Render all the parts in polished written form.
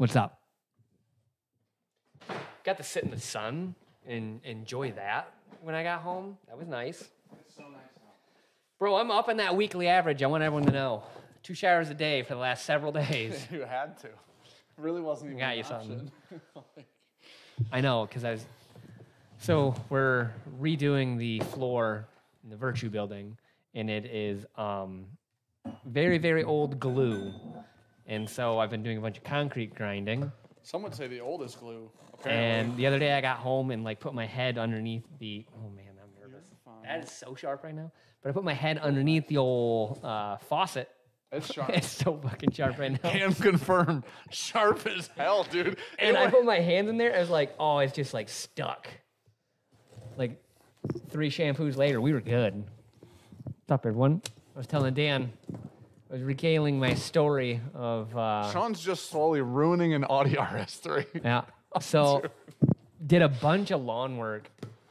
What's up? Got to sit in the sun and enjoy that when I got home. That was nice. It's so nice out. Bro, I'm up on that weekly average. I want everyone to know. 2 showers a day for the last several days. You had to. It really wasn't even Got you an something. option. I know, because I was... So we're redoing the floor in the Virtue building, and it is very, very old glue. And so I've been doing a bunch of concrete grinding. Some would say the oldest glue, apparently. And the other day I got home and like put my head underneath the... Oh, man, I'm nervous. That is so sharp right now. But I put my head underneath the old faucet. It's sharp. It's so fucking sharp right now. Can confirm. Sharp as hell, dude. And I put my hands in there. I was like, oh, it's just like stuck. Like 3 shampoos later, we were good. What's up, everyone? I was telling Dan, I was regaling my story of... Sean's just slowly ruining an Audi RS3. Yeah. So, did a bunch of lawn work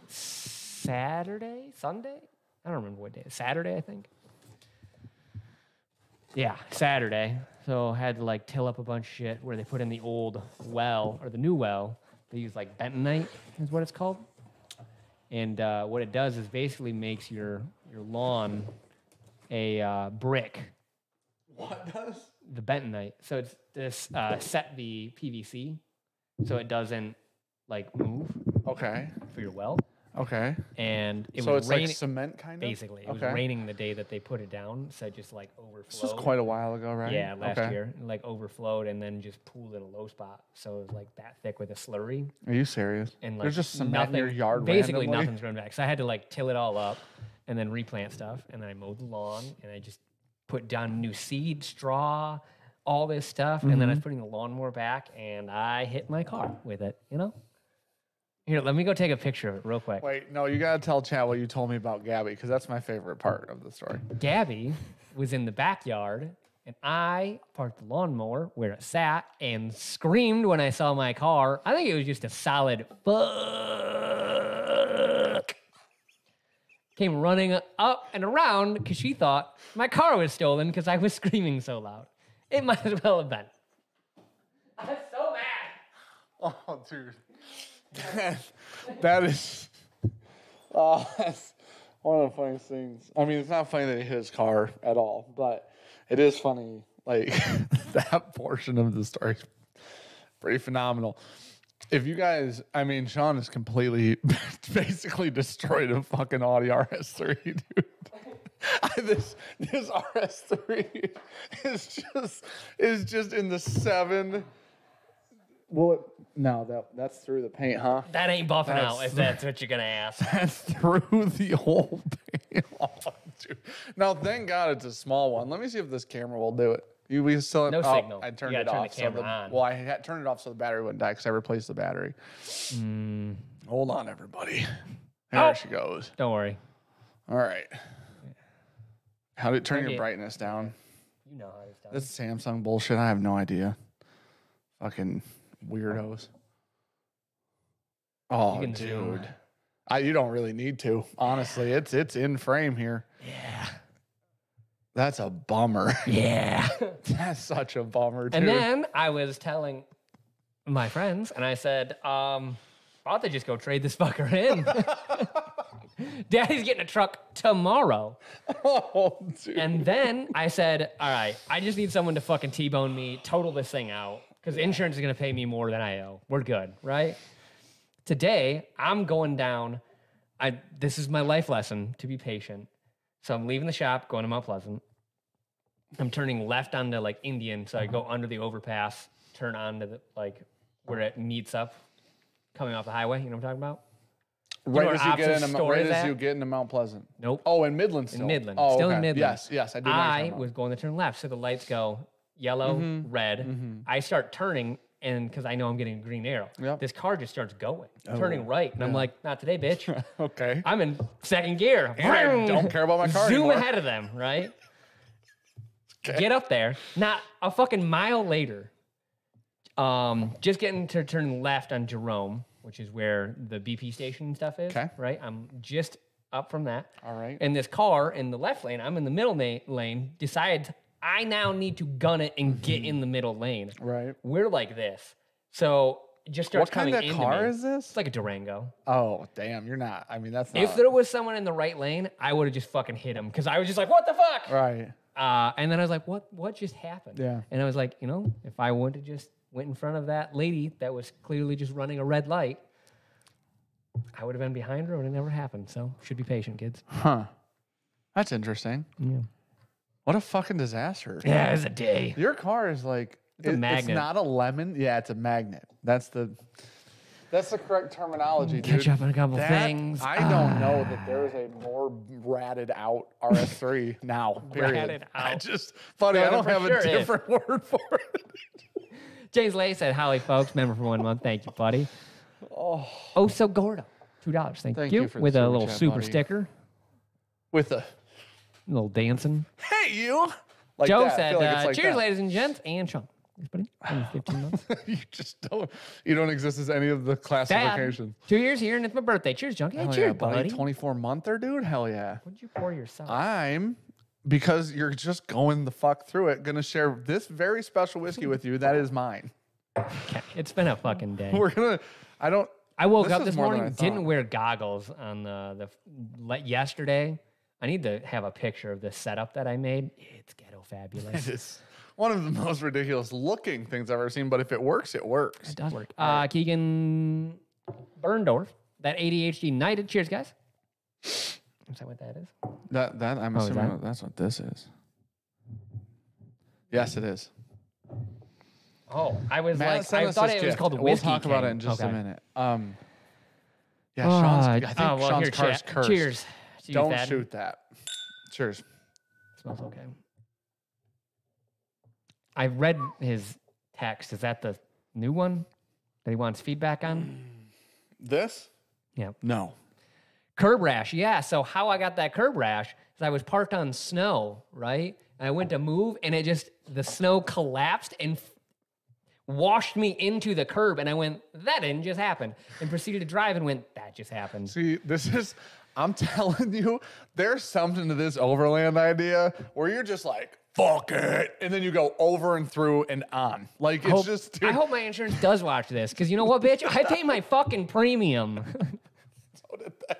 Saturday? Sunday? I don't remember what day. Saturday, I think. Yeah, Saturday. So, had to like till up a bunch of shit where they put in the old well, or the new well. They use like bentonite, is what it's called. And what it does is basically makes your lawn a brick. What does? The bentonite. So it's this set the PVC, so it doesn't like move. Okay. For your well. Okay. And it so was it's raining, like cement, kind of. Basically, it was raining the day that they put it down, so it just like overflowed. This was quite a while ago, right? Yeah, last year, it, like overflowed and then just pooled in a low spot. So it was like that thick with a slurry. Are you serious? And like there's just cement in your yard. Basically, randomly? nothing's growing back. So I had to like till it all up and then replant stuff. And then I mowed the lawn and I just put down new seed, straw, all this stuff. And then I was putting the lawnmower back and I hit my car with it, you know? Here, let me go take a picture of it real quick. Wait, no, you got to tell Chad what you told me about Gabby, because that's my favorite part of the story. Gabby was in the backyard, and I parked the lawnmower where it sat and screamed when I saw my car. I think it was just a solid fuck. Came running up and around because she thought my car was stolen because I was screaming so loud. It might as well have been. I was so mad. Oh, dude. That's one of the funniest things. I mean, it's not funny that he hit his car at all, but it is funny. Like, that portion of the story is pretty phenomenal. If you guys, I mean, Sean has completely, basically destroyed a fucking Audi RS3, dude. This RS3 is just in the 7. Well, no, that's through the paint, huh? That ain't buffing out, if that's what you're going to ask. That's through the whole paint. Oh, dude. Now, thank God it's a small one. Let me see if this camera will do it. We still have, No signal. I turned You it gotta off. turn the camera on. Well, I had turned it off so the battery wouldn't die because I replaced the battery. Hold on, everybody. There she goes. Don't worry. All right. How do you turn your brightness down? You know how it's done. This is Samsung bullshit. I have no idea. Fucking weirdos. Oh, You can dude. zoom. You don't really need to. Honestly, it's in frame here. Yeah. That's a bummer. Yeah. That's such a bummer, dude. And then I was telling my friends, and I said, I'll have to just go trade this fucker in. Daddy's getting a truck tomorrow. Oh, dude. And then I said, all right, I just need someone to fucking T-bone me, total this thing out, because insurance is going to pay me more than I owe. We're good, right? Today, I'm going down. This is my life lesson, to be patient. So I'm leaving the shop, going to Mount Pleasant. I'm turning left onto like Indian, so I go under the overpass, turn onto the like where it meets up, coming off the highway. You know what I'm talking about? Right as you at? get into Mount Pleasant. Nope. Oh, in Midland still. In Midland. Oh, Still okay. in Midland. Yes, I do know what you're talking I about. was going to turn left, so the lights go yellow, red. I start turning, and because I know I'm getting a green arrow, this car just starts going, turning right. And I'm like, not today, bitch. Okay. I'm in second gear. And I don't care about my car Zoom anymore. ahead of them, right? Get up there. Not a fucking mile later, just getting to turn left on Jerome, which is where the BP station and stuff is, right? I'm just up from that. All right. And this car in the left lane, I'm in the middle lane, decides I now need to gun it and get in the middle lane. Right. We're like this. So it just starts coming into me. What kind of car is this? It's like a Durango. Oh, damn. You're not. I mean, that's not. If there was someone in the right lane, I would have just fucking hit him because I was just like, what the fuck? Right. And then I was like, what just happened? Yeah. And I was like, if I would have just went in front of that lady that was clearly just running a red light, I would have been behind her and it never happened. So should be patient, kids. Huh. That's interesting. Yeah. What a fucking disaster. Yeah, it's a day. Your car is like, it's a magnet. It's not a lemon. Yeah, it's a magnet. That's the correct terminology, dude. Catch up on a couple things. I don't know that there is a more ratted out RS3 now. Period. Ratted out. I just, buddy, I don't have a different word for it. James Lay said, "Holly, folks, member for 1 month. Thank you, buddy." Oh, so Gordo, $2. Thank you for with the a little chat, super buddy. sticker, With a a little dancing. hey you. Like Joe that. I said, feel like it's like "Cheers, that. ladies and gents," and Sean. Thanks, buddy. 15 months. You don't exist as any of the classifications. Dad, 2 years here, and it's my birthday. Cheers, Junkie. Hey, Hell cheers, yeah, buddy. 24-monther, dude. Hell yeah. What'd you pour yourself? Because you're just going the fuck through it, gonna share this very special whiskey with you. That is mine. Okay. It's been a fucking day. I woke this up is this more than morning, I didn't thought. wear goggles on yesterday. I need to have a picture of this setup that I made. It's ghetto fabulous. It is one of the most ridiculous looking things I've ever seen, but if it works, it works. It does work. Keegan Burndorf, that ADHD Knighted. Cheers, guys. Is that what that is? That I'm assuming that's what this is. Yes, it is. Oh, I was Matt like, sent I us thought this it was gift. called We'll Whiskey talk about it King. in just a Okay. minute. Yeah, Sean's. I think Sean's here, car's chat. cursed. Cheers. to you, Don't Thad. shoot that. Cheers. Smells okay. I read his text. Is that the new one that he wants feedback on? This? Yeah. No. Curb rash. Yeah. So how I got that curb rash is I was parked on snow, right? And I went to move and the snow collapsed and washed me into the curb. And I went, that didn't just happen. And proceeded to drive and went, that just happened. See, I'm telling you, there's something to this overland idea where you're just like, fuck it. And then you go over and through and on. Like, it's just. Dude. I hope my insurance does watch this because you know what, bitch? I pay my fucking premium. So did they.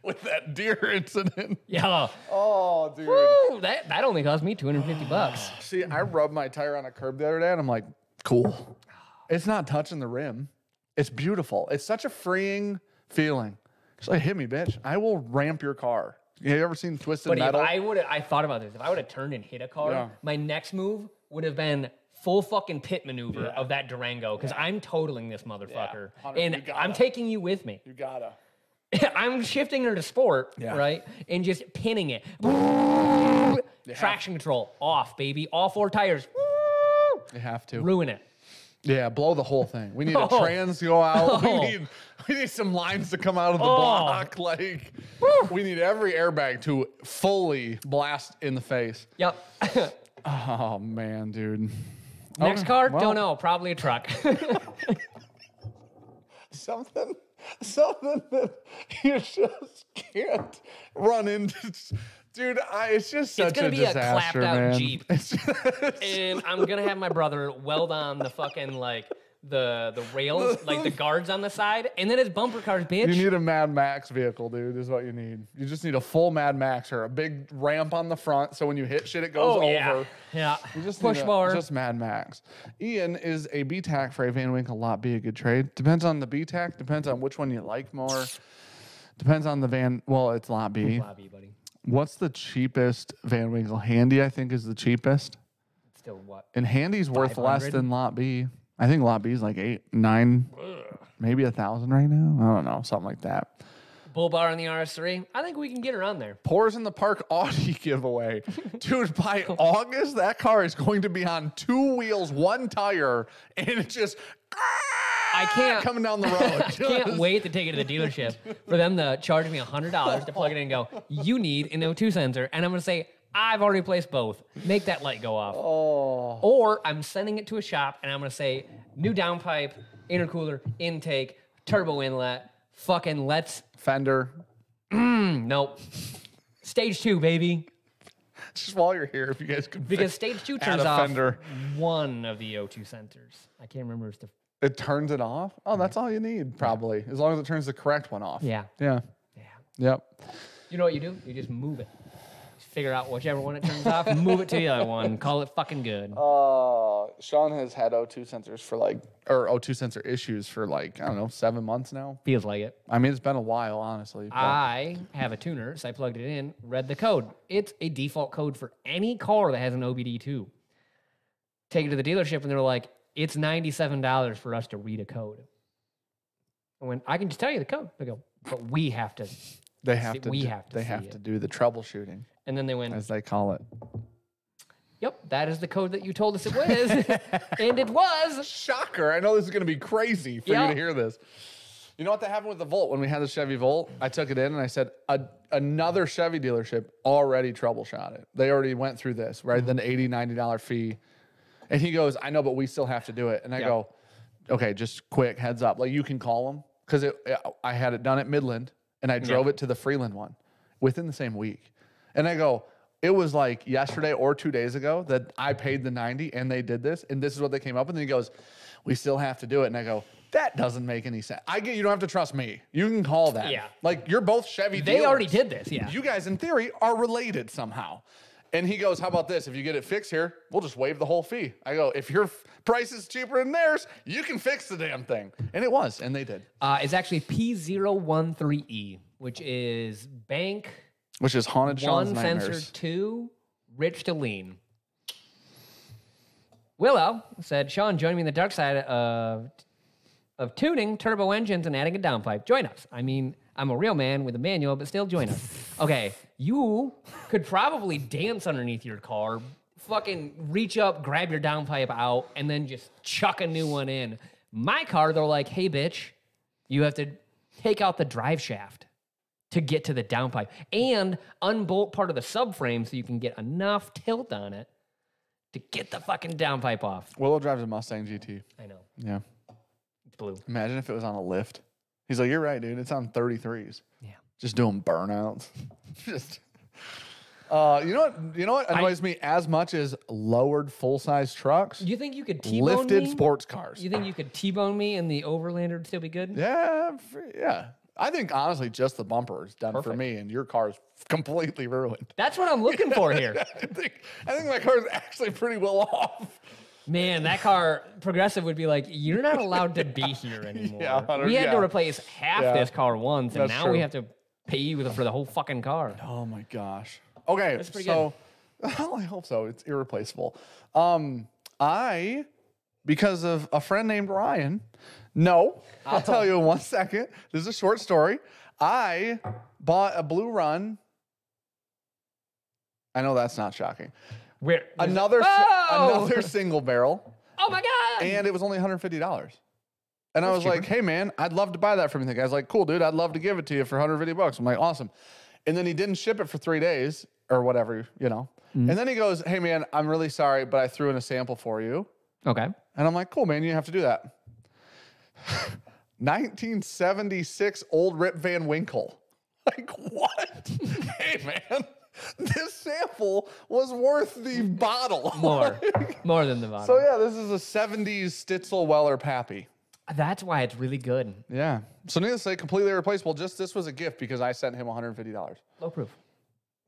With that deer incident. Yeah. Oh, dude. Woo, that only cost me $250. See, I rubbed my tire on a curb the other day and I'm like, cool. It's not touching the rim. It's beautiful. It's such a freeing feeling. It's like, hit me, bitch. I will ramp your car. You ever seen Twisted But Metal? if I thought about this. If I would have turned and hit a car, my next move would have been full fucking pit maneuver of that Durango because I'm totaling this motherfucker. And I'm taking you with me. You gotta. I'm shifting her to sport, right? And just pinning it. Traction control off, baby. All 4 tires. You have to. Ruin it. Yeah, blow the whole thing. We need a trans to go out. We need some lines to come out of the block. Like, we need every airbag to fully blast in the face. Yep. Oh, man, dude. Next car? Don't know. Probably a truck. Something that you just can't run into. Dude, it's just such a disaster, man. It's going to be a clapped-out Jeep. And I'm going to have my brother weld on the fucking, like, the rails, like the guards on the side. And then it's bumper cars, bitch. You need a Mad Max vehicle, dude, is what you need. You just need a full Mad Max or a big ramp on the front so when you hit shit, it goes over. Yeah. You just Push bar. Just Mad Max. Ian, is a BTAC for a Van Winkle lot be a good trade? Depends on the BTAC. Depends on which one you like more. Depends on the van. Well, it's lot B. Lot B, buddy. What's the cheapest Van Winkle? Handy, I think, is the cheapest. Still what? And Handy's worth less 500? than lot B. I think lot B is like 8, 9, maybe 1,000 right now. I don't know, something like that. Bull bar on the RS3. I think we can get her on there. Pours in the Park Audi giveaway. Dude, by August, that car is going to be on 2 wheels, 1 tire, and it's just I can't coming down the road. I can't wait to take it to the dealership for them to charge me $100 to plug it in and go, you need an O2 sensor. And I'm going to say, I've already placed both. Make that light go off. Oh. Or I'm sending it to a shop and I'm going to say, new downpipe, intercooler, intake, turbo inlet, fucking let's. Fender. Nope. Stage 2, baby. Just while you're here, if you guys could Because stage 2 turns off one of the O2 sensors. I can't remember if it turns it off. Oh, that's all you need, probably, as long as it turns the correct one off. Yeah. Yeah. Yep. You know what you do? You just move it. Just figure out whichever one it turns off, move it to the other one, call it fucking good. Sean has had O2 sensors for or O2 sensor issues for I don't know, 7 months now. Feels like it. I mean, it's been a while, honestly. I have a tuner, so I plugged it in, read the code. It's a default code for any car that has an OBD2. Take it to the dealership, and they're like, it's $97 for us to read a code. I went, I can just tell you the code. They go, but we have to. They have to do the troubleshooting. And then they went, as they call it. Yep, that is the code that you told us it was. And it was. Shocker. I know this is going to be crazy for you to hear this. You know what that happened with the Volt? When we had the Chevy Volt, I took it in and I said, another Chevy dealership already troubleshot it. They already went through this, right? Then $80, $90 fee. And he goes, I know, but we still have to do it. And I go, okay, just quick heads up. You can call them. Because I had it done at Midland and I drove it to the Freeland one within the same week. And I go, it was yesterday or 2 days ago that I paid the $90 and they did this. And this is what they came up with. And he goes, we still have to do it. And I go, that doesn't make any sense. You don't have to trust me. You can call that. Yeah. You're both Chevy They dealers. already did this, yeah. You guys, in theory, are related somehow. And he goes, how about this? If you get it fixed here, we'll just waive the whole fee. I go, if your price is cheaper than theirs, you can fix the damn thing. And it was, and they did. It's actually P013E, which is bank. Which is Haunted Sean's Nightmares. 1 sensor 2, rich to lean. Willow said, Sean, join me in the dark side of tuning turbo engines and adding a downpipe. Join us. I mean, I'm a real man with a manual, but still join us. Okay, you could probably dance underneath your car, fucking reach up, grab your downpipe out, and then just chuck a new one in. My car, they're like, hey, bitch, you have to take out the drive shaft to get to the downpipe and unbolt part of the subframe so you can get enough tilt on it to get the fucking downpipe off. Willow drives a Mustang GT. I know. Yeah. It's blue. Imagine if it was on a lift. He's like, you're right, dude. It's on 33s. Yeah. Just doing burnouts. Just. You know what annoys me as much as lowered full-size trucks? You think you could T-bone lifted me? sports cars. You think you could T-bone me and the Overlander would still be good? Yeah. I think, honestly, just the bumper is done for me, and your car is completely ruined. That's what I'm looking for here. I think my car is actually pretty well off. Man, that car, Progressive would be like, you're not allowed to be here anymore. We had to replace half this car once, and now we have to pay you for the whole fucking car. Oh, my gosh. Okay, That's pretty good. Well, I hope so. It's irreplaceable. Because of a friend named Ryan, I'll tell you in 1 second. This is a short story. I bought a Blue Run. I know that's not shocking. Another single barrel. Oh my God. And it was only $150. And I was like, hey man, I'd love to buy that from you. The guy's like, cool, dude, I'd love to give it to you for $150. I'm like, awesome. And then he didn't ship it for 3 days or whatever, And then he goes, hey man, I'm really sorry, but I threw in a sample for you. Okay. And I'm like, cool, man, you have to do that. 1976 old Rip Van Winkle. Like, what? Hey man, this sample was worth the bottle. More than the bottle. So yeah, this is a 70s Stitzel Weller Pappy. That's why it's really good. Yeah. So needless to say, completely replaceable. Just this was a gift because I sent him $150. Low proof.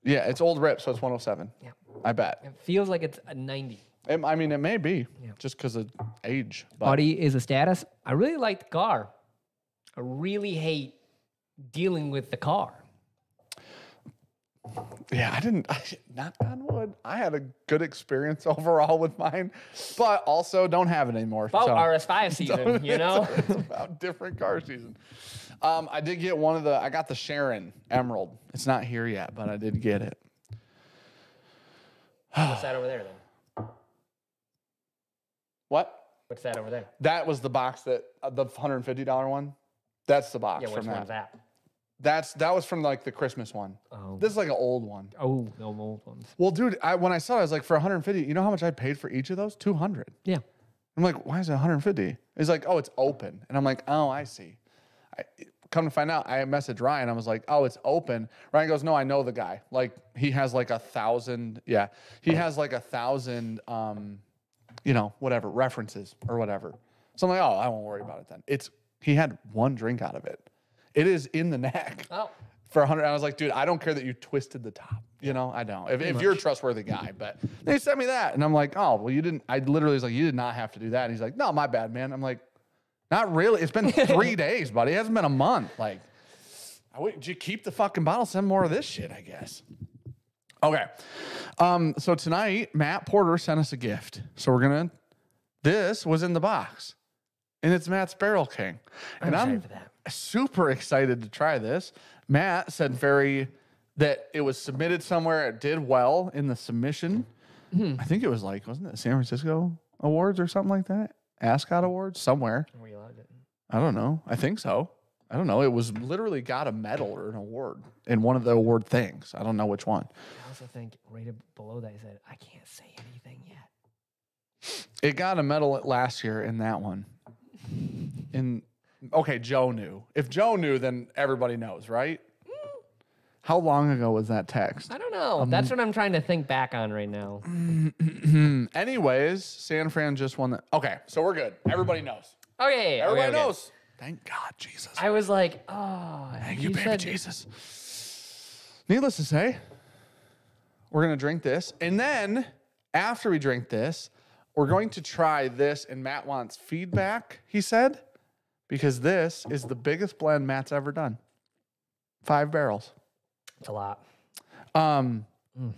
Yeah, it's old Rip, so it's 107. Yeah. I bet. It feels like it's a 90. It may be just because of age. But Audi is a status. I really like the car. I really hate dealing with the car. Yeah, knock on wood. I had a good experience overall with mine, but also don't have it anymore. About RS5 season, It's about different car season. I did get I got the Sharon Emerald. It's not here yet, but I did get it. What's that over there then? What? What's that over there? That was the box the $150 one. That's the box from that. One's that? That was from the Christmas one. Oh. This is an old one. Oh, the old ones. Well, dude, when I saw it, I was like, for 150, you know how much I paid for each of those? 200. Yeah. I'm like, why is it 150? He's like, oh, it's open. And I'm like, oh, I see. come to find out, I messaged Ryan. I was like, oh, it's open. Ryan goes, no, I know the guy. Like, he has like 1,000. Yeah. He has like 1,000, whatever, references or whatever. So I'm like, oh, I won't worry about it then. He had one drink out of it. It is in the neck. Oh. For 100. I was like, dude, I don't care that you twisted the top. I don't. If you're a trustworthy guy. But they sent me that. And I'm like, oh, well, you didn't. I literally was like, you did not have to do that. And he's like, no, my bad, man. I'm like, not really. It's been 3 days, buddy. It hasn't been a month. Like, did you keep the fucking bottle? Send more of this shit, I guess. Okay. So tonight, Matt Porter sent us a gift. So this was in the box. And it's Matt's Barrel King. And I'm super excited to try this. Matt said that it was submitted somewhere. It did well in the submission. I think it was wasn't it San Francisco Awards or something like that? Ascot Awards somewhere. Are we allowed to? I don't know. I think so. I don't know. It was literally got a medal or an award in one of the award things. I don't know which one. I also think right below that, he said, I can't say anything yet. It got a medal last year in that one. Okay, Joe knew. If Joe knew, then everybody knows, right? How long ago was that text? I don't know. That's what I'm trying to think back on right now. Anyways, San Fran just won the... Okay, so we're good. Everybody knows. Okay. Everybody knows. Thank God, Jesus. I was like, oh. Thank you, baby Jesus. Needless to say, we're going to drink this. And then, after we drink this, we're going to try this. And Matt wants feedback, he said, because this is the biggest blend Matt's ever done. 5 barrels. It's a lot.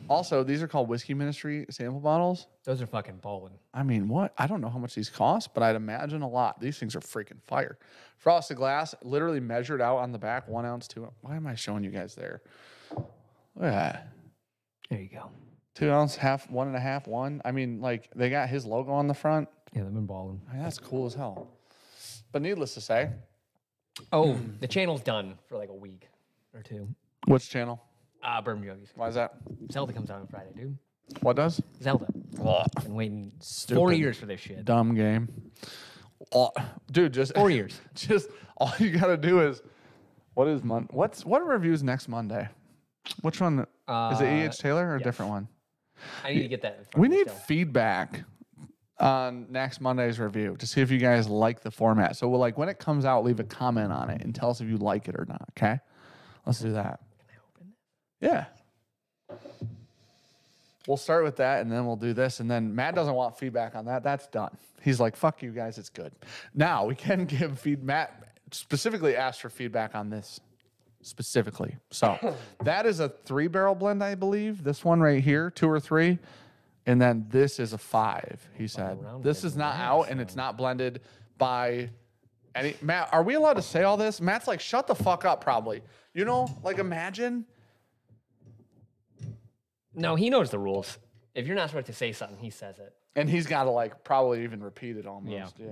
Also, these are called Whiskey Ministry sample bottles. Those are fucking ballin'. I mean, what? I don't know how much these cost, but I'd imagine a lot. These things are freaking fire. Frosted glass, literally measured out on the back, 1 ounce, 2 ounce. Why am I showing you guys there? Look at that. There you go. 2 ounce, half, 1.5, 1. I mean, they got his logo on the front. Yeah, they've been balling. I mean, that's cool as hell. But needless to say. Oh, the channel's done for like a week or 2. Which channel? Bourbon Junkies. Why is that? Zelda comes out on Friday, dude. What does? Zelda. Been waiting 4 years for this shit. Dumb game. Dude, just 4 years. Just all you gotta do is what reviews next Monday? Which one is it? E.H. Taylor or a different one? I need to get that. We need feedback on next Monday's review to see if you guys like the format. So we'll when it comes out, leave a comment on it and tell us if you like it or not. Okay, let's do that. Can I open it? it? Yeah. We'll start with that, and then we'll do this. And then Matt doesn't want feedback on that. That's done. He's like, fuck you guys, it's good. Now, we can give feedback. Matt specifically asked for feedback on this specifically. So that is a 3-barrel blend, I believe. This one right here, 2 or 3. And then this is a 5, he said. This is not out, and it's not blended by any... Matt, are we allowed to say all this? Matt's like, shut the fuck up, probably. Imagine... No, he knows the rules. If you're not supposed to say something, he says it. And he's got to probably even repeat it almost. Yeah.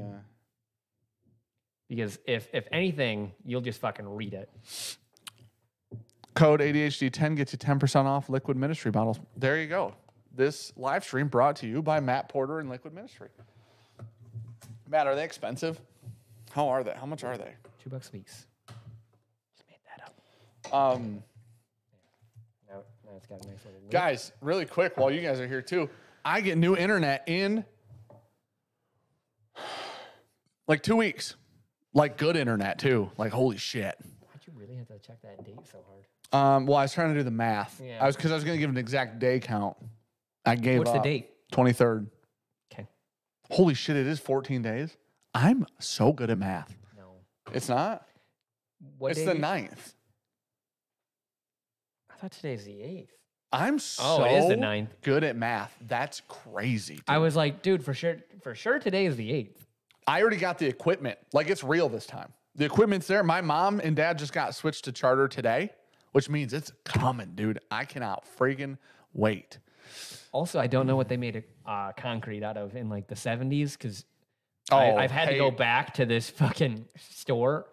Because if anything, you'll just fucking read it. Code ADHD10 gets you 10% off Liquid Ministry bottles. There you go. This live stream brought to you by Matt Porter and Liquid Ministry. Matt, are they expensive? How are they? How much are they? $2 a piece. Just made that up. Now it's got a nice little lid. Guys, really quick, while you guys are here too, I get new internet in 2 weeks. Good internet too. Holy shit. Why'd you really have to check that date so I hard? was trying to do the math. Yeah. I was going to give an exact day count. I gave What's the date? 23rd. Okay. Holy shit, it is 14 days. I'm so good at math. No. It's not? It's the 9th. I thought today's the 8th. I'm so it is the 9th. Good at math. That's crazy. Dude. I was like, dude, for sure today is the 8th. I already got the equipment. It's real this time. The equipment's there. My mom and dad just got switched to charter today, which means it's coming, dude. I cannot freaking wait. Also, I don't know what they made concrete out of in the 70s because I've had to go back to this fucking store,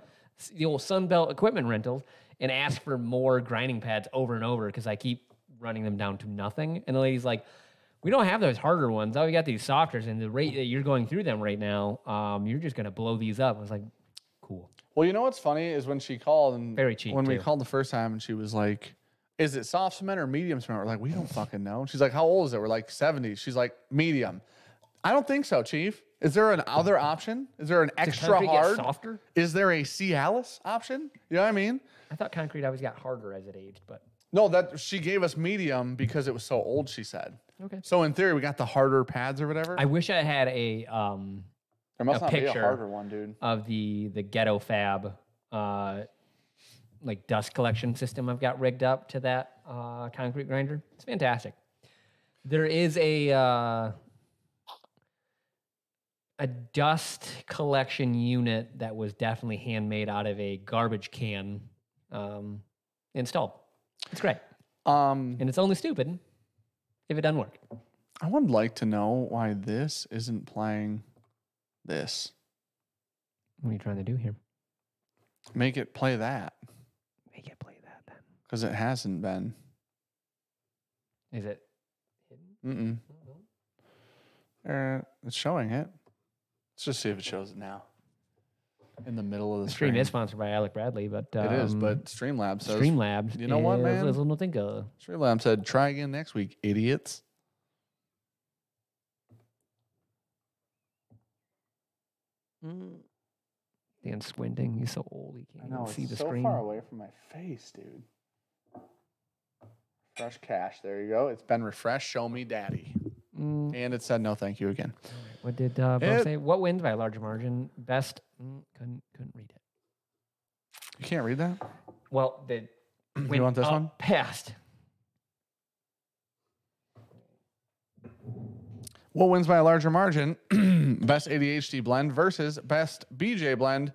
the old Sunbelt Equipment Rentals, and ask for more grinding pads over and over because I keep running them down to nothing. And the lady's like, we don't have those harder ones. Oh, we got these softers, and the rate that you're going through them right now, you're just going to blow these up. I was like, cool. Well, you know what's funny is when she called and Very cheap, when we too. called the first time and she was like, "Is it soft cement or medium cement?" We're like, "We don't fucking know." She's like, "How old is it?" We're like, 70. She's like, "Medium." I don't think so, Chief. Is there an other option? Is there an extra concrete get hard? softer? Is there a Cialis option? You know what I mean? I thought concrete always got harder as it aged, but No, that she gave us medium because it was so old, she said. okay. So in theory, we got the harder pads or whatever. I wish I had There must not be a picture harder one, dude. of the ghetto fab like dust collection system I've got rigged up to that concrete grinder. It's fantastic. There is a dust collection unit that was definitely handmade out of a garbage can installed. It's great. And it's only stupid if it doesn't work. I would like to know why this isn't playing this. What are you trying to do here? Make it play that. Make it play that then. Because it hasn't been. Is it hidden? It's showing it. Let's just see if it shows it now. In the middle of the Stream stream. is sponsored by Alec Bradley, but It is, but Streamlabs says. Streamlabs. You know what, man? is nothing good. Streamlabs said, try again next week, idiots. Dan's squinting. He's so old he can't even see the so screen. far away from my face, dude. Fresh cash. There you go. It's been refreshed. Show me daddy. And it said no thank you again. What did Bo say? What wins by a larger margin? Best. Couldn't read it. You can't read that? Well, the You want this one? Past. What wins by a larger margin? Best ADHD blend versus best BJ blend,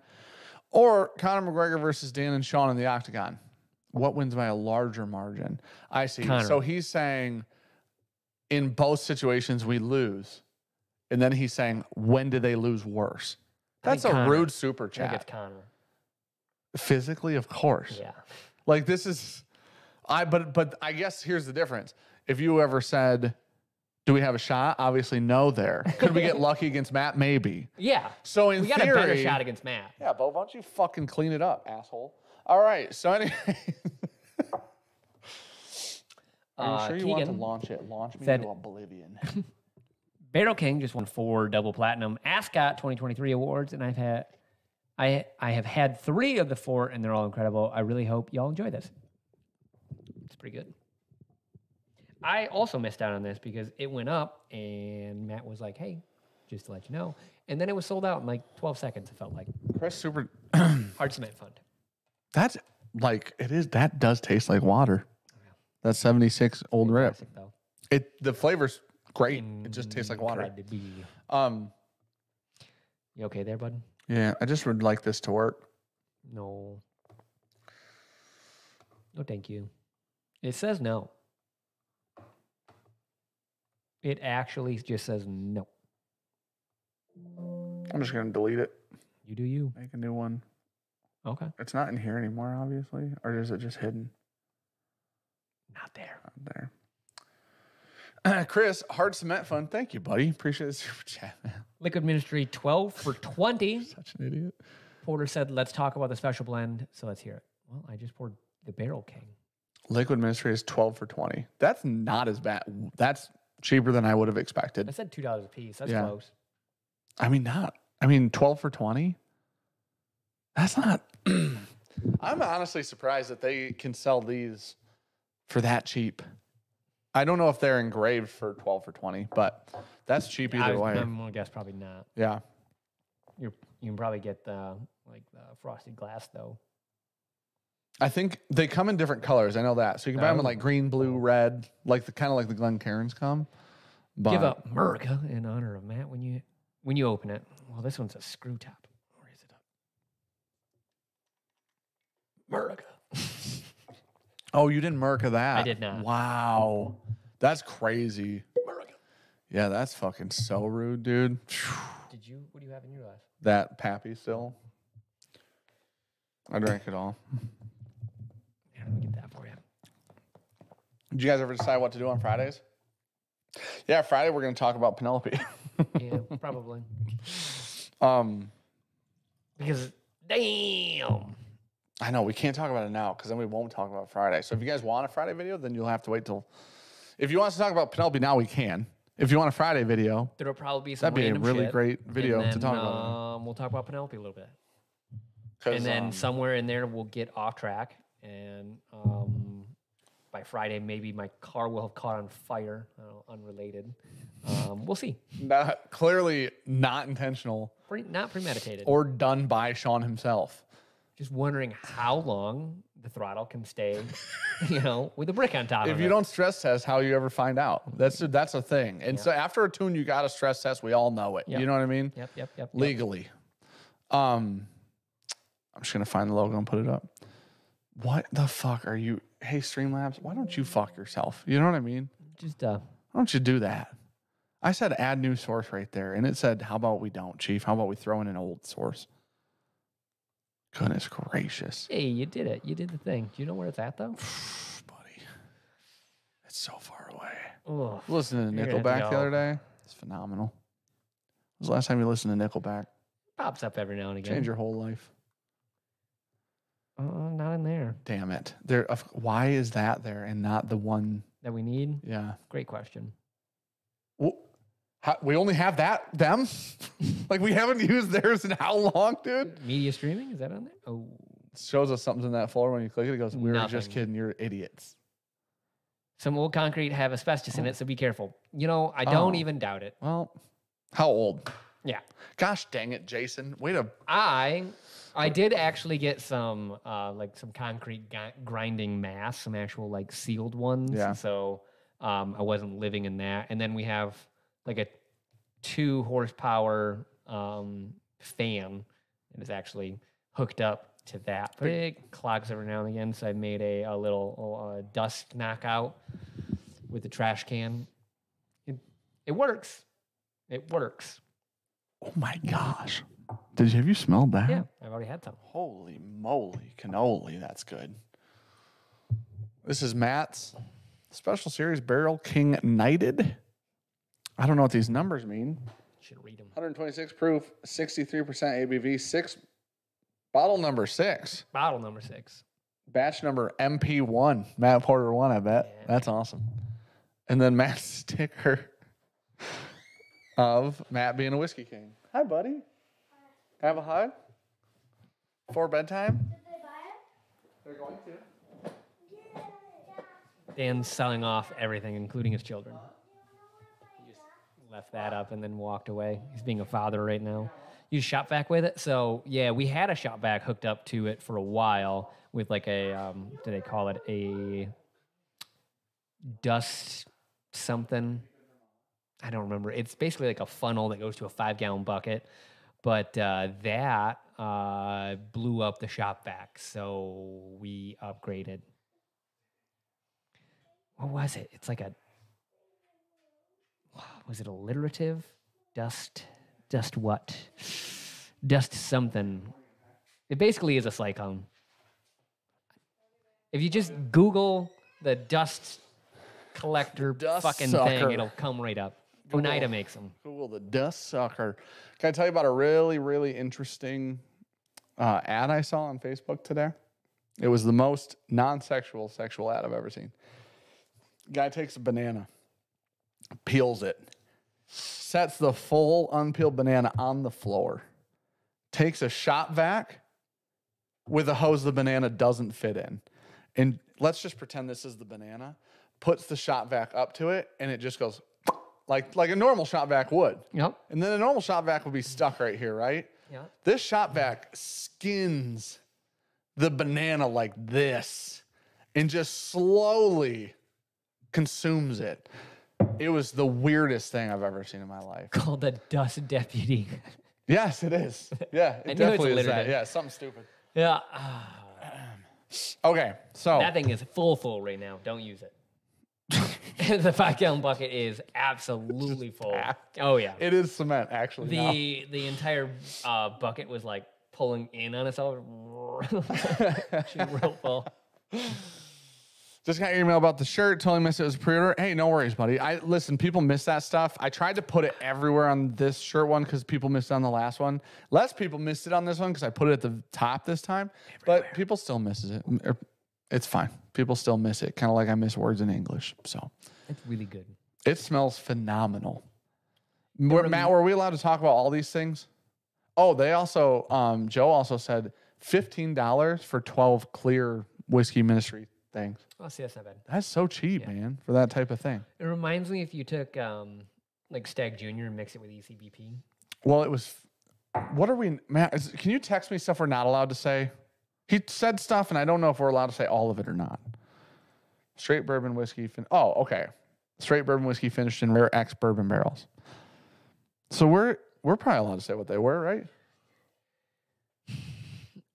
or Conor McGregor versus Dan and Sean in the octagon. What wins by a larger margin? I see. Conor. So he's saying in both situations we lose. And then he's saying, when do they lose worse? That's a Conor. rude super I think it's chat. Conor. Physically, of course. Yeah. Like this is but I guess here's the difference. If you ever said, do we have a shot? Obviously, no there. Could we get lucky against Matt? Maybe. Yeah. So in We got theory, a better shot against Matt. yeah, Bo, why don't you fucking clean it up, asshole? All right. So anyway. Are you sure you want to Keegan launch it? Launch me said- into oblivion. Barrel King just won 4 double platinum Ascot 2023 awards, and I have had 3 of the 4, and they're all incredible. I really hope y'all enjoy this. It's pretty good. I also missed out on this because it went up, and Matt was like, "Hey, just to let you know," and then it was sold out in like 12 seconds. It felt like Chris Super. Hard Cement Fund. That's like it is. That does taste like water. That's 76 Old Rip. Classic, though. The flavor's great. It just tastes like water. Incredible. You okay there, bud? Yeah, I just would like this to work. No. No, thank you. It says no. It actually just says no. I'm just gonna delete it. You do you. Make a new one. Okay. It's not in here anymore, obviously, or is it just hidden? Not there. Not there. Chris, Hard Cement Fund. Thank you, buddy. Appreciate the super chat, man. Liquid Ministry 12 for 20. Such an idiot. Porter said, let's talk about the special blend. So let's hear it. Well, I just poured the Barrel King. Liquid Ministry is 12 for 20. That's not as bad. That's cheaper than I would have expected. I said $2 a piece. That's Yeah. close. I mean, 12 for 20? That's not. I'm honestly surprised that they can sell these for that cheap. I don't know if they're engraved for 12 for 20, but that's cheap either way. I'm going to guess probably not. Yeah. You can probably get the frosted glass, though. I think they come in different colors. I know that. So you can buy them in Oh. like green, blue, red, like kind of like the Glencairns come. But Give up America in honor of Matt when you open it. Well, this one's a screw top. Or is it America? Oh, you didn't Merca that. I did not. Wow. That's crazy. America. Yeah, that's fucking so rude, dude. What do you have in your glass? That Pappy still. I drank it all. Yeah, let me get that for you. Did you guys ever decide what to do on Fridays? Yeah, Friday we're going to talk about Penelope. Yeah, probably. Um, Because Damn. I know we can't talk about it now because then we won't talk about Friday. So if you guys want a Friday video, then you'll have to wait till. If you want us to talk about Penelope now, we can. If you want a Friday video, There'll probably be some that'd be a random really shit, great video and to then, talk about. We'll talk about Penelope a little bit. And then somewhere in there, we'll get off track. And by Friday, maybe my car will have caught on fire, unrelated. We'll see. Clearly not intentional. Not premeditated. Or done by Sean himself. Just wondering how long the throttle can stay, with a brick on top of it. If you don't stress test, how you ever find out? That's a thing. And so after a tune, you got to stress test. We all know it. Yep. You know what I mean? Yep. Legally. I'm just going to find the logo and put it up. What the fuck are you? Hey, Streamlabs, why don't you fuck yourself? You know what I mean? Just, why don't you do that? I said add new source right there. And it said, how about we don't, Chief? How about we throw in an old source? Goodness gracious. Hey, you did it. You did the thing. Do you know where it's at, though? Buddy. It's so far away. Ugh. Listening to Nickelback the other day. It's phenomenal. When was the last time you listened to Nickelback? Pops up every now and again. Change your whole life. Not in there. Damn it. Why is that there and not the one that we need? Yeah. Great question. Well, we only have them? Like, we haven't used theirs in how long, dude? Media streaming? Is that on there? Oh. It shows us something's in that folder. When you click it, it goes, we were just kidding. You're idiots. Some old concrete have asbestos in it, so be careful. I don't even doubt it. Well, how old? Yeah. Gosh dang it, Jason. Way to... I did actually get some some concrete grinding mass, some actual sealed ones. Yeah. So I wasn't living in that. And then we have a 2 horsepower fan that is actually hooked up to that. But it clogs every now and again. So I made a little dust knockout with the trash can. It works. It works. Oh my gosh. Have you smelled that? Yeah, I've already had some. Holy moly, cannoli. That's good. This is Matt's Special Series Barrel King Knighted. I don't know what these numbers mean. Should read them. 126 proof, 63% ABV, bottle number 6. Bottle number 6. Batch number MP1. Matt Porter 1, I bet. Yeah. That's awesome. And then Matt's sticker of Matt being a whiskey king. Hi, buddy. Have a hug? For bedtime? Did they buy it? They're going to. Dan's selling off everything, including his children. He just left that up and then walked away. He's being a father right now. Use shop vac with it. So, yeah, we had a shop vac hooked up to it for a while with do they call it a dust something? I don't remember. It's basically like a funnel that goes to a 5-gallon bucket. But that blew up the shop vac, so we upgraded. What was it? It's was it alliterative? Dust what? Dust something. It basically is a cyclone. If you just Google the dust collector fucking thing, it'll come right up. Oneida makes them. Google the dust sucker. Can I tell you about a really, really interesting ad I saw on Facebook today? It was the most non-sexual sexual ad I've ever seen. Guy takes a banana, peels it, sets the full unpeeled banana on the floor, takes a shop vac with a hose the banana doesn't fit in. And let's just pretend this is the banana, puts the shop vac up to it, and it just goes... Like a normal shop vac would. Yep. And then a normal shop vac would be stuck right here, right? Yeah. This shop vac skins the banana like this and just slowly consumes it. It was the weirdest thing I've ever seen in my life. Called the dust deputy. Yes, it is. Yeah, it definitely is that. Yeah, something stupid. Yeah. Okay, so. That thing is full right now. Don't use it. The 5-gallon bucket is absolutely full. Packed. Oh yeah, it is cement actually. The entire bucket was pulling in on itself. Real full. Just got your email about the shirt. Totally missed it. It was a pre-order. Hey, no worries, buddy. Listen, people miss that stuff. I tried to put it everywhere on this shirt one because people missed it on the last one. Less people missed it on this one because I put it at the top this time. But people still misses it. It's fine. People still miss it. Kind of like I miss words in English. So it's really good. It smells phenomenal. Matt, were we allowed to talk about all these things? Oh, they also, Joe also said $15 for 12 clear whiskey ministry things. Oh, see, that's not bad. That's so cheap, man, for that type of thing. It reminds me if you took like Stag Junior and mix it with ECBP. Well, it was. What are we, Matt? Can you text me stuff we're not allowed to say? He said stuff, and I don't know if we're allowed to say all of it or not. Straight bourbon whiskey. Oh, okay. Straight bourbon whiskey finished in rare X bourbon barrels. So we're probably allowed to say what they were, right?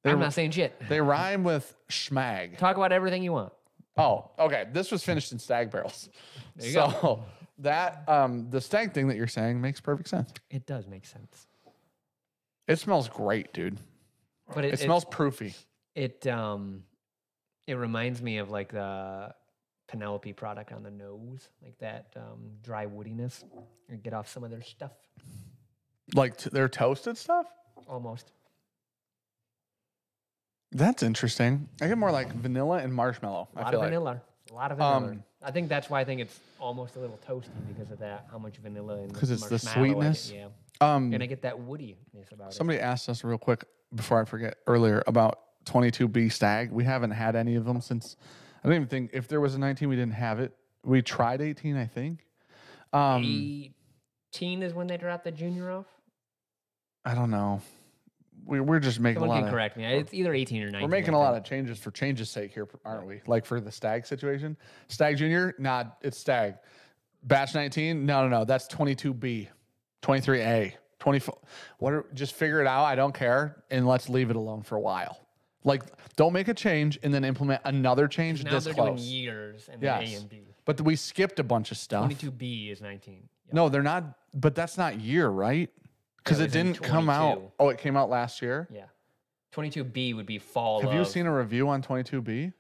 I'm not saying shit. They rhyme with schmag. Talk about everything you want. Oh, okay. This was finished in stag barrels. There you go. That the stag thing that you're saying makes perfect sense. It does make sense. It smells great, dude. But it smells proofy. It reminds me of like the Penelope product on the nose, like that dry woodiness. You get off some of their stuff. Like their toasted stuff? Almost. That's interesting. I get more like vanilla and marshmallow. A lot of vanilla. I think that's why I think it's almost a little toasty because of that. How much vanilla and because it's the sweetness. Yeah. And I get that woodiness about it. Somebody asked us real quick before I forget earlier about 22B Stag. We haven't had any of them since. I don't even think if there was a 19, we didn't have it. We tried 18, I think. 18 is when they dropped the junior off. I don't know. We're just making Someone a lot. Can correct me. It's either 18 or 19. We're making a lot of changes for changes' sake here, aren't we? Like for the Stag situation. Stag Junior, nah, it's Stag. Batch 19, no. That's 22B, 23A, 24. Just figure it out. I don't care, and let's leave it alone for a while. Like, don't make a change and then implement another change now this they're close. Doing years and then A and B. But we skipped a bunch of stuff. 22B is 19. Yep. No, they're not. But that's not year, right? Because it didn't come out. Oh, it came out last year? Yeah. 22B would be fall. Have you seen a review on 22B?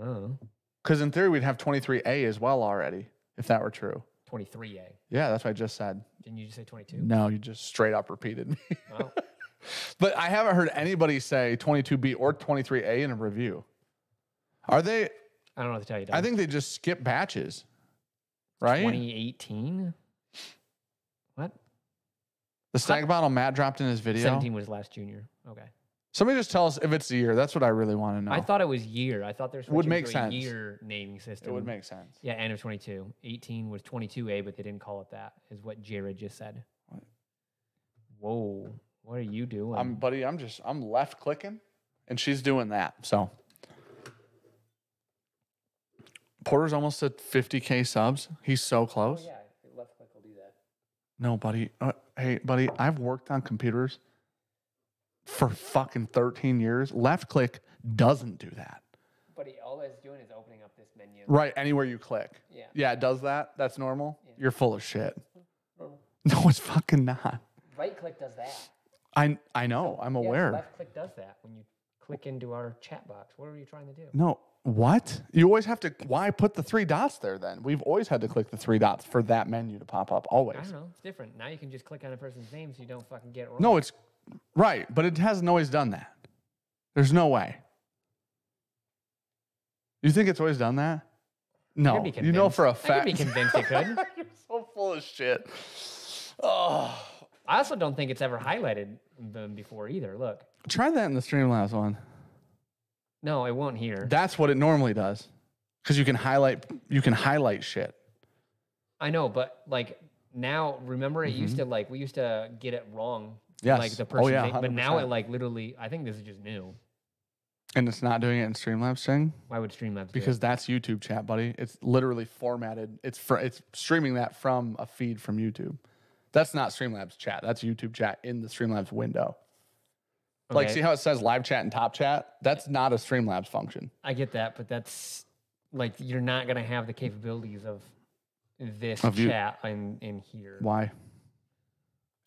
Oh. Because in theory, we'd have 23A as well already, if that were true. 23A. Yeah, that's what I just said. Didn't you just say 22? No, you just straight up repeated me. Oh. But I haven't heard anybody say 22B or 23A in a review. Are they? I don't know what to tell you. I think they just skip batches, right? 2018? What? The Stag bottle Matt dropped in his video. 17 was last junior. Okay. Somebody just tell us if it's the year. That's what I really want to know. I thought it was year. I thought there's a year naming system. It would make sense. Yeah, end of 22. 18 was 22A, but they didn't call it that, is what Jared just said. What? Whoa. What are you doing? Buddy, I'm left clicking, and she's doing that. So Porter's almost at 50K subs. He's so close. Oh, yeah. Left click will do that. No, buddy. Hey, buddy, I've worked on computers for fucking 13 years. Left click doesn't do that. But all it's doing is opening up this menu. Right, anywhere you click. Yeah. Yeah, it does that. That's normal. Yeah. You're full of shit. Normal. No, it's fucking not. Right click does that. I know. I'm aware. Left click does that when you click into our chat box. What are you trying to do? No. What? You always have to. Why put the 3 dots there then? We've always had to click the 3 dots for that menu to pop up. Always. I don't know. It's different. Now you can just click on a person's name so you don't fucking get it wrong. No, it's right, but it hasn't always done that. There's no way. You think it's always done that? No. You know for a fact. I could be convinced it could. You're so full of shit. Oh. I also don't think it's ever highlighted them before either. Look. Try that in the Streamlabs one. No, it won't here. That's what it normally does. Because you can highlight shit. I know, but like now, remember it used to we used to get it wrong. Yes. Like the person, but 100%. now it like literally, I think this is just new. And it's not doing it in Streamlabs thing? Why would Streamlabs do Because it? that's YouTube chat, buddy. It's literally formatted. It's streaming that from a feed from YouTube. That's not Streamlabs chat. That's YouTube chat in the Streamlabs window. Okay. Like, see how it says live chat and top chat? That's not a Streamlabs function. I get that, but that's like you're not going to have the capabilities of this chat in here. Why?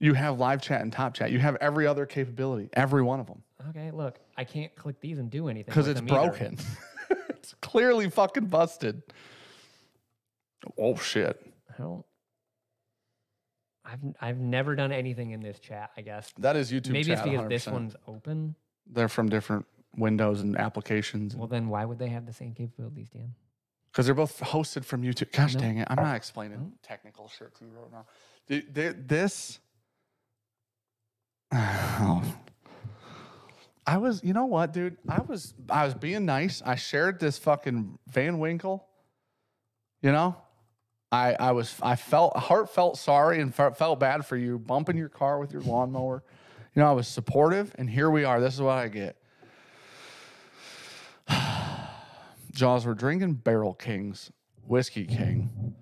You have live chat and top chat. You have every other capability, every one of them. Okay, look, I can't click these and do anything. Because it's broken. is clearly fucking busted. Oh shit. I've never done anything in this chat, I guess. That is YouTube Maybe chat, it's because 100%. this one's open. They're from different windows and applications. Well, then why would they have the same capabilities, Dan? Because they're both hosted from YouTube. Gosh No. dang it. I'm not explaining technical shit to you right now. Dude, this. Oh. I was, you know what, dude? I was being nice. I shared this fucking Van Winkle. You know? I felt heartfelt sorry and felt bad for you bumping your car with your lawnmower. You know, I was supportive, and here we are. This is what I get. Jaws, we're drinking Barrel King's Whiskey King.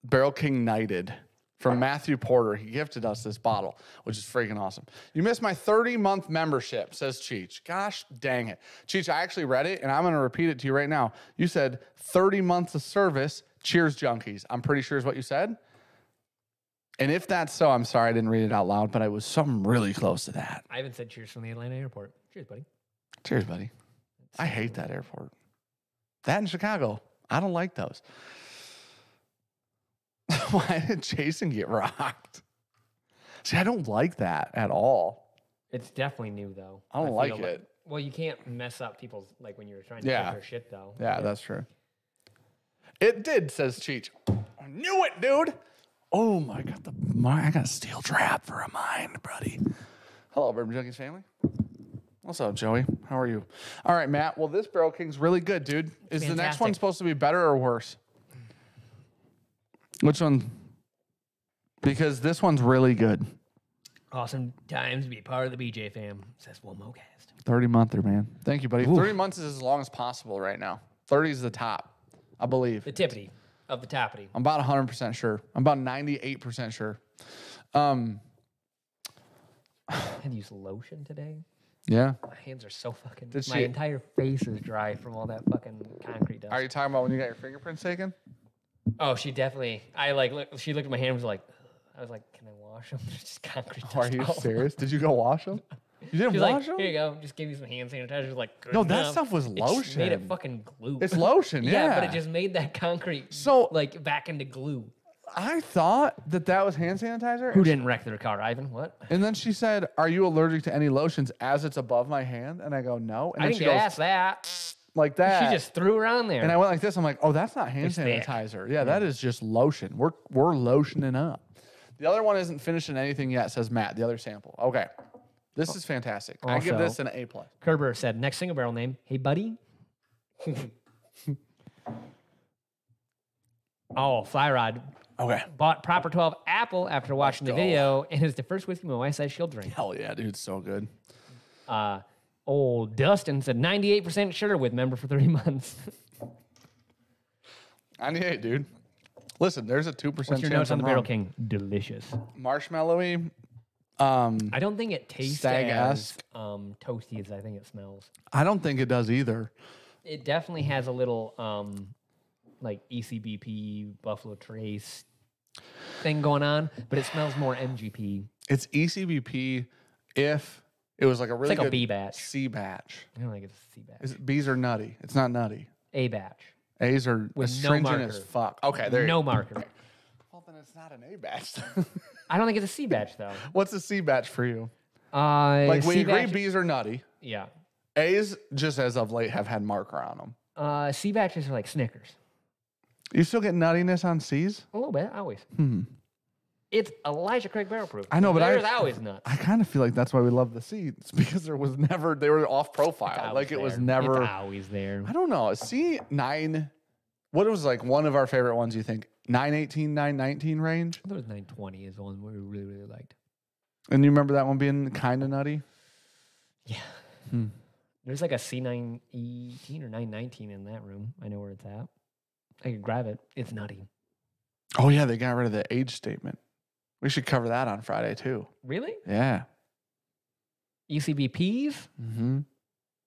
Barrel King Knighted from Matthew Porter. He gifted us this bottle, which is freaking awesome. You missed my 30-month membership, says Cheech. Gosh dang it. Cheech, I actually read it, and I'm going to repeat it to you right now. You said 30 months of service. Cheers, Junkies. I'm pretty sure is what you said. And if that's so, I'm sorry I didn't read it out loud, but I was something really close to that. I haven't said cheers from the Atlanta airport. Cheers, buddy. Cheers, buddy. I hate that airport. That in Chicago. I don't like those. Why did Jason get rocked? See, I don't like that at all. It's definitely new, though. I don't like it. Well, you can't mess up people's, like, when you're trying to Yeah. get their shit, though. Yeah, that's true. It did, says Cheech. I knew it, dude. Oh, my God. I got a steel trap for a mine, buddy. Hello, Bourbon Junkies family. What's up, Joey? How are you? All right, Matt. Well, this Barrel King's really good, dude. Is the next one supposed to be better or worse? Which one? Because this one's really good. Awesome times to be part of the BJ fam, says WomoCast. 30-monther, man. Thank you, buddy. Ooh. 30 months is as long as possible right now. 30 is the top, I believe. The tippity of the toppity. I'm about 100% sure. I'm about 98% sure. I had to use lotion today. Yeah. My hands are so fucking... My entire face is dry from all that fucking concrete dust. Are you talking about when you got your fingerprints taken? Oh, she definitely... She looked at my hand and was like... I was like, can I wash them? There's just concrete dust. Are you serious? Did you go wash them? You didn't wash them? Here you go. Just give me some hand sanitizer. She's like, good no, enough. that stuff was lotion. It just made it fucking glue. It's lotion, yeah. But it just made that concrete back into glue. I thought that was hand sanitizer. Who didn't wreck their car, Ivan? What? And then she said, are you allergic to any lotions as it's above my hand? And I go, no. And I then didn't ask that. Like that. She just threw her on there. And I went like this. I'm like, oh, that's not hand sanitizer. Yeah, that is just lotion. We're lotioning up. The other one isn't finished in anything yet, says Matt, the other sample. Okay. This is fantastic. Also, I give this an A+. Kerber said, next single barrel name, hey, buddy. Oh, Fly Rod. Okay. Bought Proper 12 Apple after watching the video, and it's the first whiskey my wife says she'll drink. Hell yeah, dude. It's so good. Old Dustin said 98% sure with member for 30 months. 98, dude. Listen, there's a 2% What's your chance notes on I'm the Barrel wrong. King? Delicious. Marshmallowy. I don't think it tastes as Stag-esque. toasty as I think it smells. I don't think it does either. It definitely has a little like ECBP, Buffalo Trace thing going on, but it smells more MGP. It's ECBP if it was like a really It's like good a B batch. C batch. I don't think it's a C batch. B's are nutty. It's not nutty. A batch. A's are With no astringent marker. as fuck. Okay, there. No marker. Well, then it's not an A batch. I don't think it's a C batch though. What's a C batch for you? Like we agree B's are nutty. Yeah. A's, just as of late, have had marker on them. C batches are like Snickers. You still get nuttiness on C's? A little bit, always. It's Elijah Craig barrel proof. I know, but There's always nuts. I kind of feel like that's why we love the C. It's because they were off profile. Like it was never. It's always there. I don't know. A C9. What was like one of our favorite ones? You think 918, 919 range? I thought it was 920 is the one we really, really liked. And you remember that one being kind of nutty? Yeah. There's like a C918 or 919 in that room. I know where it's at. I could grab it. It's nutty. Oh yeah, they got rid of the age statement. We should cover that on Friday too. Really? Yeah. ECBPs? Mm-hmm.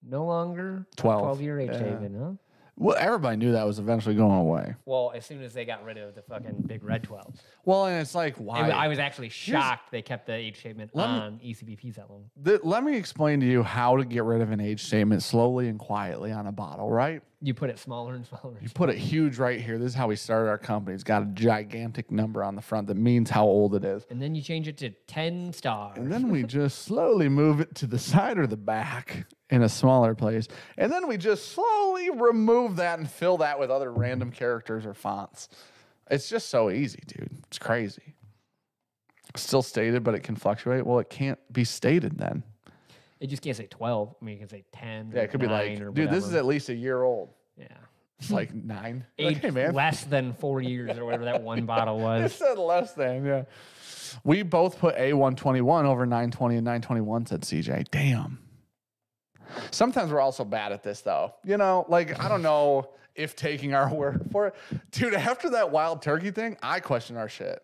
No longer 12-year age statement, huh? Well, everybody knew that was eventually going away. Well, as soon as they got rid of the fucking big red 12s. Well, and it's like, why? I was actually shocked they kept the age statement on ECBPs that long. Let me explain to you how to get rid of an age statement slowly and quietly on a bottle, right? You put it smaller and smaller. You put it huge right here. This is how we started our company. It's got a gigantic number on the front that means how old it is. And then you change it to 10 stars. And then we just slowly move it to the side or the back in a smaller place. And then we just slowly remove that and fill that with other random characters or fonts. It's just so easy, dude. It's crazy. Still stated, but it can fluctuate. Well, it can't be stated then. It just can't say 12. I mean, you can say 10. Yeah, it could be like, or dude, this is whatever. at least a year old. Yeah. It's like 9. Age Like, hey, man. less than 4 years or whatever that one bottle It was. said less than, yeah. We both put A121 over 920 and 921, said CJ. Damn. Sometimes we're also bad at this, though. You know, like, I don't know if taking our word for it. Dude, after that wild turkey thing, I question our shit.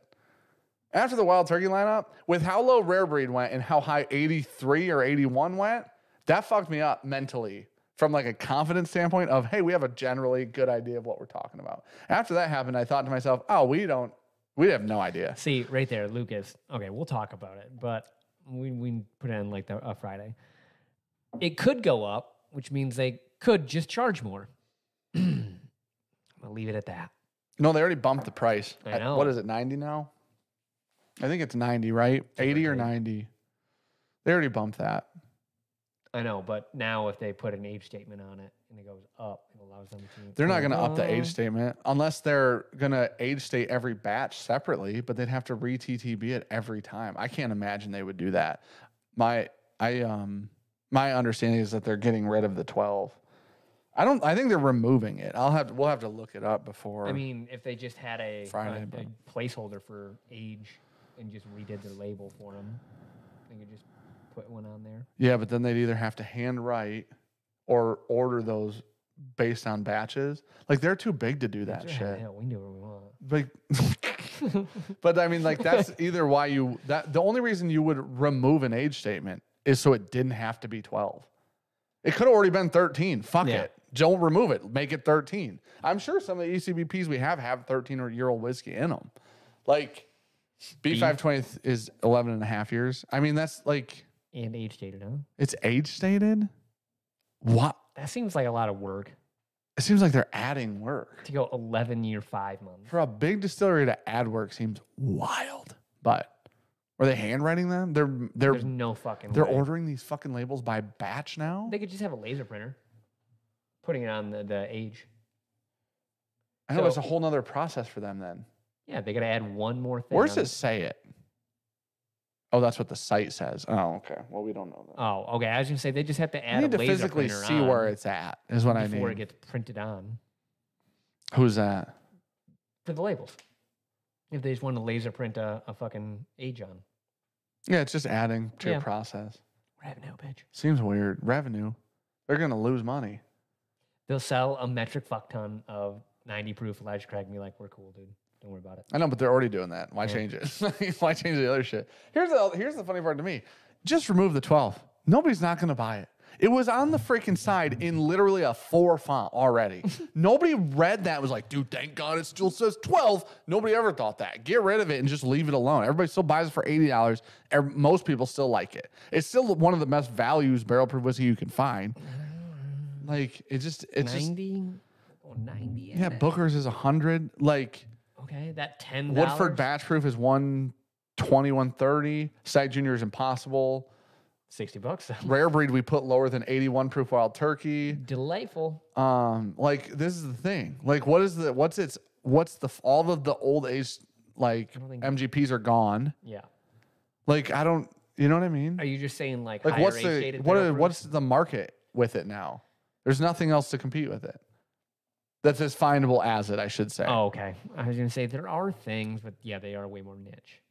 After the wild turkey lineup, with how low Rare Breed went and how high 83 or 81 went, that fucked me up mentally from like a confidence standpoint of, hey, we have a generally good idea of what we're talking about. After that happened, I thought to myself, oh, we have no idea. See, right there, Lucas. Okay, we'll talk about it, but we put it on like a Friday. It could go up, which means they could just charge more. I'll leave it at that. No, they already bumped the price. I know. What is it, 90 now? I think it's 90, right? 80 or 90. They already bumped that. I know, but now if they put an age statement on it and it goes up, it allows them to. They're not going to up the age statement unless they're going to age state every batch separately, but they'd have to re-TTB it every time. I can't imagine they would do that. My understanding is that they're getting rid of the 12. I think they're removing it. We'll have to look it up before. I mean, if they just had a Friday, a placeholder for age and just redid their label for them, they could just put one on there. Yeah, but then they'd either have to hand write or order those based on batches. Like, they're too big to do that shit. Hell, we can do what we want. Like, but I mean, like, that's either why the only reason you would remove an age statement is so it didn't have to be 12. It could have already been 13. Fuck it. Don't remove it. Make it 13. I'm sure some of the ECBPs we have 13-year-old whiskey in them. Like, B520 is 11 and a half years. I mean, that's like... And age stated, huh? It's age stated? What? That seems like a lot of work. It seems like they're adding work. To go 11 year 5 months. For a big distillery to add work seems wild. But are they handwriting them? There's no fucking They're way. ordering these fucking labels by batch now? They could just have a laser printer. Putting it on the age. I know it's a whole nother process for them then. Yeah, they got to add one more thing. Where does it say it? Oh, that's what the site says. Oh, okay. Well, we don't know that. Oh, okay. I was going to say they just have to add I need a to laser physically printer see on where it's at, is what I need. before it gets printed on. Who's that? For the labels. If they just want to laser print a fucking age on. Yeah, it's just adding to your process. Revenue, bitch. Seems weird. Revenue. They're going to lose money. They'll sell a metric fuck ton of 90 proof Elijah Craig and be like, we're cool, dude. Don't worry about it. I know, but they're already doing that. Why change it? Why change the other shit? Here's the funny part to me. Just remove the 12. Nobody's not going to buy it. It was on the freaking side in literally a 4 font already. Nobody read that and was like, dude, thank God it still says 12. Nobody ever thought that. Get rid of it and just leave it alone. Everybody still buys it for $80. Most people still like it. It's still one of the best values barrel proof whiskey you can find. Like, it's 90? Oh, 90. Yeah, Booker's is 100. Like, okay, that $10. Woodford batch proof is 120, 130. Site Junior is Impossible. $60. Rare Breed we put lower than 81 proof Wild Turkey. Delightful. Like, this is the thing. Like, all of the old age like MGPs are gone. Yeah. Like, you know what I mean? Are you just saying like Like, higher what's age-dated what's the market with it now? There's nothing else to compete with it. That's as findable as it, I should say. Oh, okay. I was going to say there are things, but yeah, they are way more niche.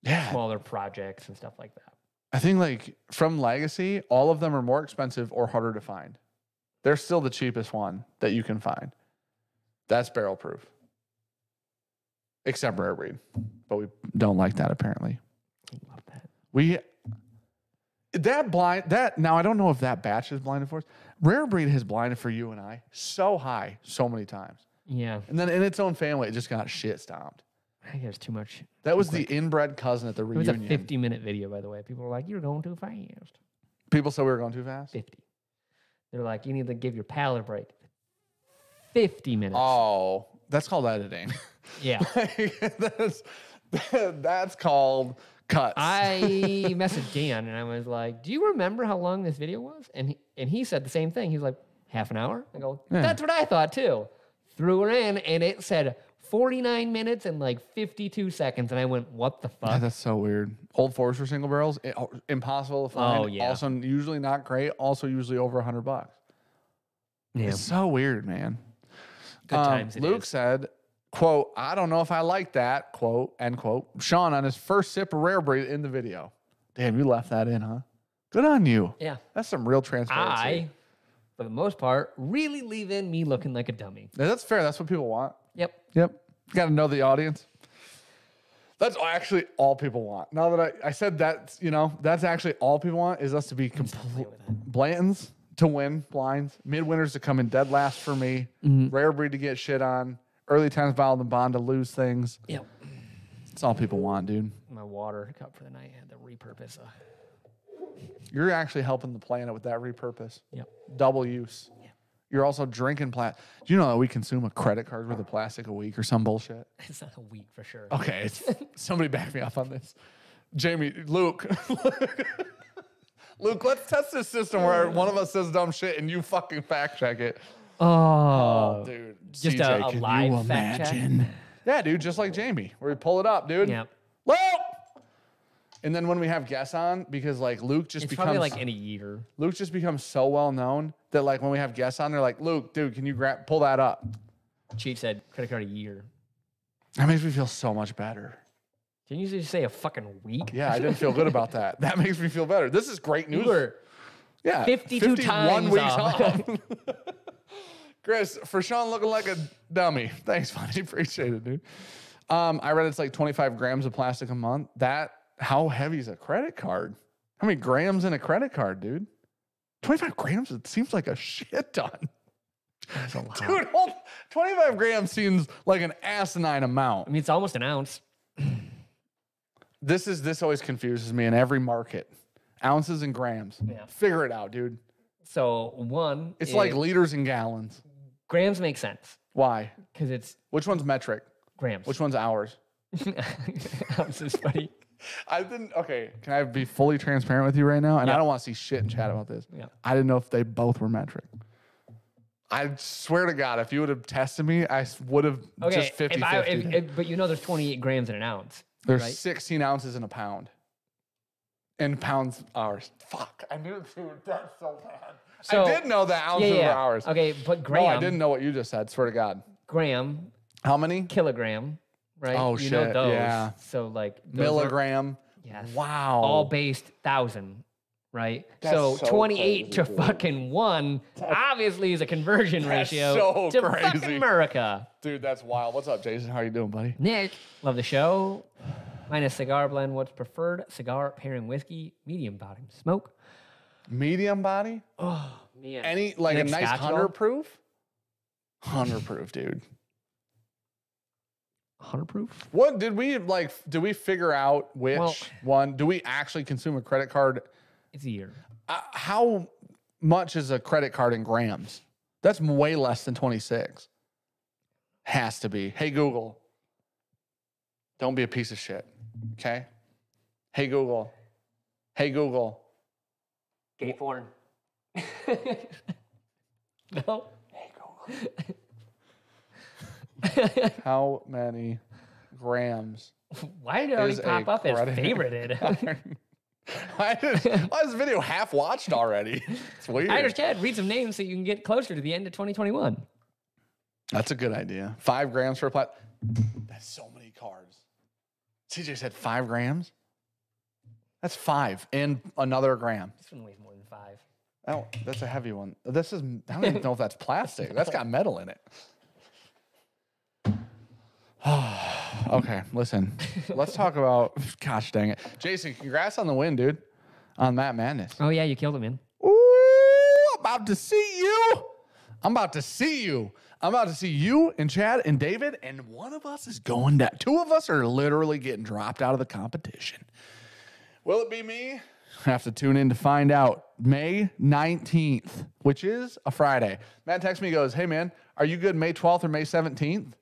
Yeah. Smaller projects and stuff like that. I think like from Legacy, all of them are more expensive or harder to find. They're still the cheapest one that you can find. That's barrel proof. Except Rare Breed. But we don't like that apparently. I love that. Now I don't know if that batch is blinded for us. Rare Breed has blinded for you and I so high so many times. Yeah. And then in its own family, it just got shit stomped. I think there's too much. That was the inbred cousin at the It was reunion. a 50-minute video, by the way. People were like, you're going too fast. People said we were going too fast? 50. They're like, you need to give your palate a break. 50 minutes. Oh, that's called editing. Yeah. That's called cuts. I messaged Dan and I was like, "Do you remember how long this video was?" And he said the same thing. He's like, "Half an hour." I go, "That's what I thought too." Threw her in, and it said 49 minutes and like 52 seconds, and I went, "What the fuck?" Yeah, that's so weird. Old Forester single barrels, impossible to find. Oh, yeah. Also, usually not great. Also, usually over $100. Yeah. It's so weird, man. Good times. Luke said, quote, "I don't know if I like that," quote, end quote. Sean on his first sip of rare breed in the video. Damn, you left that in, huh? Good on you. Yeah. That's some real transparency. I, for the most part, really leave in me looking like a dummy. Yeah, that's fair. That's what people want. Yep. Yep. You got to know the audience. That's actually all people want. Now that I said that, that's actually all people want is us to be complete Blantons to win blinds, midwinners to come in dead last for me, rare breed to get shit on, early times bottled and bond to lose things. Yep. That's all people want, dude. My water cup for the night had to repurpose. You're actually helping the planet with that repurpose. Yep. Double use. Yep. You're also drinking plastic. Do you know that we consume a credit card worth of plastic a week or some bullshit? It's not a week for sure. Okay, somebody back me up on this. Jamie, Luke. Luke, let's test this system where one of us says dumb shit and you fucking fact check it. Oh, Dude. just CJ, a can live you fact check? imagine? Yeah, dude, just like Jamie, where we pull it up, dude. Yep. Luke! And then when we have guests on, because like Luke just It's becomes probably like in a year. Luke just becomes so well known that like when we have guests on, they're like, "Luke, dude, can you pull that up?" Cheat said credit card a year. That makes me feel so much better. Didn't you just say a fucking week? Yeah, I didn't feel good about that. That makes me feel better. This is great news. You were Yeah, 52 times weeks off. off. Chris, for Sean looking like a dummy. Thanks, buddy. Appreciate it, dude. I read it's like 25 grams of plastic a month. How heavy is a credit card? How many grams in a credit card, dude? 25 grams? It seems like a shit ton. That's a lot. Dude, 25 grams seems like an asinine amount. I mean, it's almost an ounce. This always confuses me in every market. Ounces and grams. Yeah. Figure it out, dude. So one, It's like liters and gallons. grams make sense Why? because it's Which one's metric? grams. Which one's hours? Ounces, buddy. Okay, can I be fully transparent with you right now? And Yeah. I don't want to see shit in chat about this. Yeah. I didn't know if they both were metric. I swear to God, if you would have tested me, I would have just 50-50. But there's 28 grams in an ounce. There's right? 16 ounces in a pound. And pounds, hours. Fuck, I knew, dude, that's so bad. So, I did know that ounces were hours. Okay, but gram. No, I didn't know what you just said, swear to God. Gram, How many? kilogram, right? Oh, you know shit, those. yeah. So like those Milligram. yes. Wow. All based 1,000, right? That's So so 28 to crazy, dude. fucking 1 obviously is a conversion ratio so to crazy. fucking America. Dude, that's wild. What's up, Jason? How you doing, buddy? Nick, love the show. Minus cigar blend. What's preferred? Cigar pairing whiskey, medium bottom smoke. Medium body? Oh man, Any, like a Nick nice Scotch 100 though? proof? 100 proof, dude. 100 proof. What did we figure out which one? Do we actually consume a credit card? It's a year. How much is a credit card in grams? That's way less than 26. Has to be. Hey, Google. Don't be a piece of shit. Okay? Hey, Google. Hey, Google. Gay porn. No. Hey, Google. How many grams? Why did it already Is pop a up as credit favorited? why is this video half watched already? It's weird. I understand. Read some names so you can get closer to the end of 2021. That's a good idea. 5 grams for a plat. That's so many cards. CJ said 5 grams. That's 5 and another gram. This one weighs more than 5. Oh, that's a heavy one. I don't even know if that's plastic. That's got metal in it. Okay, listen. Let's talk about. Gosh dang it, Jason! Congrats on the win, dude. On Matt Madness. Oh yeah, you killed it, man. Ooh, about to see you. I'm about to see you. I'm about to see you and Chad and David, and one of us is going down. 2 of us are literally getting dropped out of the competition. Will it be me? Have to tune in to find out. May 19th, which is a Friday. Matt texts me, goes, hey, man, are you good May 12th or May 17th?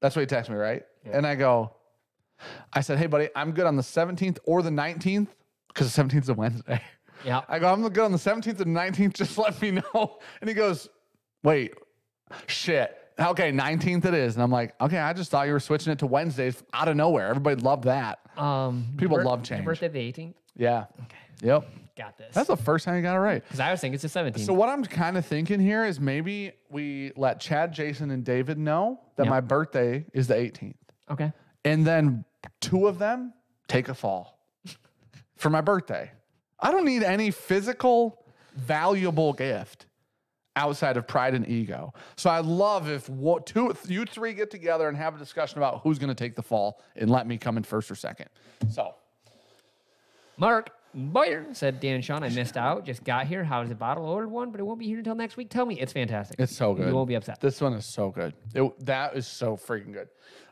That's what he texted me, right? Yeah. And I said, hey, buddy, I'm good on the 17th or the 19th because the 17th is a Wednesday. Yeah. I go, I'm good on the 17th and 19th. Just let me know. And he goes, wait, shit. Okay, 19th it is. And I'm like, okay, I just thought you were switching it to Wednesdays out of nowhere. Everybody loved that. People love change. Your birthday the 18th? Yeah. Okay. Yep. Got this. That's the first time you got it right. Because I was thinking it's the 17th. So what I'm kind of thinking here is maybe we let Chad, Jason, and David know that my birthday is the 18th. Okay. And then 2 of them take a fall for my birthday. I don't need any physical, valuable gift outside of pride and ego. So I'd love if you 3 get together and have a discussion about who's going to take the fall and let me come in first or second. So, Mark Boyer said, Dan and Sean, I missed out. Just got here. How's the bottle? Ordered one, but it won't be here until next week. Tell me. It's fantastic. It's so good. You won't be upset. This one is so good. That is so freaking good.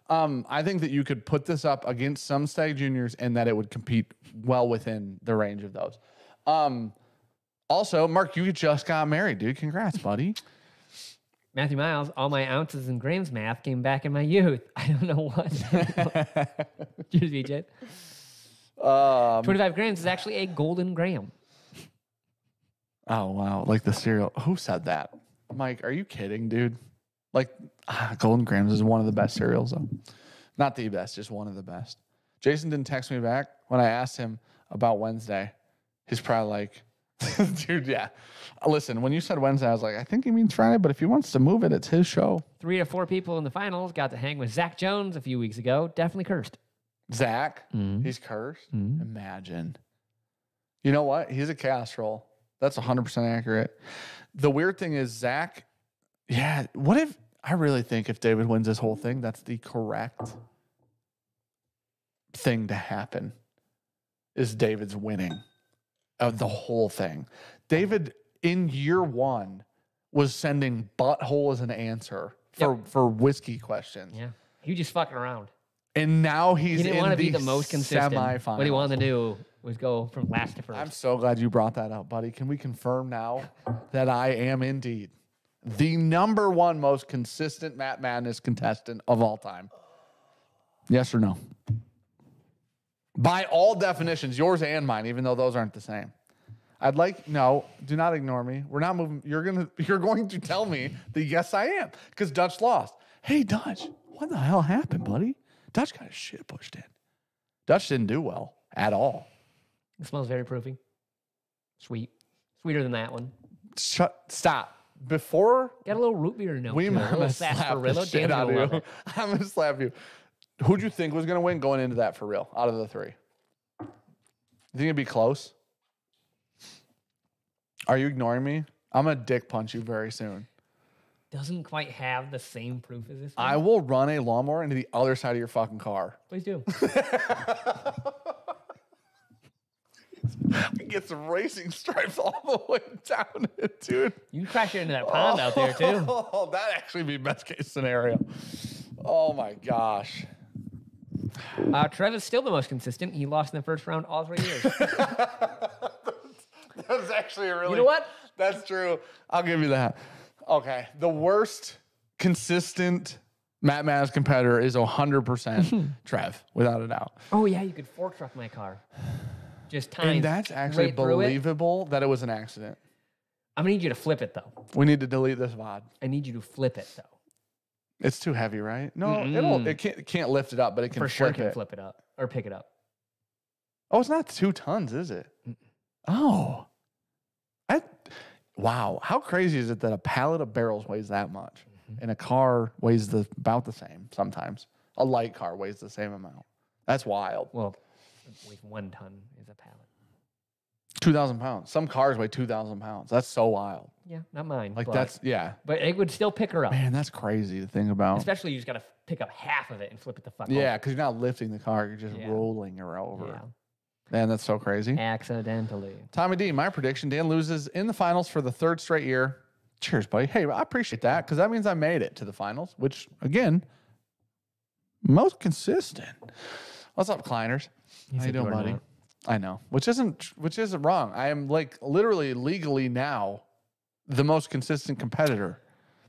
I think that you could put this up against some Stag Juniors and that it would compete well within the range of those. Also, Mark, you just got married, dude. Congrats, buddy. Matthew Miles, all my ounces and grams math came back in my youth. I don't know what. Cheers, BJ. 25 grams is actually a golden gram. Oh, wow. Like the cereal. Who said that? Mike, are you kidding, dude? Like, Golden Grams is one of the best cereals, though. Not the best, just one of the best. Jason didn't text me back when I asked him about Wednesday. He's probably like, dude, yeah. Listen, when you said Wednesday, I was like, I think he means Friday, but if he wants to move it, it's his show. 3 to 4 people in the finals got to hang with Zach Jones a few weeks ago. Definitely cursed. Zach, he's cursed. Imagine. You know what? He's a casserole. That's 100% accurate. The weird thing is Zach, what if, I really think if David wins this whole thing, that's the correct thing to happen, is David's winning of the whole thing. David, in year 1, was sending butthole as an answer for whiskey questions. Yeah. He was just fucking around. And now he didn't want to be the most consistent. Semifinals. What he wanted to do was go from last to first. I'm so glad you brought that up, buddy. Can we confirm now that I am indeed the #1 most consistent Matt Madness contestant of all time? Yes or no? By all definitions, yours and mine, even though those aren't the same. No, do not ignore me. We're not moving. You're going to tell me that yes, I am, because Dutch lost. Hey, Dutch, what the hell happened, buddy? Dutch got his shit pushed in. Dutch didn't do well at all. It smells very proofy. Sweet. Sweeter than that one. Stop. Before... Got a little root beer note. I'm going to slap the shit out of you. I'm going to slap you. Who'd you think was going to win going into that for real, out of the 3? You think it'd be close? Are you ignoring me? I'm going to dick punch you very soon. Doesn't quite have the same proof as this one. I will run a lawnmower into the other side of your fucking car. Please do. Get some racing stripes all the way down it, dude. You can crash it into that pond out there, too. Oh, that'd actually be best case scenario. Oh, my gosh. Trev is still the most consistent. He lost in the first round all 3 years. That's actually a really... You know what? That's true. I'll give you that. Okay. The worst consistent Matt Madness competitor is 100% Trev, without a doubt. Oh, yeah, you could fork truck my car. Just time. And that's actually believable that it was an accident. I'm going to need you to flip it, though. We need to delete this VOD. I need you to flip it, though. It's too heavy, right? No, it can't lift it up, but it can flip it up or pick it up. Oh, it's not 2 tons, is it? Oh. Wow. How crazy is it that a pallet of barrels weighs that much and a car weighs about the same sometimes? A light car weighs the same amount. That's wild. Well, weighs 1 ton is a pallet. 2,000 pounds. Some cars weigh 2,000 pounds. That's so wild. Yeah, not mine. Like but it would still pick her up. Man, that's crazy to think about. Especially you just got to pick up half of it and flip it the fuck over. Yeah, because you're not lifting the car. You're just rolling her over. Yeah. Man, that's so crazy. Accidentally. Tommy D, my prediction, Dan loses in the finals for the 3rd straight year. Cheers, buddy. Hey, I appreciate that because that means I made it to the finals, which, again, most consistent. What's up, Kleiners? How you doing, buddy? I know, which isn't wrong. I am like literally legally now the most consistent competitor.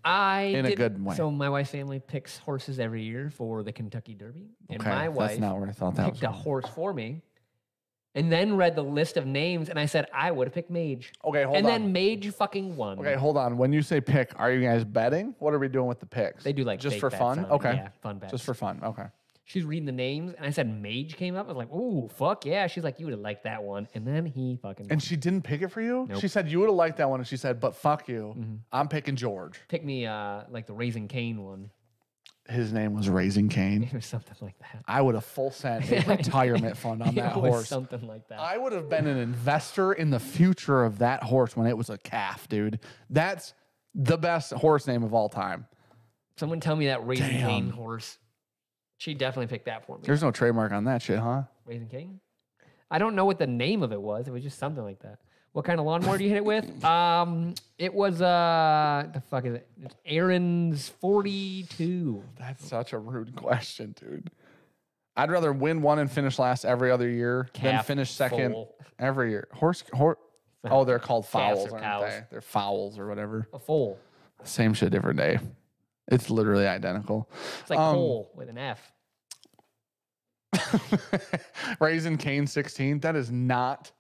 In a good way. So my wife's family picks horses every year for the Kentucky Derby, and Okay, my wife that's not where I thought that was picked a going. horse for me, and then read the list of names, and I said I would have picked Mage. Okay, hold on. And then Mage fucking won. Okay, hold on. When you say pick, are you guys betting? What are we doing with the picks? They do like just fake for bets fun. on it. Okay, Yeah, fun bets. just for fun. Okay. She's reading the names, and I said Mage came up. I was like, ooh, fuck yeah. She's like, you would have liked that one. And then he fucking And she didn't pick it for you? Nope. She said you would have liked that one, and she said, but fuck you. I'm picking George. picked me like the Raising Cane one. His name was Raising Cane. It was something like that. I would have full sent a retirement fund on that It was horse. something like that. I would have been an investor in the future of that horse when it was a calf, dude. That's the best horse name of all time. Someone tell me that Raising Damn. Cane horse. She definitely picked that for me. There's no trademark on that shit, huh? Raising Cane? I don't know what the name of it was. It was just something like that. What kind of lawnmower do you hit it with? It was the fuck is it? It's Aaron's 42. That's such a rude question, dude. I'd rather win one and finish last every other year than Calf finish second foal. every year. Horse. Oh, they're called Calves fowls, are aren't cows. they? They're fowls or whatever. A foal. Same shit, different day. It's literally identical. It's like coal with an F. Raising Cane 16. That's not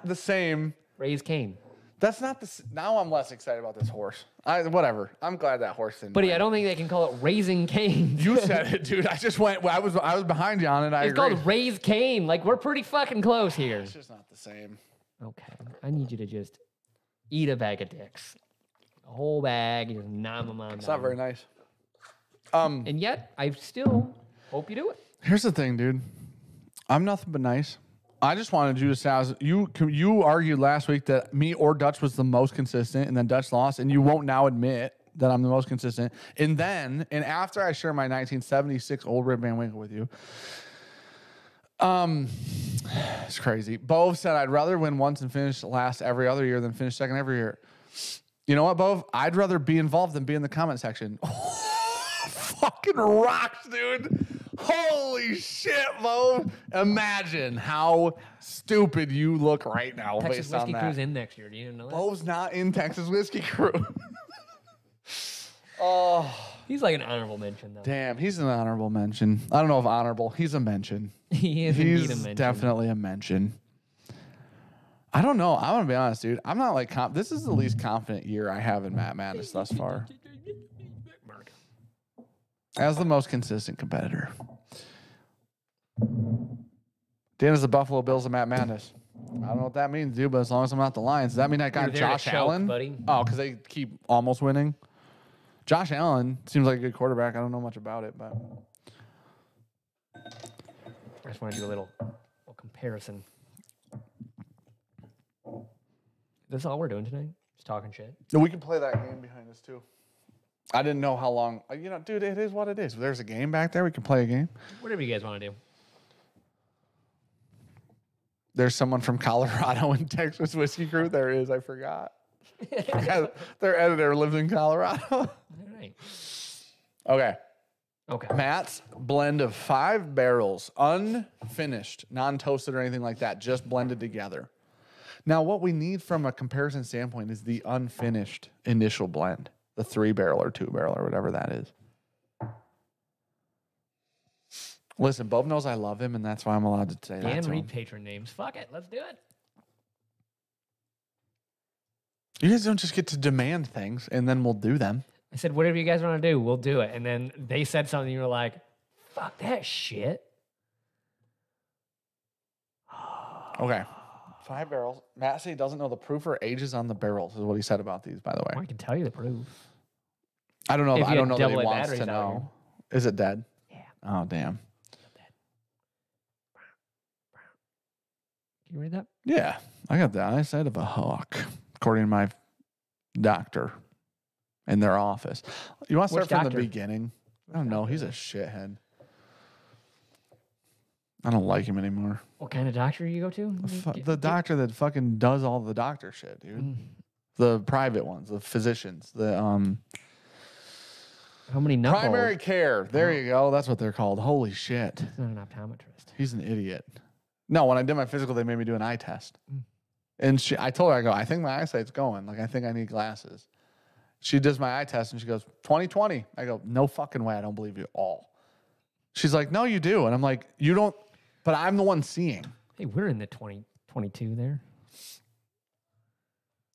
the same. Raise Cane. That's not the. Now I'm less excited about this horse. Whatever. I'm glad that horse didn't. But win. I don't think they can call it Raising Cane. You said it, dude. I just went. I was behind you on it. I It's agree. called Raise Cane. Like, we're pretty fucking close here. It's just not the same. Okay. I need you to just eat a bag of dicks. A whole bag. You just nom them on It's not very nice. And yet, I still hope you do it. Here's the thing, dude. I'm nothing but nice. I just wanted you to say you argued last week that me or Dutch was the most consistent, and then Dutch lost, and you won't now admit that I'm the most consistent. And after I share my 1976 Old Rib Van Winkle with you, it's crazy. Bove said I'd rather win once and finish last every other year than finish second every year. You know what, Bove? I'd rather be involved than be in the comment section. Fucking rocks, dude. Holy shit, Bove. Imagine how stupid you look right now Texas based on Whiskey that. Crew's in next year. Do you know that? Bove's not in Texas Whiskey Crew. Oh, He's like an honorable mention, though. damn. He's an honorable mention. I don't know if honorable. He's a mention. He is indeed a He's mention. definitely a mention. I don't know. I'm going to be honest, dude. I'm not like, this is the least confident year I have in Matt Madness thus far. As the most consistent competitor. Dan is the Buffalo Bills of Matt Madness. I don't know what that means, dude, but as long as I'm not the Lions, does that mean I got You're there to Josh choke, Allen? buddy. Oh, because they keep almost winning. Josh Allen seems like a good quarterback. I don't know much about it, but I just want to do a little comparison. This is all we're doing tonight? Just talking shit? we can play that game behind us too. I didn't know how long. Dude, it is what it is. If there's a game back there, we can play a game. Whatever you guys want to do. There's someone from Colorado in Texas Whiskey Crew. There is. I forgot. Their editor lives in Colorado. All right. Okay. Okay. Matt's blend of 5 barrels, unfinished, non-toasted or anything like that, just blended together. Now, what we need from a comparison standpoint is the unfinished initial blend, the 3-barrel or 2-barrel or whatever that is. Listen, Bob knows I love him, and that's why I'm allowed to say that And to read him. patron names. Fuck it. Let's do it. You guys don't just get to demand things, and then we'll do them. I said, whatever you guys want to do, we'll do it. And then they said something, you were like, fuck that shit. Okay. 5 barrels. Matt said he doesn't know the proof or ages on the barrels, is what he said about these, by the way. I can tell you the proof. I don't know. If I you don't know had that he AA wants batteries to out know. Is it dead? Yeah. Oh, damn. Can you read that? Yeah. I got the eyesight of a hawk, according to my doctor in their office. You want to start Which from doctor? the beginning? I don't know. doctor? He's a shithead. I don't like him anymore. What kind of doctor you go to? The doctor that fucking does all the doctor shit, dude. The private ones, the physicians, the How many numbers? primary care. There you go. That's what they're called. Holy shit. He's not an optometrist. He's an idiot. No, when I did my physical, they made me do an eye test. And I told her, I go, I think my eyesight's going. Like, I think I need glasses. She does my eye test, and she goes, 20/20. I go, no fucking way. I don't believe you at all. She's like, no, you do. And I'm like, you don't, but I'm the one seeing. Hey, we're in the 2022 there.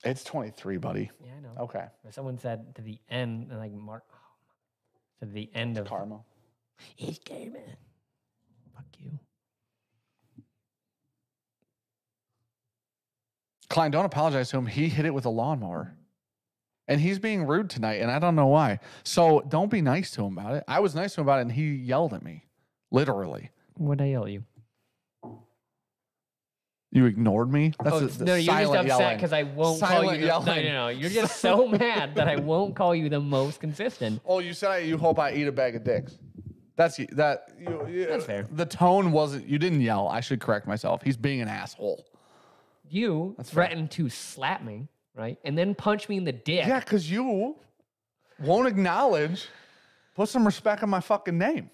It's 23, buddy. Yeah, I know. Okay. Someone said to the end, like Mark, to the end of Karma. It's karma. Fuck you. Klein, don't apologize to him. He hit it with a lawnmower. And he's being rude tonight, and I don't know why. So don't be nice to him about it. I was nice to him about it, and he yelled at me. Literally. What'd I yell at you? You ignored me? That's no, you're just upset because I won't call you. No. You're just so mad that I won't call you the most consistent. Oh, you said you hope I eat a bag of dicks. That's fair. The tone wasn't. You didn't yell. I should correct myself. He's being an asshole. You threatened to slap me, right, and then punch me in the dick. Yeah, because you won't acknowledge. Put some respect on my fucking name.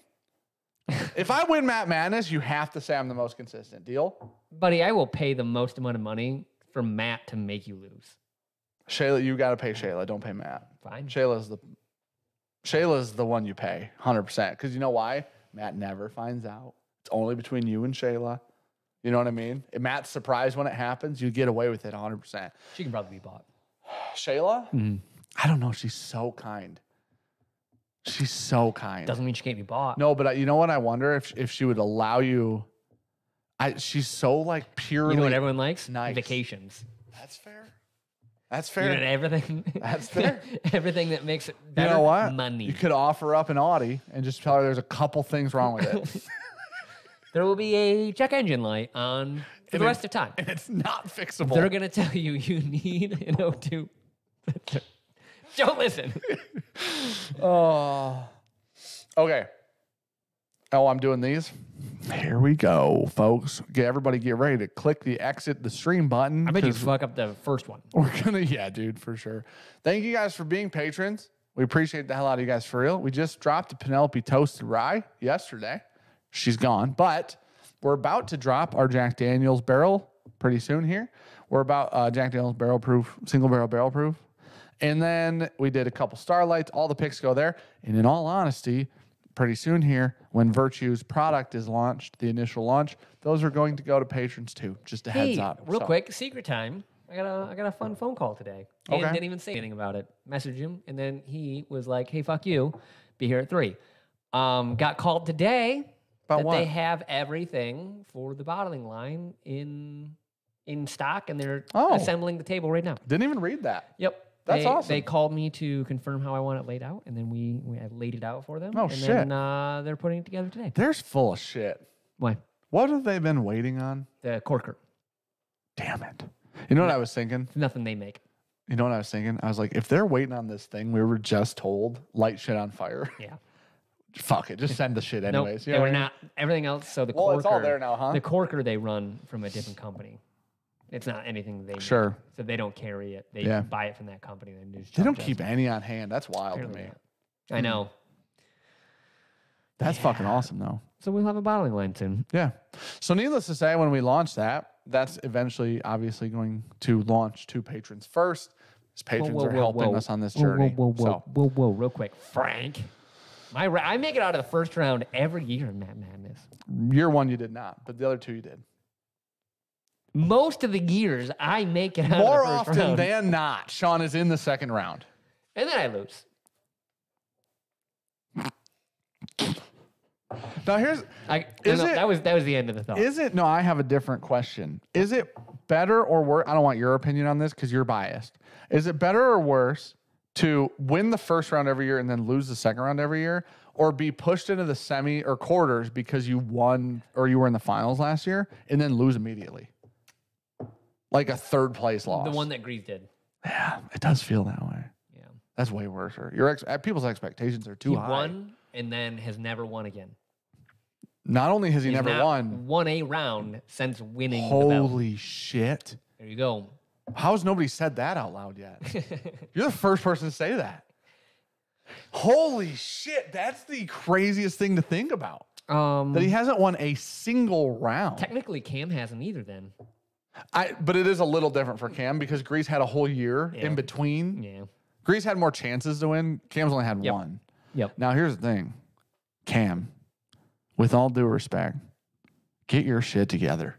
If I win Matt Madness, you have to say I'm the most consistent. Deal? Buddy, I will pay the most amount of money for Matt to make you lose. Shayla, you got to pay Shayla. Don't pay Matt. Fine. Shayla's the one you pay, 100%. Because you know why? Matt never finds out. It's only between you and Shayla. You know what I mean? If Matt's surprised when it happens, you get away with it 100%. She can probably be bought. Shayla? Mm-hmm. I don't know. She's so kind. She's so kind. Doesn't mean she can't be bought. No, but you know what? I wonder if she would allow you. She's so like purely. You know what everyone likes? Nice. Vacations. That's fair. That's fair. You know, everything. That's fair. Everything that makes it better. You know what? Money. You could offer up an Audi and just tell her there's a couple things wrong with it. There will be a check engine light on for the rest of time. And it's not fixable. They're going to tell you need an O2. Don't listen. Oh. Okay. Oh, I'm doing these. Here we go, folks. Everybody get ready to click the exit the stream button. I bet you fuck up the first one. We're going to, yeah, dude, for sure. Thank you guys for being patrons. We appreciate the hell out of you guys for real. We just dropped a Penelope Toasted Rye yesterday. She's gone, but we're about to drop our Jack Daniel's barrel pretty soon here. We're about Jack Daniel's barrel proof, single barrel proof. And then we did a couple Starlights. All the picks go there. And in all honesty, pretty soon here, when Virtue's product is launched, the initial launch, those are going to go to patrons too. Just a heads up. Real quick, secret time. I got a fun phone call today. And Okay. didn't even say anything about it. Messaged him, and then he was like, "Hey, fuck you. Be here at 3." Got called today that what? they have everything for the bottling line in stock, and they're assembling the table right now. Didn't even read that. Yep. That's awesome. They called me to confirm how I want it laid out, and then I laid it out for them. Oh, and shit. then they're putting it together today. They're full of shit. Why? What have they been waiting on? The corker. Damn it. You know what I was thinking? It's nothing they make. You know what I was thinking? I was like, if they're waiting on this thing, we were just told, light shit on fire. Yeah. Fuck it. Just send the shit anyways. Nope, they were not. Everything else, so the corker. Well, it's all there now, huh? The corker they run from a different company. It's not anything they make. Sure. So they don't carry it. They buy it from that company. And they don't keep any on hand. That's wild to me. I know. That's fucking awesome, though. So we'll have a bottling line soon. Yeah. So needless to say, when we launch that, that's eventually obviously going to launch to patrons first. As patrons are helping us on this journey. Whoa, real quick. Frank. I make it out of the first round every year in Matt Madness. Year one you did not, but the other two you did. Most of the years I make it out More of the first often round. than not, Sean is in the second round. And then I lose. Now that was the end of the thought. Is it? No, I have a different question. Is it better or worse? I don't want your opinion on this because you're biased. Is it better or worse to win the first round every year and then lose the second round every year, or be pushed into the semi or quarters because you won or you were in the finals last year and then lose immediately? Like a third place loss. The one that Grease did. Yeah, it does feel that way. Yeah. That's way worse. People's expectations are too high. He won and then has never won again. Not only has he He's never not won a round since winning the Holy belt. shit. There you go. How has nobody said that out loud yet? You're the first person to say that. Holy shit, that's the craziest thing to think about. That he hasn't won a single round. Technically, Cam hasn't either then. But it is a little different for Cam because Grease had a whole year in between. Yeah. Grease had more chances to win. Cam's only had one. Yep. Now, here's the thing. Cam, with all due respect, get your shit together.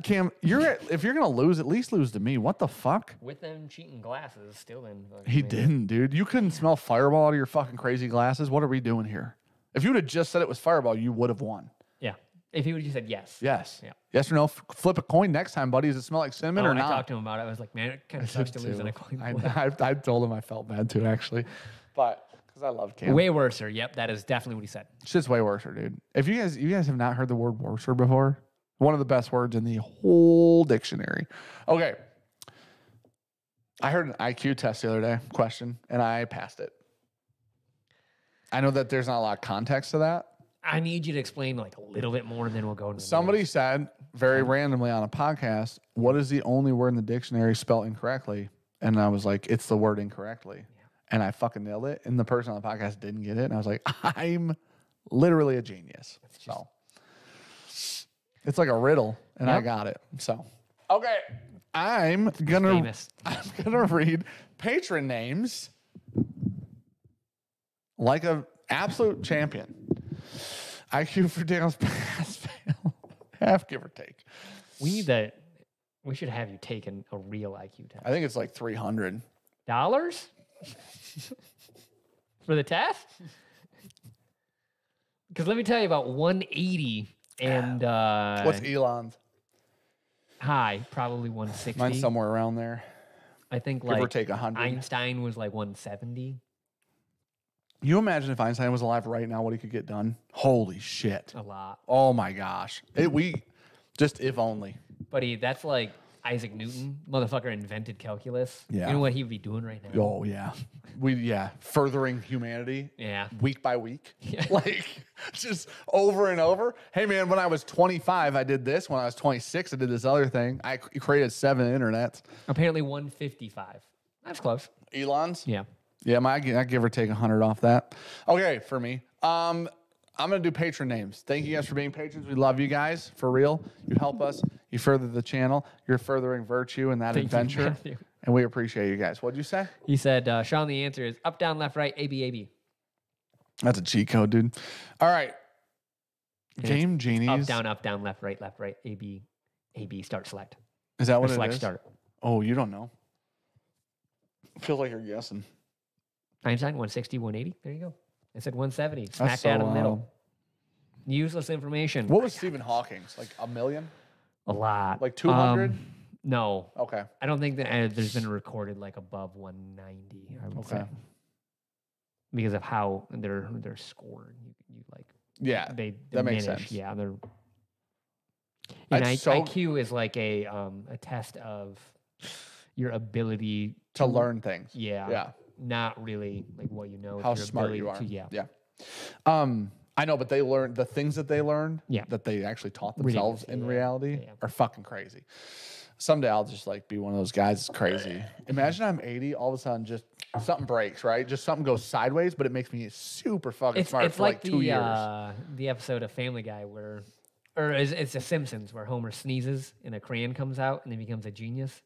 Cam, if you're going to lose, at least lose to me. What the fuck? With them cheating glasses, still then. He didn't, dude. You couldn't smell Fireball out of your fucking crazy glasses. What are we doing here? If you would have just said it was Fireball, you would have won. Yeah. If he would have just said yes. Yes. Yeah. Yes or no? Flip a coin next time, buddy. Does it smell like cinnamon or not? I talked to him about it. I was like, man, it kind of sucks to lose in a coin flip. I told him I felt bad too, actually. But because I love Cam. Way worser. Yep, that is definitely what he said. Shit's way worser, dude. If you guys have not heard the word worser before, one of the best words in the whole dictionary. Okay. I heard an IQ test the other day, question, and I passed it. I know that there's not a lot of context to that. I need you to explain like a little bit more, and then we'll go into Somebody said very randomly on a podcast, what is the only word in the dictionary spelled incorrectly? And I was like, it's the word incorrectly. Yeah. And I fucking nailed it. And the person on the podcast didn't get it. And I was like, I'm literally a genius. So it's like a riddle, and I got it. So, okay. I'm gonna read patron names like an absolute champion. IQ for Dale's pass fail, half give or take. We should have you taken a real IQ test. I think it's like $300 for the test. Because let me tell you about 180 and what's Elon's? High, probably 160. Mine's somewhere around there. I think give or take 100. Einstein was like 170. You imagine if Einstein was alive right now, what he could get done? Holy shit. A lot. Oh my gosh. Just if only. Buddy, that's like Isaac Newton. Motherfucker invented calculus. Yeah. You know what he would be doing right now? Oh yeah. Furthering humanity. Yeah. Week by week. Yeah. Like just over and over. Hey man, when I was 25, I did this. When I was 26, I did this other thing. I created 7 internets. Apparently 155. That's close. Elon's? Yeah. Yeah, I give or take 100 off that. Okay, for me. I'm going to do patron names. Thank you guys for being patrons. We love you guys, for real. You help us. You further the channel. You're furthering virtue in that adventure. And we appreciate you guys. What'd you say? He said, Sean, the answer is up, down, left, right, A, B, A, B. That's a cheat code, dude. All right. Game Genies. Up, down, left, right, A, B, start, select. Is that what it select, is? start. Oh, you don't know. Feels like you're guessing. Einstein, 160, 180. There you go. I said 170. Smack dab in the middle. Useless information. What was Stephen Hawking's? Like a million? A lot. Like 200? No. Okay. I don't think that there's been recorded like above 190. I would say. Because of how they're scored. You like. Yeah. They that makes sense. Yeah. They're. And IQ is like a test of your ability to learn things. Yeah. Yeah. Not really like what you know. How smart you are. Yeah. I know, but they learned the things that they learned that they actually taught themselves in reality are fucking crazy. Someday I'll just like be one of those guys that's crazy. Imagine I'm 80, all of a sudden just something breaks, right? Just something goes sideways, but it makes me super fucking smart for like 2 years. The episode of Family Guy it's The Simpsons where Homer sneezes and a crayon comes out and he becomes a genius.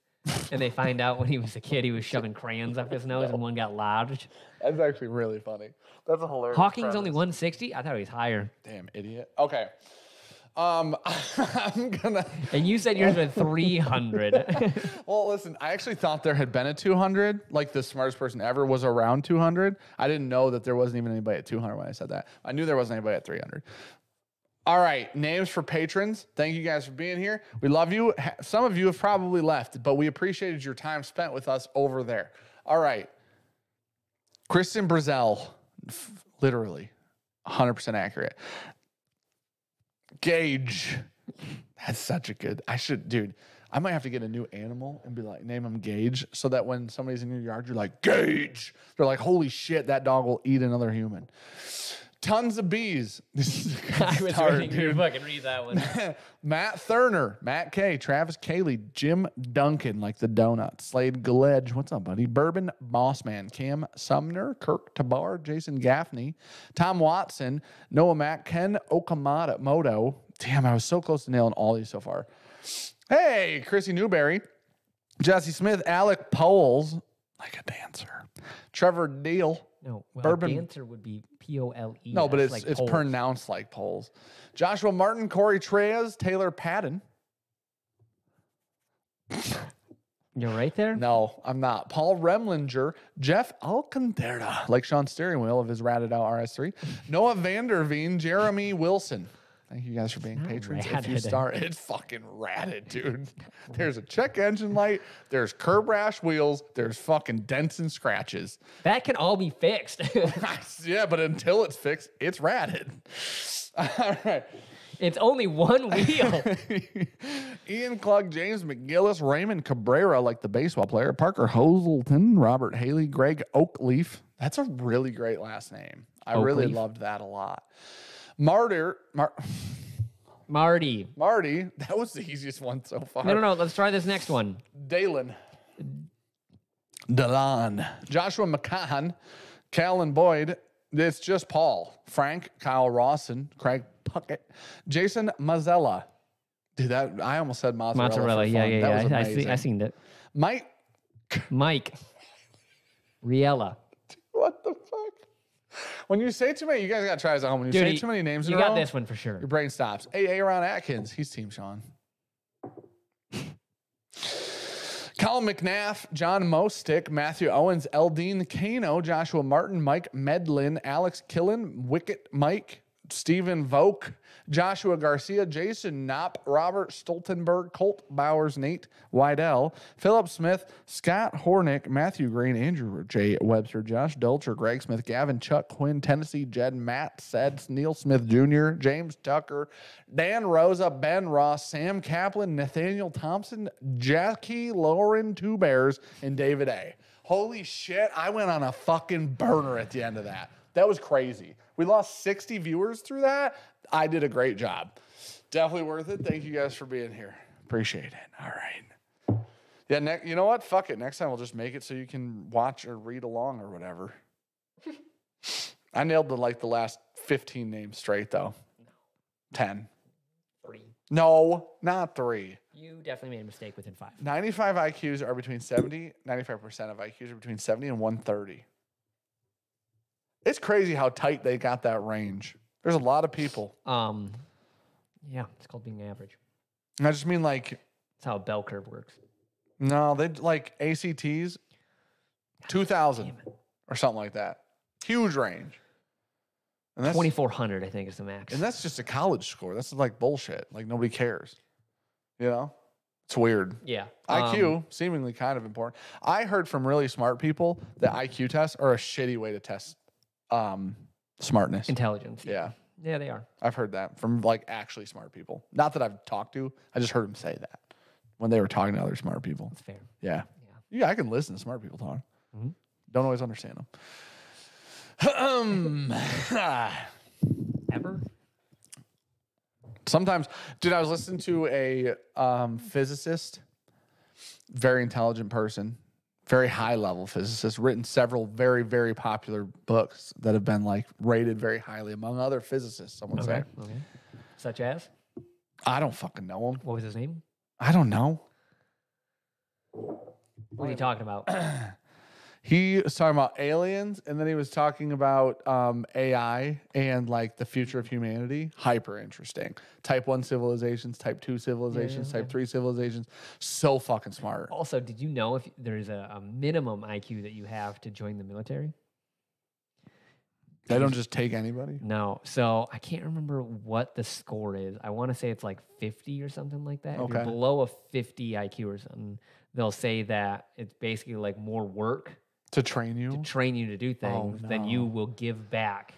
And they find out when he was a kid, he was shoving crayons up his nose and one got lodged. That's actually really funny. That's a hilarious Hawking's premise. only 160? I thought he was higher. Damn idiot. Okay. I'm gonna. And you said yours was 300. Well, listen, I actually thought there had been a 200. Like the smartest person ever was around 200. I didn't know that there wasn't even anybody at 200 when I said that. I knew there wasn't anybody at 300. All right, names for patrons. Thank you guys for being here. We love you. Some of you have probably left, but we appreciated your time spent with us over there. All right. Kristen Brazel, literally 100% accurate. Gage. That's such a good. I might have to get a new animal and be like, name him Gage, so that when somebody's in your yard, you're like, Gage. They're like, holy shit, that dog will eat another human. tons of bees. This is a good I was start, ready to dude. fucking read that one. Matt Thurner, Matt K, Travis Cayley, Jim Duncan, like the donut, Slade Galedge, what's up, buddy? Bourbon Bossman, Cam Sumner, Kirk Tabar, Jason Gaffney, Tom Watson, Noah Mack, Ken Okamoto, Moto. Damn, I was so close to nailing all these so far. Hey, Chrissy Newberry, Jesse Smith, Alec Poles, like a dancer, Trevor Deal. No, well, Bourbon. dancer would be P-O-L-E. No, but That's it's Poles. pronounced like Poles. Joshua Martin, Corey Treyas, Taylor Patton. You're right there? No, I'm not. Paul Remlinger, Jeff Alcantara, like Sean's steering wheel of his ratted out RS3. Noah Vanderveen, Jeremy Wilson. Thank you guys for being patrons. If you ratted. start, it's fucking ratted, dude. There's a check engine light. There's curb rash wheels. There's fucking dents and scratches. That can all be fixed. Yeah, but until it's fixed, it's ratted. All right. It's only one wheel. Ian Klug, James McGillis, Raymond Cabrera, like the baseball player, Parker Hoselton, Robert Haley, Greg Oakleaf. That's a really great last name. I really loved that a lot. Marty. Marty. That was the easiest one so far. No. Let's try this next one. Dalen. Joshua McCann, Callan Boyd. It's just Paul. Frank, Kyle Rawson, Craig Puckett, Jason Mazzella. Dude, that I almost said mozzarella. Mozzarella. Yeah. That was I amazing. seen it. Mike. Riella. What the fuck? When you say too many, you guys got to try this at home. When you say too many names in a row, you got this one for sure. your brain stops. Hey, Aaron Atkins. He's Team Sean. Colin McNaff, John Mostick, Matthew Owens, Eldine Kano, Joshua Martin, Mike Medlin, Alex Killen, Wicket Mike, Stephen Voke, Joshua Garcia, Jason Knopp, Robert Stoltenberg, Colt Bowers, Nate Wydell, Philip Smith, Scott Hornick, Matthew Green, Andrew J. Webster, Josh Dolcher, Greg Smith, Gavin, Chuck Quinn, Tennessee, Jed, Matt Seds, Neil Smith Jr., James Tucker, Dan Rosa, Ben Ross, Sam Kaplan, Nathaniel Thompson, Jackie Lauren, Two Bears, and David A. Holy shit, I went on a fucking burner at the end of that. That was crazy. We lost 60 viewers through that. I did a great job. Definitely worth it. Thank you guys for being here. Appreciate it. All right. Yeah, you know what? Fuck it. Next time we'll just make it so you can watch or read along or whatever. I nailed the last 15 names straight though. No. 10. 3. No, not 3. You definitely made a mistake within 5. 95 IQs are between 70, 95% of IQs are between 70 and 130. It's crazy how tight they got that range. There's a lot of people. Yeah, it's called being average. I just mean That's how a bell curve works. no, they like ACTs, 2,000 or something like that. Huge range. And that's 2,400, I think, is the max. And that's just a college score. That's like bullshit. Like nobody cares. You know? It's weird. Yeah. IQ, seemingly kind of important. I heard from really smart people that IQ tests are a shitty way to test smartness. Intelligence. Yeah. Yeah, they are. I've heard that from like actually smart people. Not that I've talked to. I just heard them say that when they were talking to other smart people. That's fair. Yeah. Yeah. Yeah, I can listen to smart people talk. Mhm. Don't always understand them. Ever? Sometimes, dude, I was listening to a physicist, very intelligent person, very high level physicist, written several very, very popular books that have been like rated very highly among other physicists, someone say. Okay. Such as? I don't fucking know him. What was his name? I don't know. What are you talking about? He was talking about aliens, and then he was talking about AI and like the future of humanity. Hyper interesting. Type 1 civilizations, Type 2 civilizations, Type 3 civilizations. So fucking smart. Also, did you know if there's a minimum IQ that you have to join the military? They don't just take anybody? No. So I can't remember what the score is. I want to say it's like 50 or something like that. If you're Okay. below a 50 IQ or something, they'll say that it's basically like more work To train you? to train you to do things than you will give back.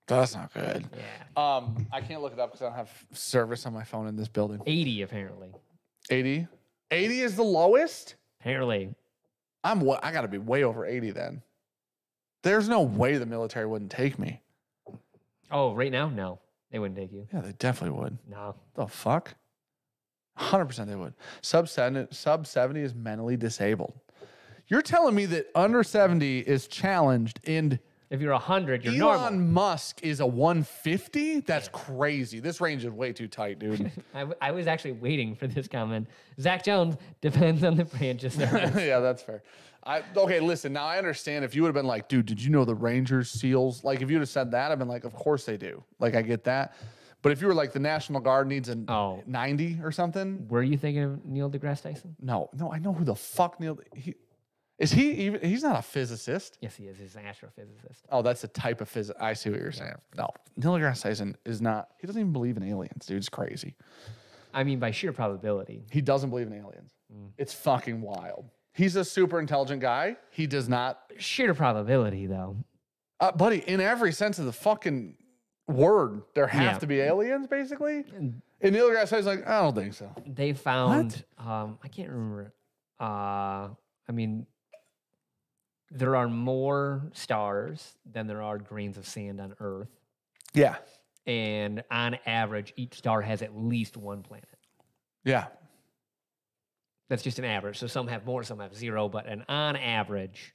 That's not good. Yeah. I can't look it up because I don't have service on my phone in this building. 80 apparently. 80? 80 is the lowest? Apparently. I got to be way over 80 then. There's no way the military wouldn't take me. Oh, right now? No. They wouldn't take you. Yeah, they definitely would. No. The fuck? 100% they would. Sub 70 is mentally disabled. You're telling me that under 70 is challenged and If you're 100, you're Elon normal. Musk is a 150? That's crazy. This range is way too tight, dude. I was actually waiting for this comment. Zach Jones depends on the branch of service. Yeah, that's fair. Okay, listen, now I understand if you would have been like, dude, did you know the Rangers, SEALs? Like, if you would have said that, I've been like, of course they do. Like, I get that. But if you were like, the National Guard needs a 90 or something. Were you thinking of Neil deGrasse Tyson? No, I know who the fuck Neil. He's not a physicist. Yes, he is. He's an astrophysicist. Oh, that's a type of physics. I see what you're saying. No, Neil deGrasse Tyson is not. He doesn't even believe in aliens, dude. It's crazy. I mean, by sheer probability. He doesn't believe in aliens. It's fucking wild. He's a super intelligent guy. He does not. Sheer probability, though. Buddy, in every sense of the fucking word, there have to be aliens, basically. And Neil deGrasse Tyson's like, I don't think so. They found, I can't remember. I mean, there are more stars than there are grains of sand on Earth. Yeah. And on average, each star has at least one planet. Yeah. That's just an average. So some have more, some have zero, but on average,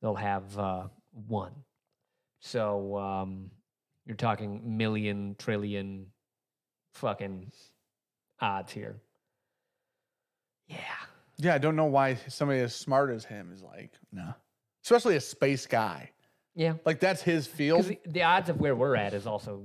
they'll have one. So you're talking million, trillion fucking odds here. Yeah. Yeah, I don't know why somebody as smart as him is like, no. Especially a space guy. Yeah. Like, that's his field. Because the odds of where we're at is also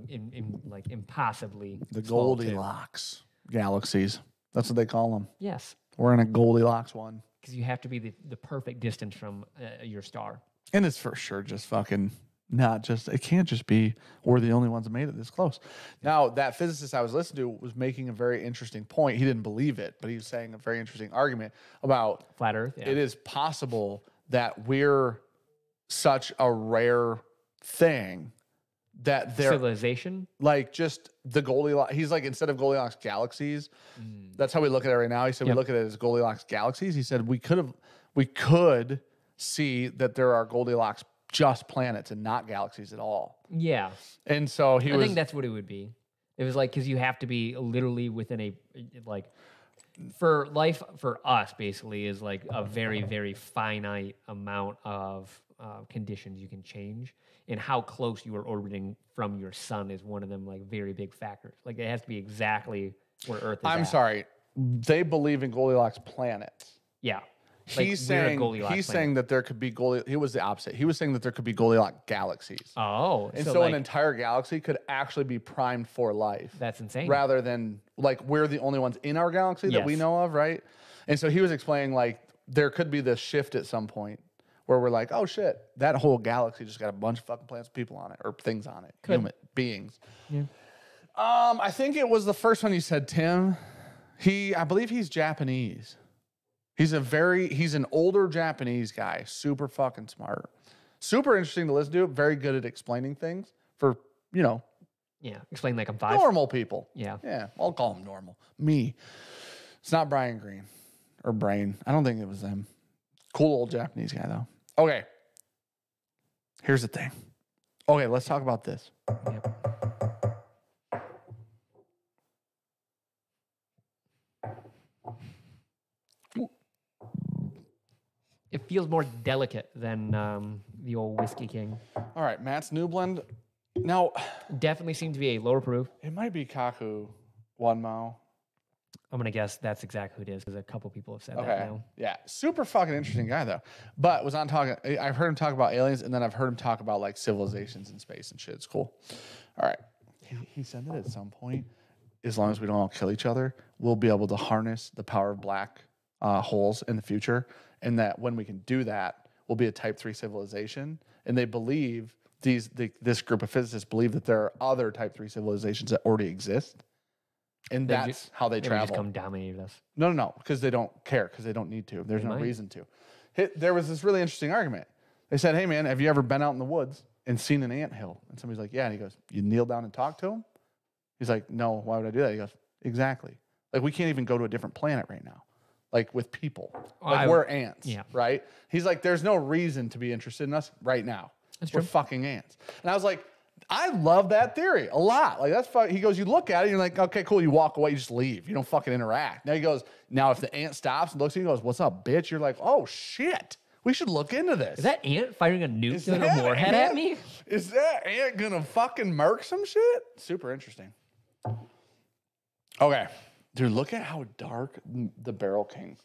like impossibly the Goldilocks galaxies. That's what they call them. Yes. We're in a Goldilocks one. Because you have to be the perfect distance from your star. And it's for sure just fucking it can't just be we're the only ones that made it this close. Now, that physicist I was listening to was making a very interesting point. He didn't believe it, but he was saying a very interesting argument about flat Earth. Yeah. It is possible that we're such a rare thing that there civilization, like just the Goldilocks. He's like, instead of Goldilocks galaxies, that's how we look at it right now. He said we look at it as Goldilocks galaxies. He said we could see that there are Goldilocks just planets and not galaxies at all. Yeah. And so I think that's what it would be. It was like, because you have to be literally within a, like, for life for us basically is like a very, very finite amount of conditions you can change, and how close you are orbiting from your sun is one of them, like, very big factors. Like, it has to be exactly where Earth is I'm sorry. They believe in Goldilocks planets. Yeah. Like, he's saying that there could be he was the opposite. He was saying that there could be Goldilocks galaxies. Oh. And so like, an entire galaxy could actually be primed for life. That's insane. Rather than, like, we're the only ones in our galaxy that we know of, right? And so he was explaining, like, there could be this shift at some point where we're like, oh shit, that whole galaxy just got a bunch of fucking planets, people on it, or things on it, human beings. Yeah. I think it was the first one you said, Tim. I believe he's Japanese. He's an older Japanese guy, super fucking smart, super interesting to listen to, very good at explaining things for, yeah, explain like I'm 5. Normal people. Yeah. Yeah, I'll call him normal. Me. It's not Brian Green or Brain. I don't think it was them. Cool old Japanese guy, though. Okay. Here's the thing. Okay, let's talk about this. Yep. It feels more delicate than the old Whiskey King. All right, Matt's new blend. Now, definitely seems to be a lower proof. It might be Kaku One Mao. I'm going to guess that's exactly who it is, because a couple people have said that now. Yeah, super fucking interesting guy, though. But I've heard him talk about aliens, and then I've heard him talk about, like, civilizations in space and shit. It's cool. All right. He said that at some point, as long as we don't all kill each other, we'll be able to harness the power of black holes in the future, and that when we can do that, we'll be a type 3 civilization. And they believe, this group of physicists believe that there are other type 3 civilizations that already exist. And that's how they travel. Just come dominate us. No, because they don't care, because they don't need to. There's no reason to. There was this really interesting argument. They said, hey, man, have you ever been out in the woods and seen an anthill? And somebody's like, yeah. And he goes, you kneel down and talk to him? He's like, no, why would I do that? He goes, exactly. Like, we can't even go to a different planet right now, like, with people. Like, we're ants, right? He's like, there's no reason to be interested in us right now. We're fucking ants. And I was like, I love that theory a lot. Like that's fun. He goes, you look at it, you're like, okay, cool. You walk away, you just leave. You don't fucking interact. Now he goes, now if the ant stops and looks at you and goes, what's up, bitch? You're like, oh shit. We should look into this. Is that ant firing a nuke to a warhead at me? Is that ant gonna fucking murk some shit? Super interesting. Okay. Dude, look at how dark the Barrel King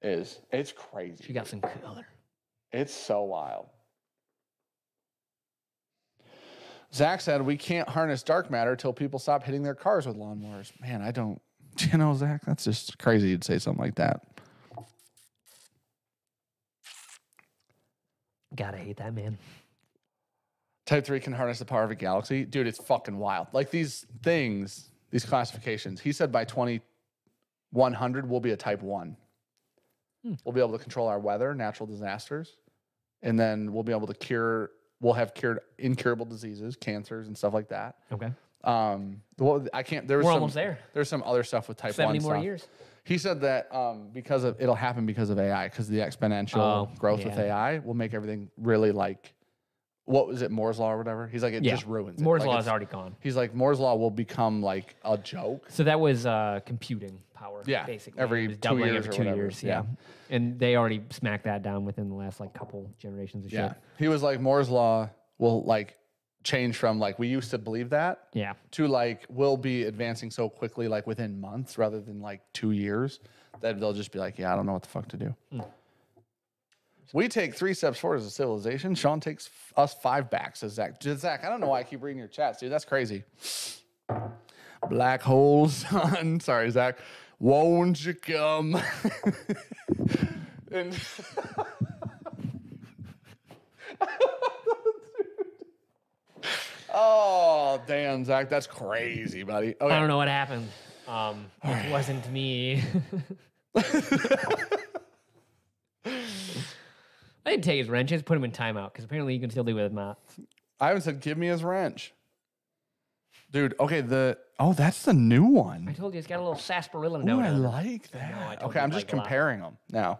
is. It's crazy. She got some color. It's so wild. Zach said, we can't harness dark matter till people stop hitting their cars with lawnmowers. Man, I don't, you know, Zach, that's just crazy you'd say something like that. Gotta hate that, man. Type 3 can harness the power of a galaxy. Dude, it's fucking wild. Like these things, these classifications, he said by 2100 we'll be a type 1. We'll be able to control our weather, natural disasters, and then we'll be able to we'll have cured incurable diseases, cancers, and stuff like that. Okay. Well, I can't. We're almost there. There's some other stuff with type 70 1 more stuff. years. He said that it'll happen because of AI, because the exponential growth with AI will make everything really like, what was it, Moore's Law or whatever? He's like, it just ruins it. Moore's Like, Law is already gone. He's like, Moore's Law will become like a joke. So that was computing power, basically. Every It was 2 doubling years every or 2 whatever. years, yeah. And they already smacked that down within the last like couple generations of Yeah. shit. He was like, Moore's Law will like change from like, we used to believe that Yeah. to like, we'll be advancing so quickly, like within months rather than like 2 years, that they'll just be like, yeah, I don't know what the fuck to do. We take 3 steps forward as a civilization. Sean takes us 5 back, says Zach. Zach, I don't know why I keep reading your chats, dude. That's crazy. Black holes, son. Sorry, Zach. Won't you come? And oh, damn, Zach. That's crazy, buddy. Okay. I don't know what happened. It wasn't me. I didn't take his wrench. I just put him in timeout because apparently you can still do it with knots. I haven't said, give me his wrench. Dude, okay, that's the new one. I told you it's got a little sarsaparilla Ooh, note I on it. like I that. told Okay, you I'm I just like a lot. comparing them now.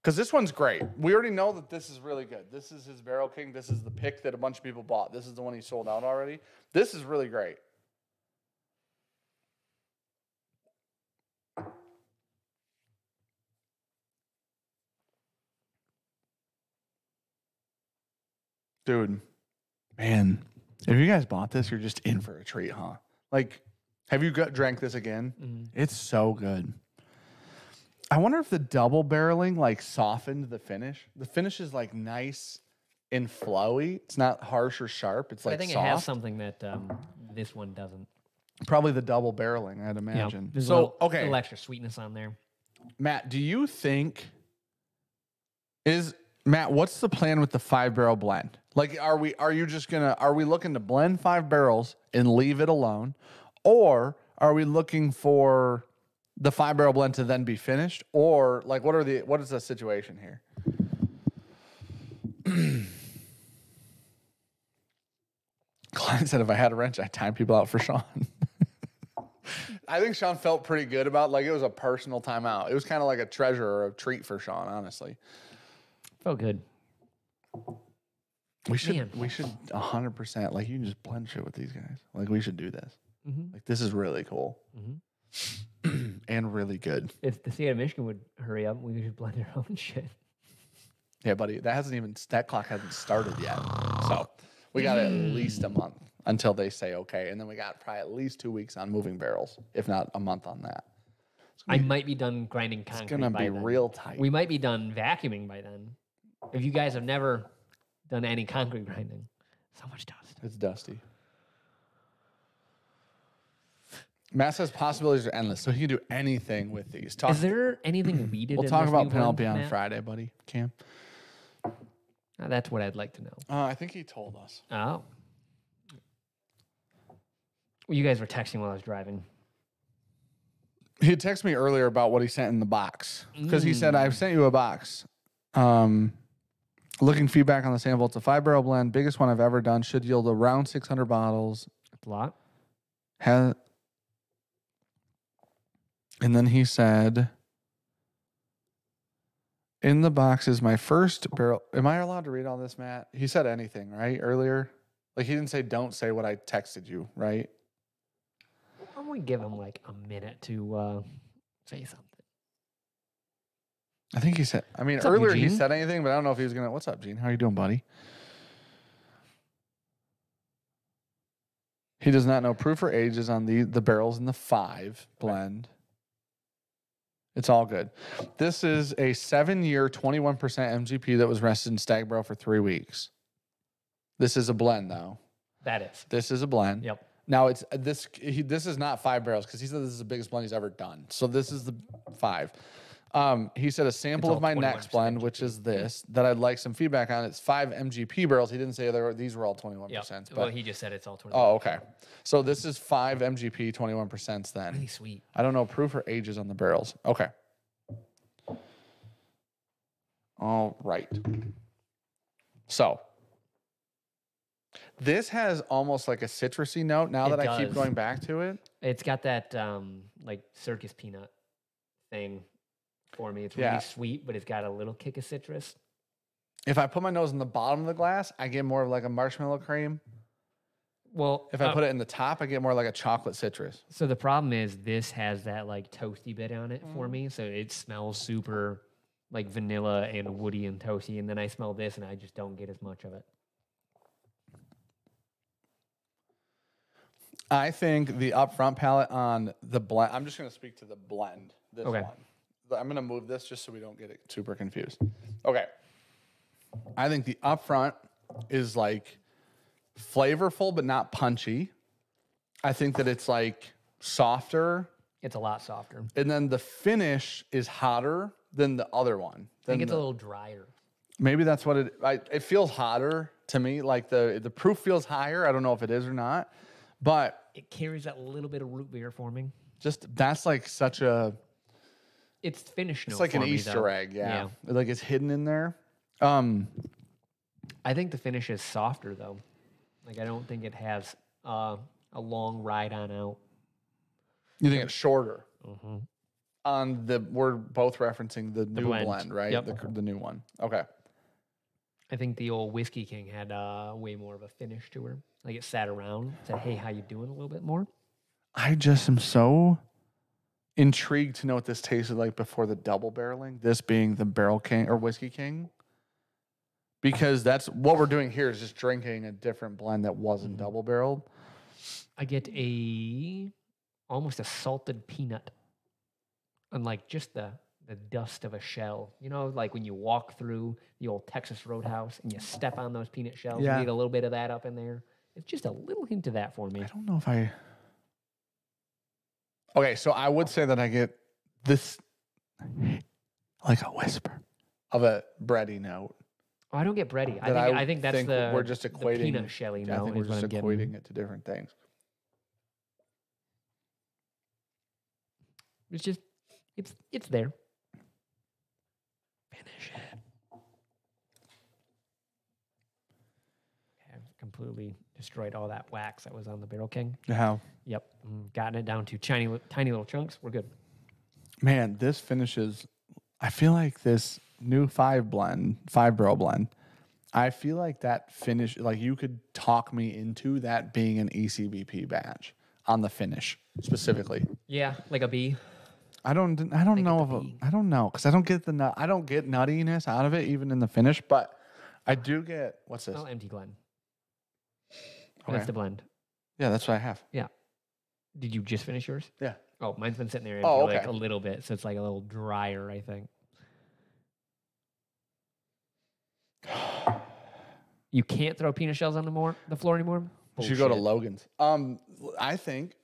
Because this one's great. We already know that this is really good. This is his Barrel King. This is the pick that a bunch of people bought. This is the one he sold out already. This is really great. Dude, man, if you guys bought this, you're just in for a treat, huh? Like, have you drank this again? It's so good. I wonder if the double barreling like softened the finish. The finish is like nice and flowy. It's not harsh or sharp. It's like I think soft. it has something that this one doesn't. Probably the double barreling, I'd imagine. There's So, a okay, little extra sweetness on there. Matt, do you think what's the plan with the 5-barrel blend? Like, are we looking to blend 5 barrels and leave it alone? Or are we looking for the 5-barrel blend to then be finished? Or like, what is the situation here? Client said if I had a wrench, I'd time people out for Sean. I think Sean felt pretty good about, like, it was a personal timeout. It was kind of like a treasure or a treat for Sean, honestly. Felt good. We should 100%, like, you can just blend shit with these guys. Like, we should do this. Like, this is really cool. And really good. If the state of Michigan would hurry up, we could blend our own shit. Yeah, buddy, that clock hasn't started yet. So we got at least a month until they say okay. And then we got probably at least 2 weeks on moving barrels, if not a month on that. I might be done grinding concrete It's going to be then. real tight. We might be done vacuuming by then. If you guys have never done any concrete grinding, so much dust. It's dusty. Matt says possibilities are endless, so he can do anything with these. Is there anything weeded We'll in talk this about new Penelope blend, on Matt? Friday, buddy. Cam? That's what I'd like to know. I think he told us. Oh. Well, you guys were texting while I was driving. He had texted me earlier about what he sent in the box. Because he said, I've sent you a box. Looking feedback on the sample. It's a 5-barrel blend. Biggest one I've ever done. Should yield around 600 bottles. That's a lot. And then he said, in the box is my first barrel. Am I allowed to read all this, Matt? He said anything, right? Earlier? Like, he didn't say, don't say what I texted you, right? I'm going to give him like a minute to say something. I think he said, I mean, What's up, earlier he Eugene? said anything, but I don't know if he was going to, what's up, Gene? How you doing, buddy? He does not know proof or ages on the barrels in the 5 blend. It's all good. This is a 7-year, 21% MGP that was rested in Stag Barrel for 3 weeks. This is a blend, though. That is. This is a blend. Yep. Now, it's this is not 5 barrels because he said this is the biggest blend he's ever done. So this is the 5. He said a sample It's of my all next 21% blend, which is this, that I'd like some feedback on. It's 5 MGP barrels. He didn't say these were all 21%. Yep. But, Well, he just said it's all 20. oh, okay. So this is 5 MGP, 21% then. Really sweet. I don't know proof or ages on the barrels. Okay. All right. So this has almost like a citrusy note now It that I keep does. going back to it. It's got that like circus peanut thing for me. It's Yeah. really sweet, but it's got a little kick of citrus. If I put my nose in the bottom of the glass, I get more of like a marshmallow cream. Well, If I put it in the top, I get more like a chocolate citrus. so the problem is this has that like toasty bit on it for me, so it smells super like vanilla and woody and toasty. And then I smell this, and I just don't get as much of it. I think the upfront palate on the blend, I'm just going to speak to the blend, this Okay. one. I'm going to move this just so we don't get it super confused. Okay. I think the upfront is like flavorful but not punchy. I think that it's like softer. It's a lot softer. And then the finish is hotter than the other one. I think it's a little drier. Maybe that's what it feels hotter to me. Like the proof feels higher. I don't know if it is or not. But It carries that little bit of root beer for me. just that's like such a It's finished. it's like an Easter egg, yeah. Like it's hidden in there. I think the finish is softer though. Like I don't think it has a long ride on out. You think it's shorter? On we're both referencing the new blend. blend, right? Yep. The new one. Okay. I think the old Whiskey King had way more of a finish to her. Like it sat around, said, "Hey, how you doing?" a little bit more. I just am so intrigued to know what this tasted like before the double barreling. This being the Barrel King or Whiskey King, because that's what we're doing here is just drinking a different blend that wasn't double barreled. I get almost a salted peanut, and like just the dust of a shell. You know, like when you walk through the old Texas Roadhouse and you step on those peanut shells. Yeah. You get a little bit of that up in there. It's just a little hint of that for me. I don't know if I. Okay, so I would say that I get this like a whisper of a bready note. Oh, I don't get bready. That I think that's the we're just the equating peanut shelly. I No, think we're is what just I'm equating getting. it to different things. It's just it's there. Finish it. I've completely destroyed all that wax that was on the Barrel King. How? Yep, gotten it down to tiny little chunks. We're good. Man, this finishes. I feel like this new 5 barrel blend. I feel like that finish, like you could talk me into that being an ECBP batch on the finish specifically. Yeah, like a bee. I don't know I don't know because I don't get the nut. I don't get nuttiness out of it even in the finish, but I do get what's this? Oh, empty blend. Okay. That's the blend. Yeah, that's what I have. Yeah. Did you just finish yours? Yeah. Oh, mine's been sitting there empty Oh, like okay. a little bit, so it's like a little drier, I think. You can't throw peanut shells on the floor anymore? You should go to Bullshit. Logan's. I think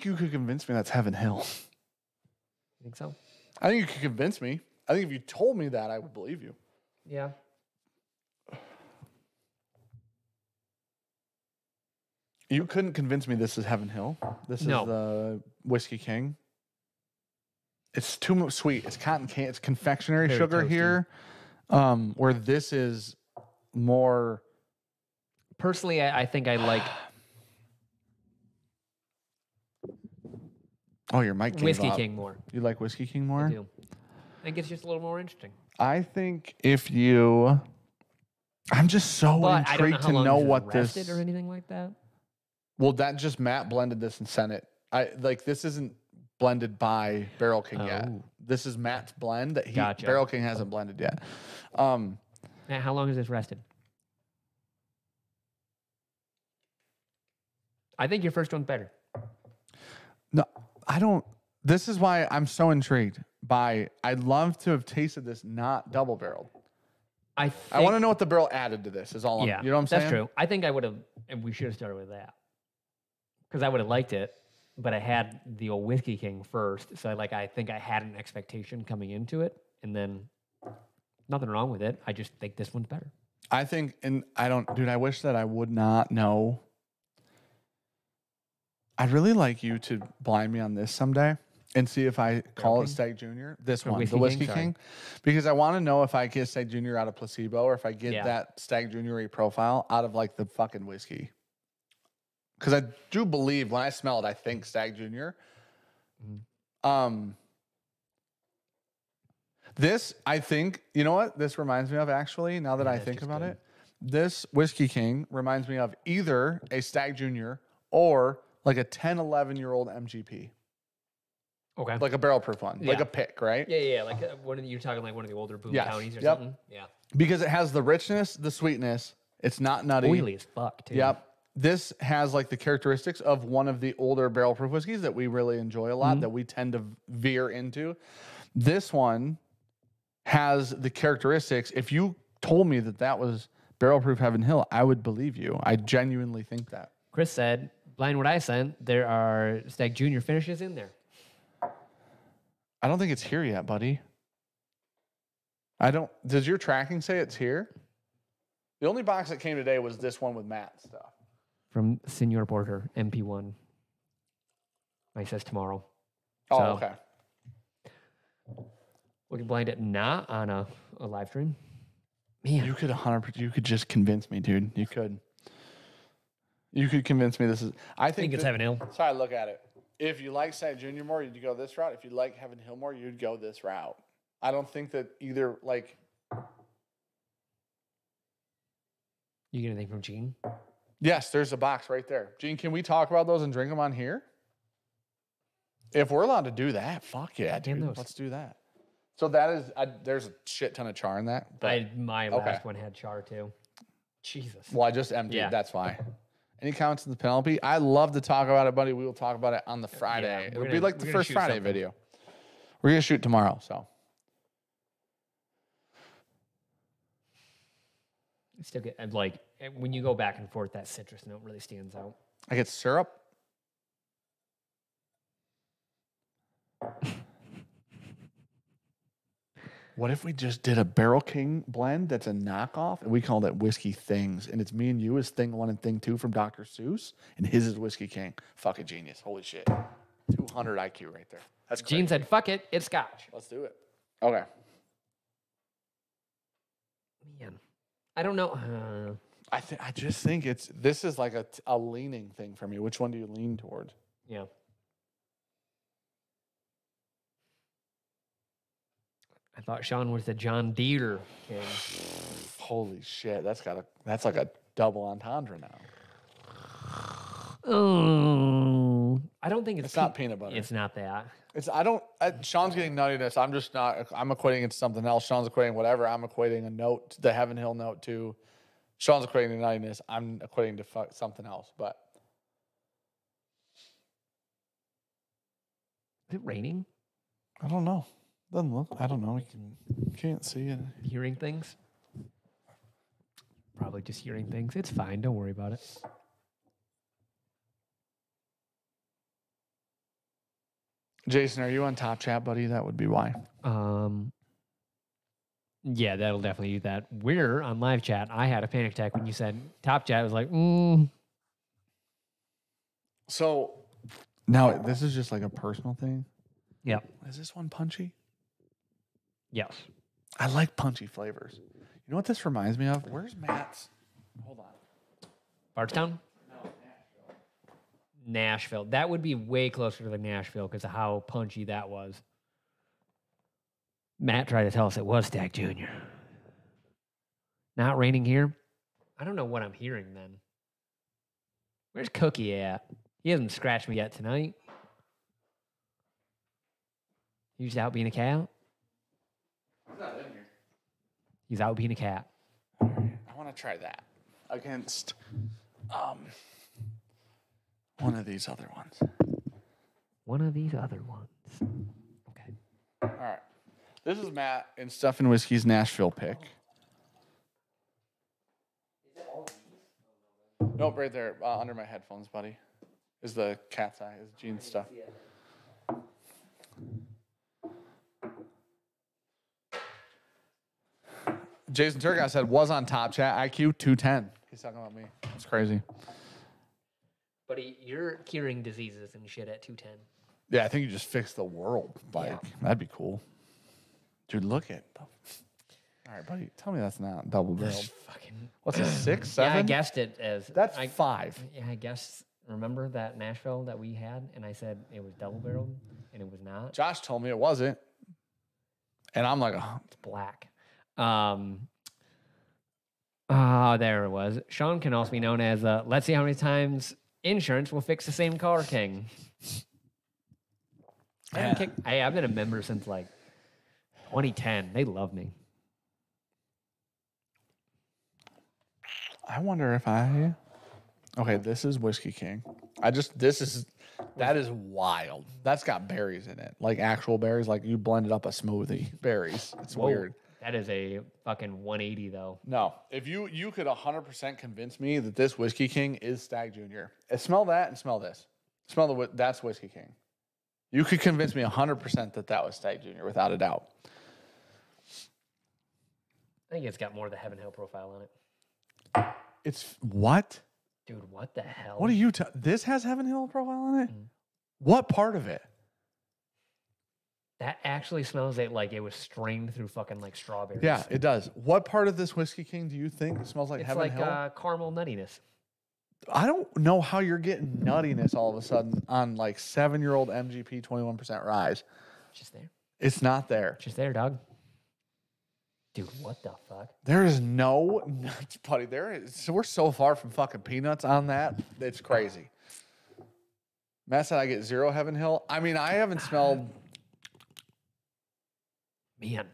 you could convince me that's Heaven Hill. Think so? I think you could convince me. I think if you told me that, I would believe you. Yeah. You couldn't convince me this is Heaven Hill. This is the Whiskey King. It's too much sweet. It's cotton candy. It's confectionery Very sugar toasty. here. Where this is more. Personally, I think I like Oh, your mic came Whiskey up. King more. You like Whiskey King more? I do. I think it's just a little more interesting. I think if you I'm just so But I don't know intrigued how to long know this is what rested this. or anything like that. Well, that just Matt blended this and sent it. This isn't blended by Barrel King yet. Oh. This is Matt's blend that Gotcha. Barrel King hasn't blended yet. Matt, how long is this rested? I think your first one's better. No, I don't. This is why I'm so intrigued by. I'd love to have tasted this not double barreled. I want to know what the barrel added to this. Is all. You know what I'm saying? That's true. I think I would have, and we should have started with that because I would have liked it, but I had the old Whiskey King first, so I think I had an expectation coming into it, and then nothing wrong with it. I just think this one's better. I think, and I don't, dude. I wish that I would not know. I'd really like you to blind me on this someday and see if I call it Stag Junior. This one, the Whiskey King, because I want to know if I get Stag Junior out of placebo or if I get that Stag Junior profile out of the fucking whiskey. Because I do believe when I smell it, I think Stag Junior. This, I think, you know what this reminds me of actually, now that I think about it? This Whiskey King reminds me of either a Stag Junior or a 10, 11-year-old MGP. Okay. Like a barrel proof one. Like a pick, right? Yeah. You're talking one of the older boom counties or something? Yeah. Because it has the richness, the sweetness. It's not nutty. Oily as fuck, too. Yep. This has the characteristics of one of the older barrel proof whiskeys that we really enjoy a lot, that we tend to veer into. This one has the characteristics. If you told me that was barrel proof Heaven Hill, I would believe you. I genuinely think that. Chris said, blind what I sent, there are Stag Junior finishes in there. I don't think it's here yet, buddy. Does your tracking say it's here? The only box that came today was this one with Matt's stuff. From Senor Porter, MP1. He says tomorrow. Oh, so, okay. We can blind it not on a live stream. Man. You could 100%, you could just convince me, dude. You could. You could convince me this is. I think it's Heaven Hill. That's how I look at it. If you like Stag Junior more, you'd go this route. If you like Heaven Hill more, you'd go this route. I don't think that either, You get anything from Gene? Yes, there's a box right there. Gene, can we talk about those and drink them on here? If we're allowed to do that, fuck yeah, dude. Let's do that. So that is, there's a shit ton of char in that. My last one had char too. Jesus. Well, I just emptied. Yeah. That's why. Any comments on the Penelope? I love to talk about it, buddy. We will talk about it on the Friday. It'll be the first Friday video. We're going to shoot tomorrow, so. I still get, when you go back and forth, that citrus note really stands out. I get syrup. What if we just did a Barrel King blend that's a knockoff and we called it Whiskey Things, and it's me and you as Thing 1 and Thing 2 from Dr. Seuss, and his is Whiskey King. Fucking genius. Holy shit. 200 IQ right there. That's crazy. Gene said, fuck it, it's scotch. Let's do it. Okay. Man, I don't know. I just think this is like a leaning thing for me. Which one do you lean towards? Yeah. I thought Sean was the John Deere king. Holy shit, that's like a double entendre now. Oh, I don't think it's not peanut butter. It's not that. Sean's getting nuttiness. I'm just not. I'm equating it to something else. Sean's equating whatever. I'm equating a note, the Heaven Hill note to. Sean's equating to nuttiness. I'm equating to something else. But is it raining? I don't know. Doesn't look. I don't know. You can't see it. Hearing things. Probably just hearing things. It's fine. Don't worry about it. Jason, are you on Top Chat, buddy? That would be why. Yeah, that'll definitely do that. We're on live chat. I had a panic attack when you said Top Chat. I was like, So now this is just like a personal thing. Yep. Is this one punchy? Yes. I like punchy flavors. You know what this reminds me of? Where's Matt's? Hold on. Bardstown? No, Nashville. That would be way closer to the Nashville because of how punchy that was. Matt tried to tell us it was Stag Junior. Not raining here. I don't know what I'm hearing then. Where's Cookie at? He hasn't scratched me yet tonight. He's out being a cat. He's not in here. He's out being a cat. I want to try that against one of these other ones. One of these other ones. Okay. All right. This is Matt and Stephen Whiskey's Nashville pick. Nope, right there under my headphones, buddy. Is the cat's eye, is Gene's stuff. Jason Turcotte said was on Top Chat, IQ 210. He's talking about me. That's crazy. Buddy, you're curing diseases and shit at 210. Yeah, I think you just fixed the world. Like, that'd be cool. Dude, look at. All right, buddy. Tell me that's not double barreled. Fucking. What's it, 6, 7? Yeah, I guessed it as. That's 5. Yeah, I guessed. Remember that Nashville that we had? And I said it was double barreled, and it was not. Josh told me it wasn't. And I'm like, oh. It's black. There it was. Sean can also be known as let's see how many times insurance will fix the same car king. I've been a member since like 2010. They love me. I wonder if okay, this is Whiskey King. That is wild. That's got berries in it. Like actual berries, like you blended up a smoothie. Berries. It's weird. That is a fucking 180 though. No. If you could 100% convince me that this Whiskey King is Stag Junior. Smell that and smell this. That's Whiskey King. You could convince me 100% that was Stag Junior without a doubt. I think it's got more of the Heaven Hill profile on it. It's what? Dude, what the hell? What are you this has Heaven Hill profile on it? Mm. What part of it? That actually smells like it was strained through fucking like strawberries. Yeah, it does. What part of this Whiskey King do you think smells like Heaven Hill? It's like caramel nuttiness. I don't know how you're getting nuttiness all of a sudden on like 7-year-old MGP 21% rise. Just there. It's not there. Just there, dog. Dude, what the fuck? There is no nuts, buddy. We're so far from fucking peanuts on that. It's crazy. Matt said I get 0 Heaven Hill. I mean, I haven't smelled. Man.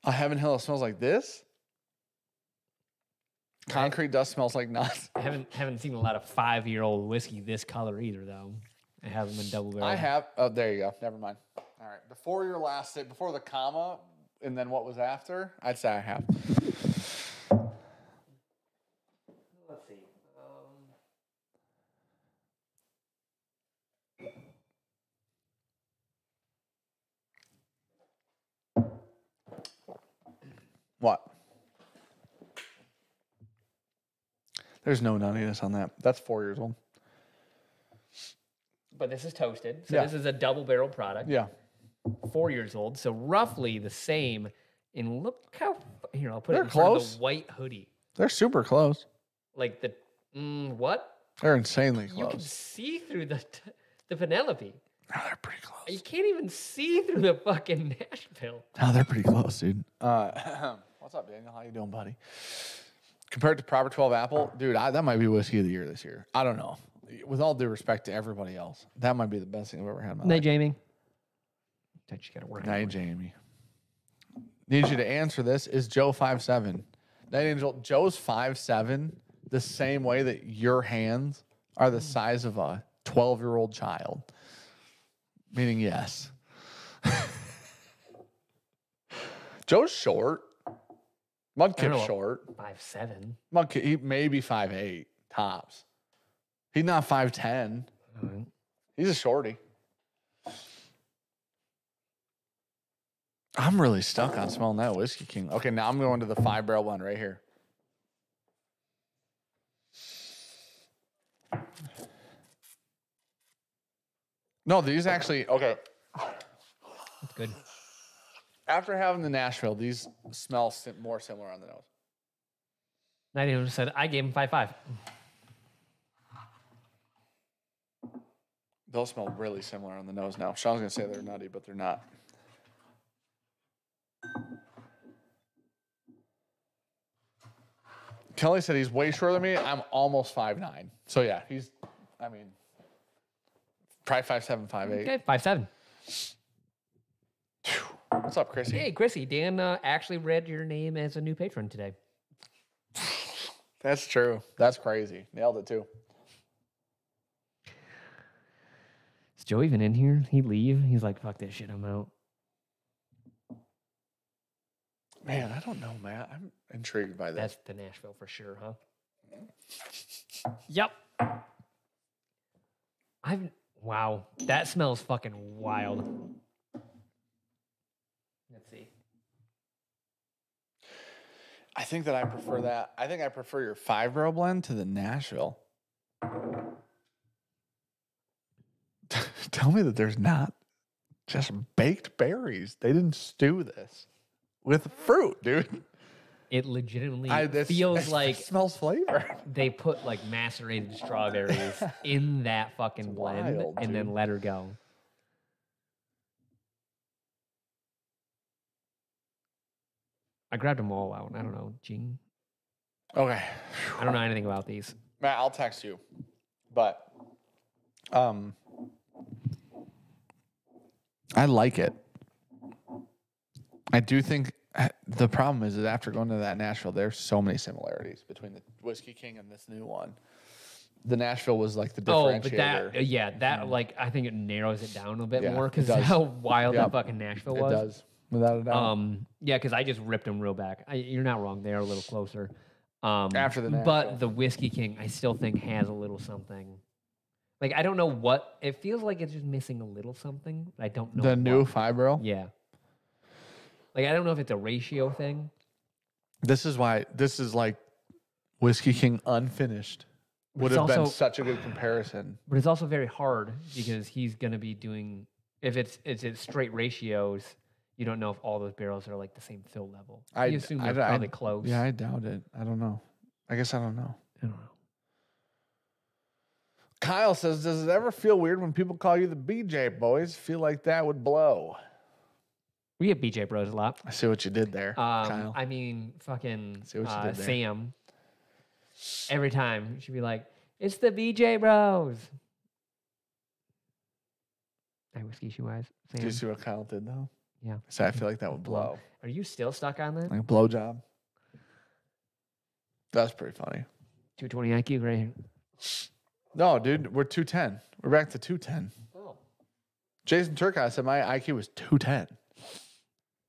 A Heaven Hill that smells like this. Concrete dust smells like nuts. I haven't seen a lot of 5-year-old whiskey this color either, though. It hasn't been double barrel. I have. Oh, there you go. Never mind. All right. Before your last say, before the comma, and then what was after, I'd say I have. Let's see. What? There's no nuttiness on that. That's 4 years old. But this is toasted. So Yeah. This is a double barrel product. Yeah. 4 years old. So roughly the same. And look how, here, I'll put They're it in front close. of the white hoodie. They're super close. Like the, what? They're insanely You can close. see through the Penelope. No, they're pretty close. You can't even see through the fucking Nashville. No, they're pretty close, dude. What's up, Daniel? How you doing, buddy? Compared to Proper 12 Apple, dude, that might be whiskey of the year this year. I don't know. With all due respect to everybody else, that might be the best thing I've ever had in my life. Night, Jamie. That you got to work. Night, Jamie. Need you to answer this. Is Joe 5'7"? Night Angel, Joe's 5'7", the same way that your hands are the size of a 12-year-old child. Meaning yes. Joe's short. Mudkip's short. 5'7". Mudkip, he maybe 5'8", tops. He's not 5'10". Mm-hmm. He's a shorty. I'm really stuck on smelling that Whiskey King. Okay, now I'm going to the 5-barrel one right here. No, these actually, okay. That's good. After having the Nashville, these smell more similar on the nose. Night Angel said, I gave him 5'5". Those smell really similar on the nose now. Sean's going to say they're nutty, but they're not. Kelly said he's way shorter than me. I'm almost 5'9". So yeah, probably 5'7", 5'8". Okay, 5'7". What's up, Chrissy? Hey, Chrissy, Dan actually read your name as a new patron today. That's true. That's crazy. Nailed it too. Is Joe even in here? He leave? He's like, fuck this shit, I'm out. Man, I don't know, Matt. I'm intrigued by this. That's the Nashville for sure, huh? Yep. Wow, that smells fucking wild. Let's see. I think that I prefer that. I think I prefer your 5-barrel blend to the Nashville. Tell me that there's not just baked berries. They didn't stew this with fruit, dude. It legitimately feels like it smells flavor. They put like macerated strawberries in that fucking blend wild, and then let her go. I grabbed them all out. I don't know, Jing. Okay. I don't know anything about these. Matt, I'll text you. But I like it. I do think the problem is that after going to that Nashville, there's so many similarities between the Whiskey King and this new one. The Nashville was like the differentiator. Oh, but that like I think it narrows it down a bit more because does. how wild that fucking Nashville was. It does, without a doubt. Yeah, because I just ripped them real back. You're not wrong; they are a little closer. After the Nashville. But the Whiskey King, I still think has a little something. Like I don't know what it feels like. It's just missing a little something. I don't know. The new 5-barrel. Yeah. Like I don't know if it's a ratio thing. This is like Whiskey King unfinished. Would have been such a good comparison. But it's also very hard because he's going to be doing, if it's straight ratios, you don't know if all those barrels are like the same fill level. I assume they're probably close. Yeah, I doubt it. I don't know. I guess I don't know. I don't know. Kyle says, does it ever feel weird when people call you the BJ boys? Feel like that would blow. We get BJ bros a lot. I see what you did there, Kyle. I mean, fucking See what you did there. Sam. Every time she'd be like, "It's the BJ Bros." I whiskey shoe eyes. Do you see what Kyle did though? Yeah. So I feel like that would blow. Are you still stuck on that? Like a blow job. That's pretty funny. 220 IQ right here. No, dude, we're 210. We're back to 210. Oh. Jason Turcotte said my IQ was 210.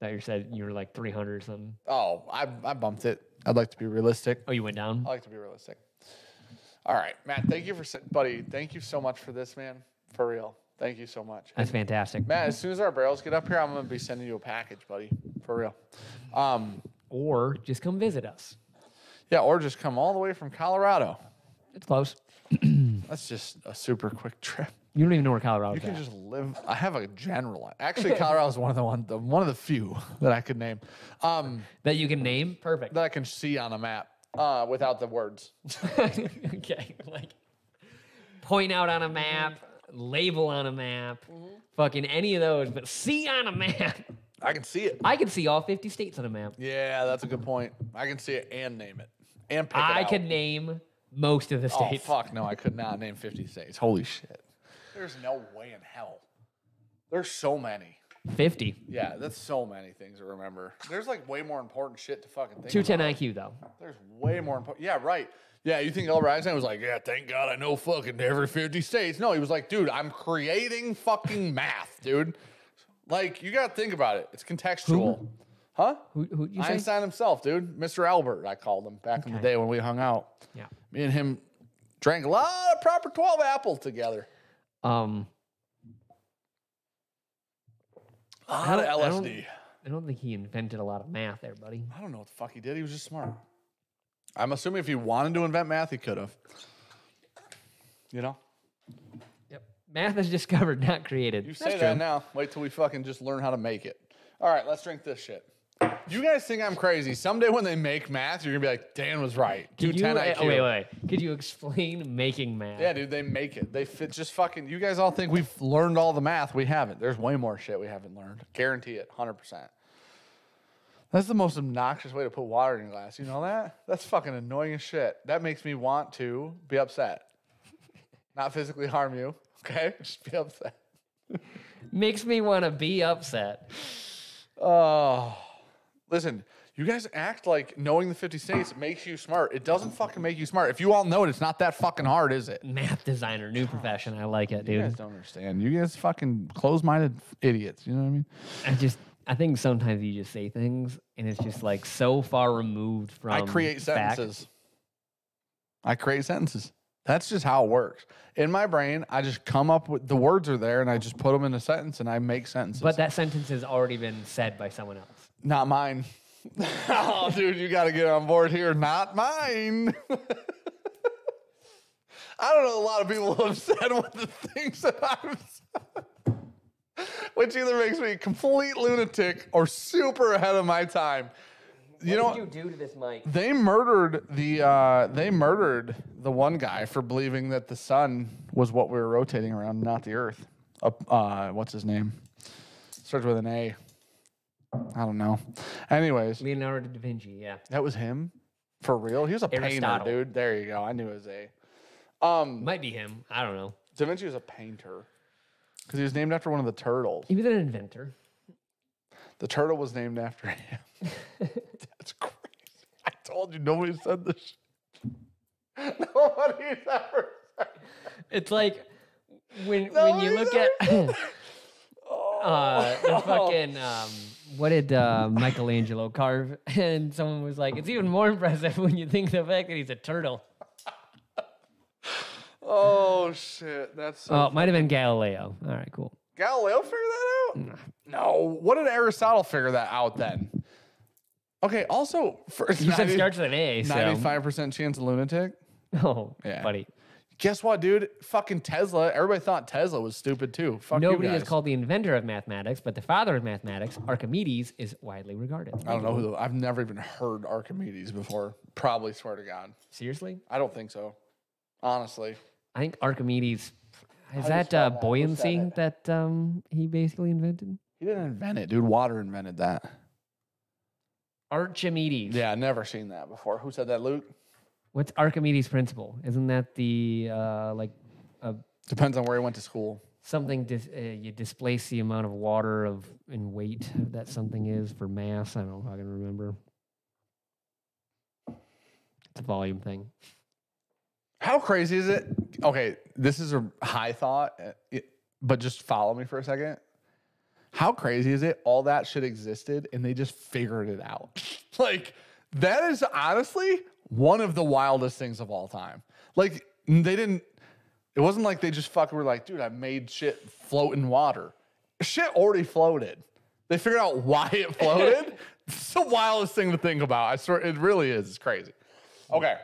That you said you were like 300 or something. Oh, I bumped it. I'd like to be realistic. Oh, you went down? I like to be realistic. All right, Matt, thank you buddy. Thank you so much for this, man. For real. Thank you so much. That's fantastic. Matt, as soon as our barrels get up here, I'm going to be sending you a package, buddy. For real. Or just come visit us. Yeah, or just come all the way from Colorado. It's close. That's just a super quick trip. You don't even know where Colorado is. You can just live. I have a general. Actually, Colorado is one of the few that I could name. That you can name? Perfect. That I can see on a map without the words. Okay. Like, point out on a map, label on a map, fucking any of those, but see on a map. I can see it. I can see all 50 states on a map. Yeah, that's a good point. I can see it and name it. And pick it out. I could name most of the states. Oh, fuck no. I could not name 50 states. Holy shit. There's no way in hell. There's so many. 50. Yeah, that's so many things to remember. There's like way more important shit to fucking think 210 about. IQ, though. There's way more important. Yeah, right. Yeah, you think Albert Einstein was like, yeah, thank God I know fucking every 50 states. No, he was like, dude, I'm creating fucking math, dude. Like, you got to think about it. It's contextual. Who? Huh? Who you say? Einstein himself, dude. Mr. Albert, I called him back in the day when we hung out. Yeah. Me and him drank a lot of proper 12 apples together. A lot of LSD. I don't think he invented a lot of math there, buddy. I don't know what the fuck he did. He was just smart. I'm assuming if he wanted to invent math, he could have. You know? Yep. Math is discovered, not created. You say that now. Wait till we fucking just learn how to make it. All right, let's drink this shit. You guys think I'm crazy. Someday when they make math, you're going to be like, Dan was right. 210 IQ. Oh, wait. Could you explain making math? Yeah, dude, they make it. They fit just fucking... You guys all think we've learned all the math. We haven't. There's way more shit we haven't learned. Guarantee it, 100%. That's the most obnoxious way to put water in your glass. You know that? That's fucking annoying as shit. That makes me want to be upset. Not physically harm you, okay? Just be upset. Makes me want to be upset. Oh, listen, you guys act like knowing the 50 states makes you smart. It doesn't fucking make you smart. If you all know it, it's not that fucking hard, is it? Math designer, new profession. I like it, dude. You guys don't understand. You guys fucking closed-minded idiots. You know what I mean? I think sometimes you just say things and it's just like so far removed from I create fact. sentences. I create sentences. That's just how it works. In my brain, I just come up with the words are there and I just put them in a sentence and I make sentences. But that sentence has already been said by someone else. Not mine. Oh, dude, you got to get on board here. Not mine. I don't know. A lot of people have said what the things that I've said, which either makes me a complete lunatic or super ahead of my time. What did you do to this mic? They murdered the one guy for believing that the sun was what we were rotating around, not the Earth. What's his name? Starts with an A. I don't know. Anyways, Leonardo da Vinci, yeah. that was him? For real? He was a painter, Aristotle. dude. There you go. I knew it was A. Might be him. I don't know. Da Vinci was a painter because he was named after one of the turtles. He was an inventor. The turtle was named after him. That's crazy. I told you nobody said this. Nobody's ever said. It's like when you look at the fucking what did Michelangelo carve? And someone was like, it's even more impressive when you think the fact that he's a turtle. Oh shit, that's so It might have been Galileo. All right, cool. Galileo figured that out? No. What did Aristotle figure that out then? Okay, also for You said starts with an A, so 95% chance of lunatic. oh, Yeah. buddy. Guess what, dude? Fucking Tesla. Everybody thought Tesla was stupid too. Fuck Nobody you guys. is called the inventor of mathematics, but the father of mathematics, Archimedes, is widely regarded. I don't know I've never even heard Archimedes before. Probably swear to God. Seriously? I don't think so. Honestly. I think Archimedes is How do you that spell that? Who buoyancy said that he basically invented. He didn't invent it, dude. Water invented that. Archimedes. Yeah, never seen that before. Who said that, Luke? What's Archimedes' principle? Isn't that the Depends on where he went to school. something you displace the amount of water in weight that something is for mass? I don't know if I can remember. It's a volume thing. How crazy is it? Okay, this is a high thought, but just follow me for a second. How crazy is it? All that shit existed and they just figured it out. Like, that is honestly one of the wildest things of all time. Like, it wasn't like they just fucking were like, dude, I made shit float in water. Shit already floated. They figured out why it floated. It's the wildest thing to think about. I swear, it really is. It's crazy. Okay.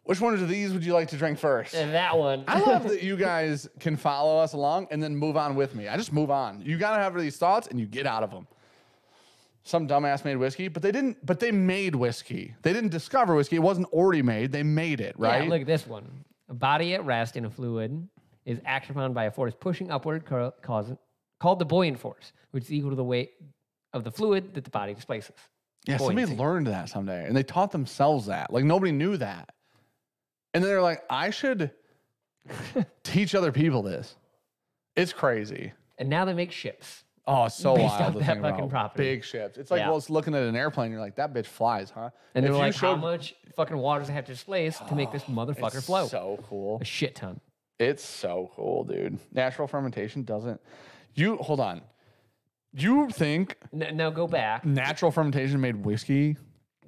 Which one of these would you like to drink first? And that one. I love that you guys can follow us along and then move on with me. I just move on. You got to have these thoughts and you get out of them. Some dumbass made whiskey, but they made whiskey. They didn't discover whiskey. It wasn't already made. They made it, right? Yeah, look at this one. A body at rest in a fluid is acted upon by a force pushing upward called the buoyant force, which is equal to the weight of the fluid that the body displaces. Yeah, somebody learned that someday, and they taught themselves that. Like, nobody knew that. And then they're like, I should teach other people this. It's crazy. And now they make ships. Oh, it's so Based wild off to that think fucking about. property. Big ships. It's like, well, it's looking at an airplane. You're like, that bitch flies, huh? And they're If you like, how showed- much fucking water does it have to displace to make this motherfucker It's float? so cool. A shit ton. It's so cool, dude. Natural fermentation doesn't. Hold on. You think Now go back. natural fermentation made whiskey?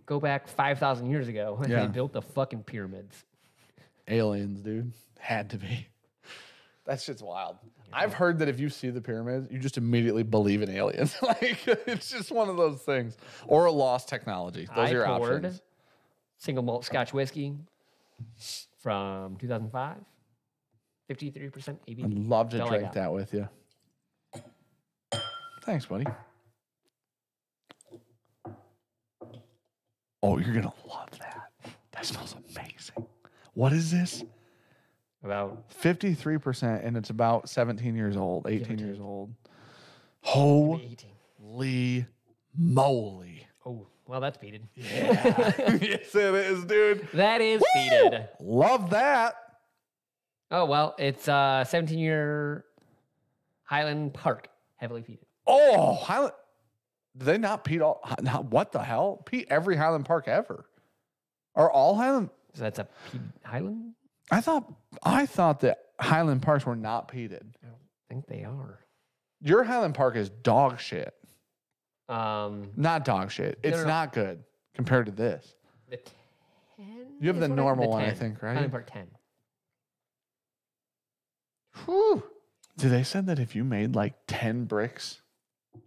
Go back 5,000 years ago when Yeah. they built the fucking pyramids. Aliens, dude. Had to be. That shit's wild. I've heard that if you see the pyramids, you just immediately believe in aliens. Like, it's just one of those things. Or a lost technology. Those are your poured options. single malt Scotch whiskey from 2005. 53% ABV. I'd love to That's all I drink got. that with you. Thanks, buddy. Oh, you're going to love that. That smells amazing. What is this? About 53%, and it's about 17 years old, 18 years old. 18. Holy moly. Oh, well, that's peated. Yeah. Yes, it is, dude. That is peated. Love that. Oh, well, it's 17-year Highland Park, heavily peated. Oh, Highland. Do they not peat all? What the hell? Peat every Highland Park ever. Are all Highland? So that's a peated Highland? I thought that Highland Parks were not peated. I don't think they are. Your Highland Park is dog shit. Not dog shit. It's no. not good compared to this. The 10? You have the normal one, I think, right? Highland Park 10. Whew. They said that if you made like 10 bricks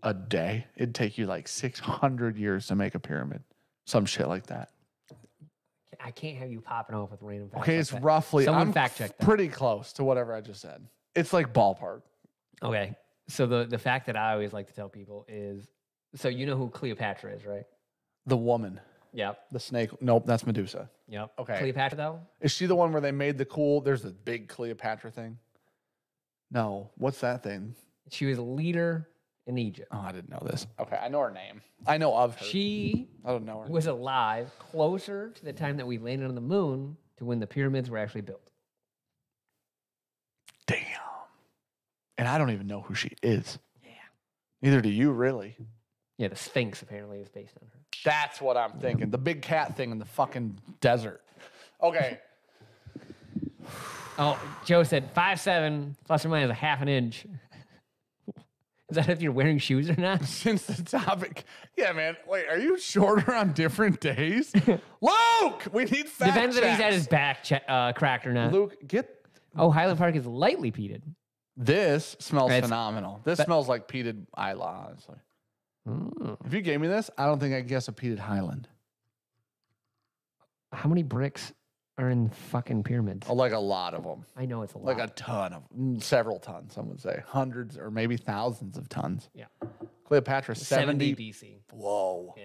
a day, it'd take you like 600 years to make a pyramid. Some shit like that. I can't have you popping off with random facts. Okay, like it's that. roughly. Someone I'm fact check that. pretty close to whatever I just said. It's like ballpark. Okay, so the fact that I always like to tell people is, so you know who Cleopatra is, right? The woman. Yep. The snake. Nope, that's Medusa. Yep. Okay. Cleopatra, though? Is she the one where they made the cool? There's a big Cleopatra thing. No, what's that thing? She was a leader in Egypt. Oh, I didn't know this. Okay, I know her name. I know of her. She I don't know her. was alive closer to the time that we landed on the moon to when the pyramids were actually built. Damn. And I don't even know who she is. Yeah. Neither do you, really. Yeah, the Sphinx apparently is based on her. That's what I'm thinking. The big cat thing in the fucking desert. Okay. Oh, Joe said 5'7", plus or minus a half an inch. Is that if you're wearing shoes or not? Since the topic. Yeah, man. Wait, are you shorter on different days? Luke, we need fact Depends if he's checks. had his back cracked or not. Luke, get... Oh, Highland Park is lightly peated. This smells It's- phenomenal. This smells like peated Isla, honestly. If you gave me this, I don't think I'd guess a peated Highland. How many bricks are in fucking pyramids? Oh, like a lot of them. I know it's a lot. Like a ton of them. Several tons, some would say. Hundreds or maybe thousands of tons. Yeah. Cleopatra, 70 BC. Whoa. Yeah.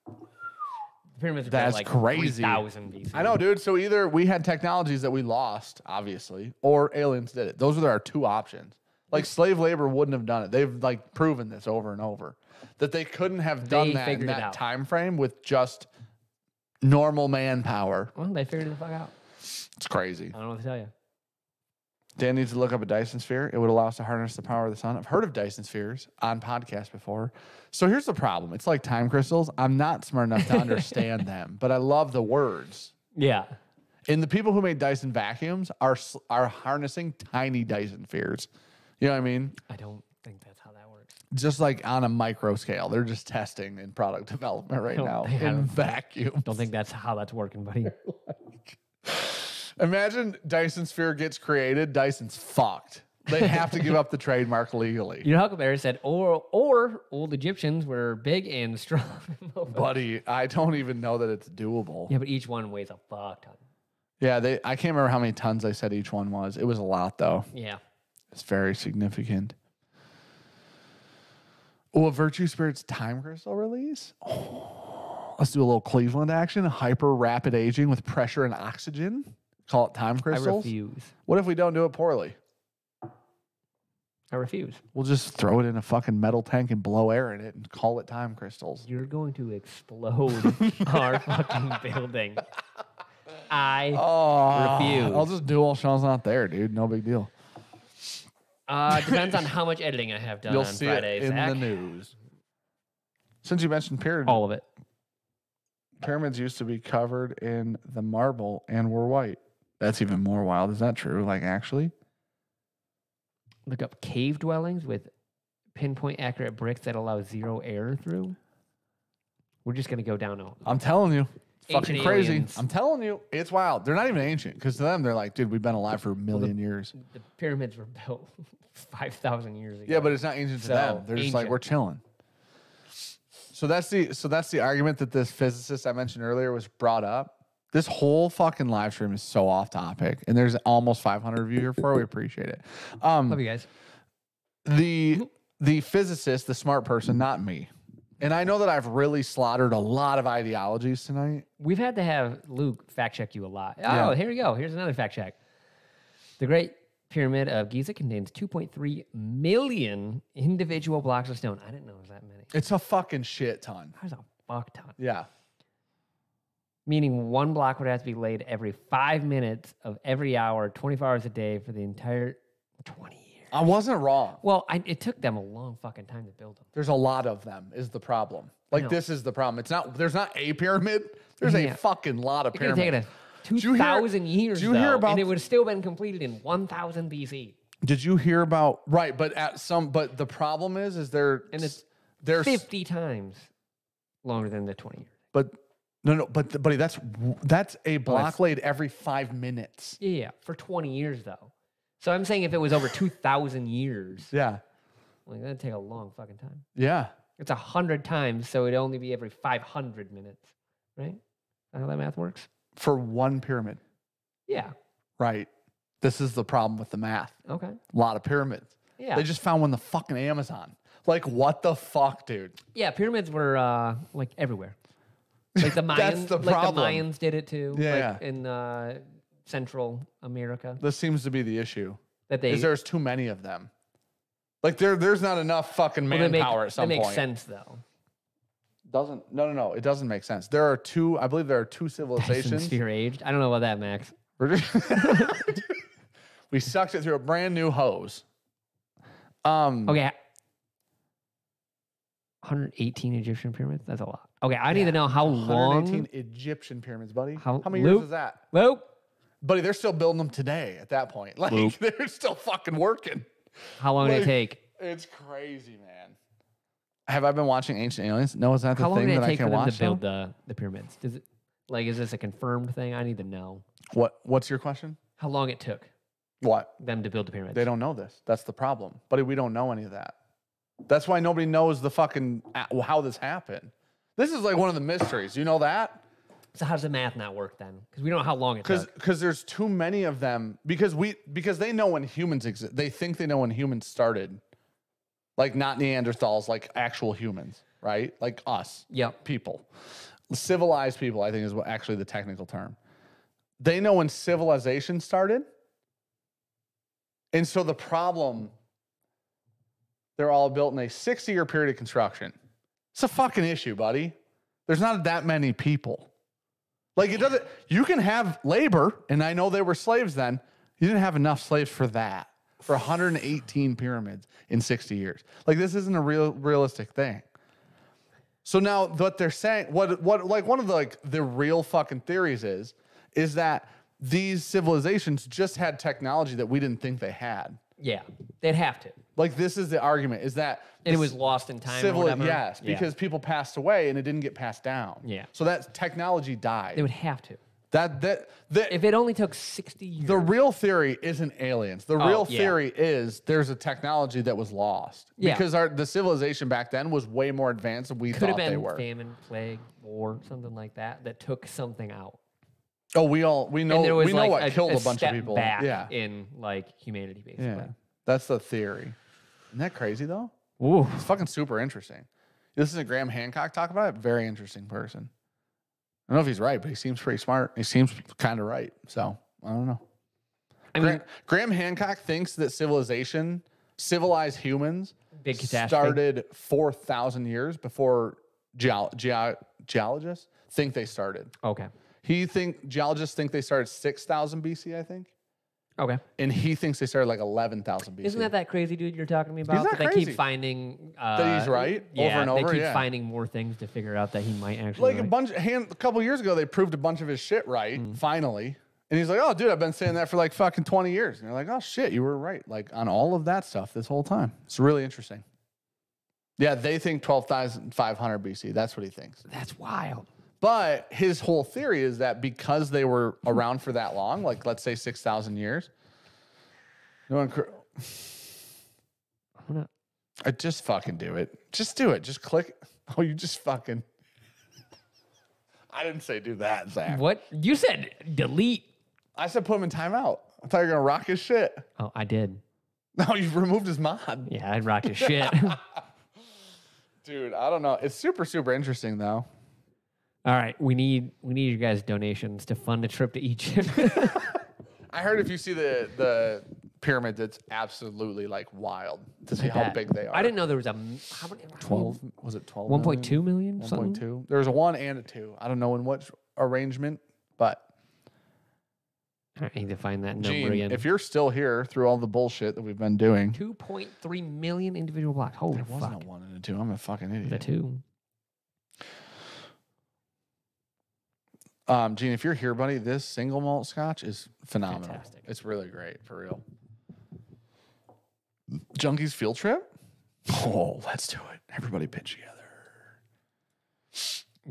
The pyramids are That's like crazy. 3,000 BC. I know, dude. So either we had technologies that we lost, obviously, or aliens did it. Those are our two options. Like slave labor wouldn't have done it. They've like proven this over and over that they couldn't have done They that in figured it that out. time frame with just normal manpower. Well, they figured it the fuck out. It's crazy. I don't know what to tell you. Dan needs to look up a Dyson sphere. It would allow us to harness the power of the sun. I've heard of Dyson spheres on podcasts before. So here's the problem. It's like time crystals. I'm not smart enough to understand them, but I love the words. Yeah. And the people who made Dyson vacuums are harnessing tiny Dyson spheres. You know what I mean? I don't think that's how that works. Just like on a micro scale. They're just testing in product development right now in vacuum. Don't think that's how that's working, buddy. Imagine Dyson sphere gets created. Dyson's fucked. They have to give up the trademark legally. You know, Huckleberry said, or old Egyptians were big and strong. Buddy, I don't even know that it's doable. Yeah, but each one weighs a fuck ton. Yeah, I can't remember how many tons they said each one was. It was a lot, though. Yeah. It's very significant. Oh, a Virtue Spirits time crystal release? Oh, let's do a little Cleveland action. Hyper rapid aging with pressure and oxygen. Call it time crystals. I refuse. What if we don't do it poorly? I refuse. We'll just throw it in a fucking metal tank and blow air in it and call it time crystals. You're going to explode our fucking building. I refuse. I'll just do all Sean's not there, dude. No big deal. Depends on how much editing I have done You'll on see Friday, it in Zach. the news. Since you mentioned All of it. pyramids used to be covered in the marble and were white. That's even more wild. Is that true? Like, actually? Look up cave dwellings with pinpoint accurate bricks that allow zero air through. We're just going to go down a I'm telling you. It's Ancient fucking crazy. aliens. I'm telling you. It's wild. They're not even ancient because to them, they're like, dude, we've been alive for a million years. The pyramids were built 5,000 years ago. Yeah, but it's not ancient to So, them. They're just like, ancient. we're chilling. So that's the argument that this physicist I mentioned earlier was brought up. This whole fucking live stream is so off topic, and there's almost 500 of you here for it. We appreciate it. Love you guys. The physicist, the smart person, not me. And I know that I've really slaughtered a lot of ideologies tonight. We've had to have Luke fact check you a lot. Oh, Yeah. here we go. Here's another fact check. The Great Pyramid of Giza contains 2.3 million individual blocks of stone. I didn't know it was that many. It's a fucking shit ton. How's a fuck ton. Yeah. Meaning one block would have to be laid every 5 minutes of every hour, 24 hours a day for the entire 20 years. I wasn't wrong. Well, it took them a long fucking time to build them. There's a lot of them is the problem. Like, this is the problem. It's not, there's not a pyramid. There's a fucking lot of pyramids. It could have taken 2,000 years, did you hear about, and it would have still been completed in 1000 BC. Did you hear about, right, but but the problem is and it's there's 50 times longer than the 20 years. But but buddy, that's a block laid every 5 minutes. Yeah, for 20 years though. So I'm saying if it was over 2,000 years, yeah, like that'd take a long fucking time. Yeah, it's 100 times, so it'd only be every 500 minutes, right? Is that how that math works? For one pyramid. Yeah. Right. This is the problem with the math. Okay. A lot of pyramids. Yeah. They just found one in the fucking Amazon. Like, what the fuck, dude? Yeah, pyramids were like everywhere. Like the Mayans, That's the problem. Like the Mayans did it too. Yeah. Like in Central America. This seems to be the issue. That there's too many of them. Like there's not enough fucking manpower at some point. That makes sense though. No. It doesn't make sense. I believe there are two civilizations. Sphere aged. I don't know about that, Max. We sucked it through a brand new hose. Okay. 118 Egyptian pyramids? That's a lot. Okay, I need to know how long. 118 Egyptian pyramids, buddy. How many years is that? Nope. Buddy, they're still building them today at that point. Like, they're still fucking working. How long did it take? It's crazy, man. Have I been watching Ancient Aliens? No, is that the thing that I can watch? How long did it take for them to build now? the pyramids? Does it, like, is this a confirmed thing? I need to know. What's your question? How long it took What? them to build the pyramids? They don't know this. That's the problem. Buddy, we don't know any of that. That's why nobody knows the fucking how this happened. This is like one of the mysteries. You know that? So how does the math not work then? Because we don't know how long it took. Because there's too many of them. Because they know when humans exist. They think they know when humans started. Like not Neanderthals, like actual humans, right? Like us. Yep. People. Civilized people, I think is actually the technical term. They know when civilization started. And so the problem, they're all built in a 60-year period of construction. It's a fucking issue, buddy. There's not that many people. Like it doesn't, you can have labor, and I know they were slaves then. You didn't have enough slaves for that, for 118 pyramids in 60 years. Like this isn't a realistic thing. So now what they're saying, what like one of the real fucking theories is that these civilizations just had technology that we didn't think they had. Yeah, they'd have to. Like this is the argument, is that and it was lost in time or whatever? Yes, because people passed away and it didn't get passed down. Yeah. So that technology died. They would have to. That if it only took 60 years. The real theory isn't aliens. The real theory is there's a technology that was lost. Yeah. Because the civilization back then was way more advanced than we thought they were. Could have been famine, plague, war, something like that took something out. Oh, we know what killed a bunch of people. Back in like humanity, basically. Yeah. That's the theory. Isn't that crazy though? Ooh. It's fucking super interesting. You listen to Graham Hancock talk about it. Very interesting person. I don't know if he's right, but he seems pretty smart. He seems kind of right. So I don't know. I mean, Graham Hancock thinks that civilized humans started 4,000 years before geologists think they started. Okay. Geologists think they started 6,000 BC, I think. Okay. And he thinks they started like 11,000 BC. Isn't that crazy dude you're talking to me about? He's not that crazy. They keep finding... that he's right over and over, they keep finding more things to figure out that he might actually... Like a couple years ago, they proved a bunch of his shit right, finally. And he's like, oh, dude, I've been saying that for like fucking 20 years. And you're like, oh, shit, you were right. Like on all of that stuff this whole time. It's really interesting. Yeah, they think 12,500 BC. That's what he thinks. That's wild. But his whole theory is that because they were around for that long, like let's say 6,000 years, I just fucking do it. Just do it. Just click. Oh, you just fucking. I didn't say do that, Zach. What? You said delete. I said put him in timeout. I thought you were going to rock his shit. Oh, I did. No, you removed his mod. Yeah, I rocked his shit. Dude, I don't know. It's super, super interesting, though. All right, we need you guys' donations to fund a trip to Egypt. I heard if you see the pyramids, it's absolutely like wild to see how big they are. I didn't know there was how many? 12, was it 12? 1.2 million? 1.2. There's a 1 and a 2. I don't know in what arrangement, but I need to find that number Gene, again. if you're still here through all the bullshit that we've been doing, 2.3 million individual blocks. Holy there fuck. wasn't a 1 and a 2. I'm a fucking idiot. The 2. Gene, if you're here, buddy, this single malt scotch is phenomenal. Fantastic. It's really great, for real. Junkies field trip? Oh, let's do it. Everybody pitch together.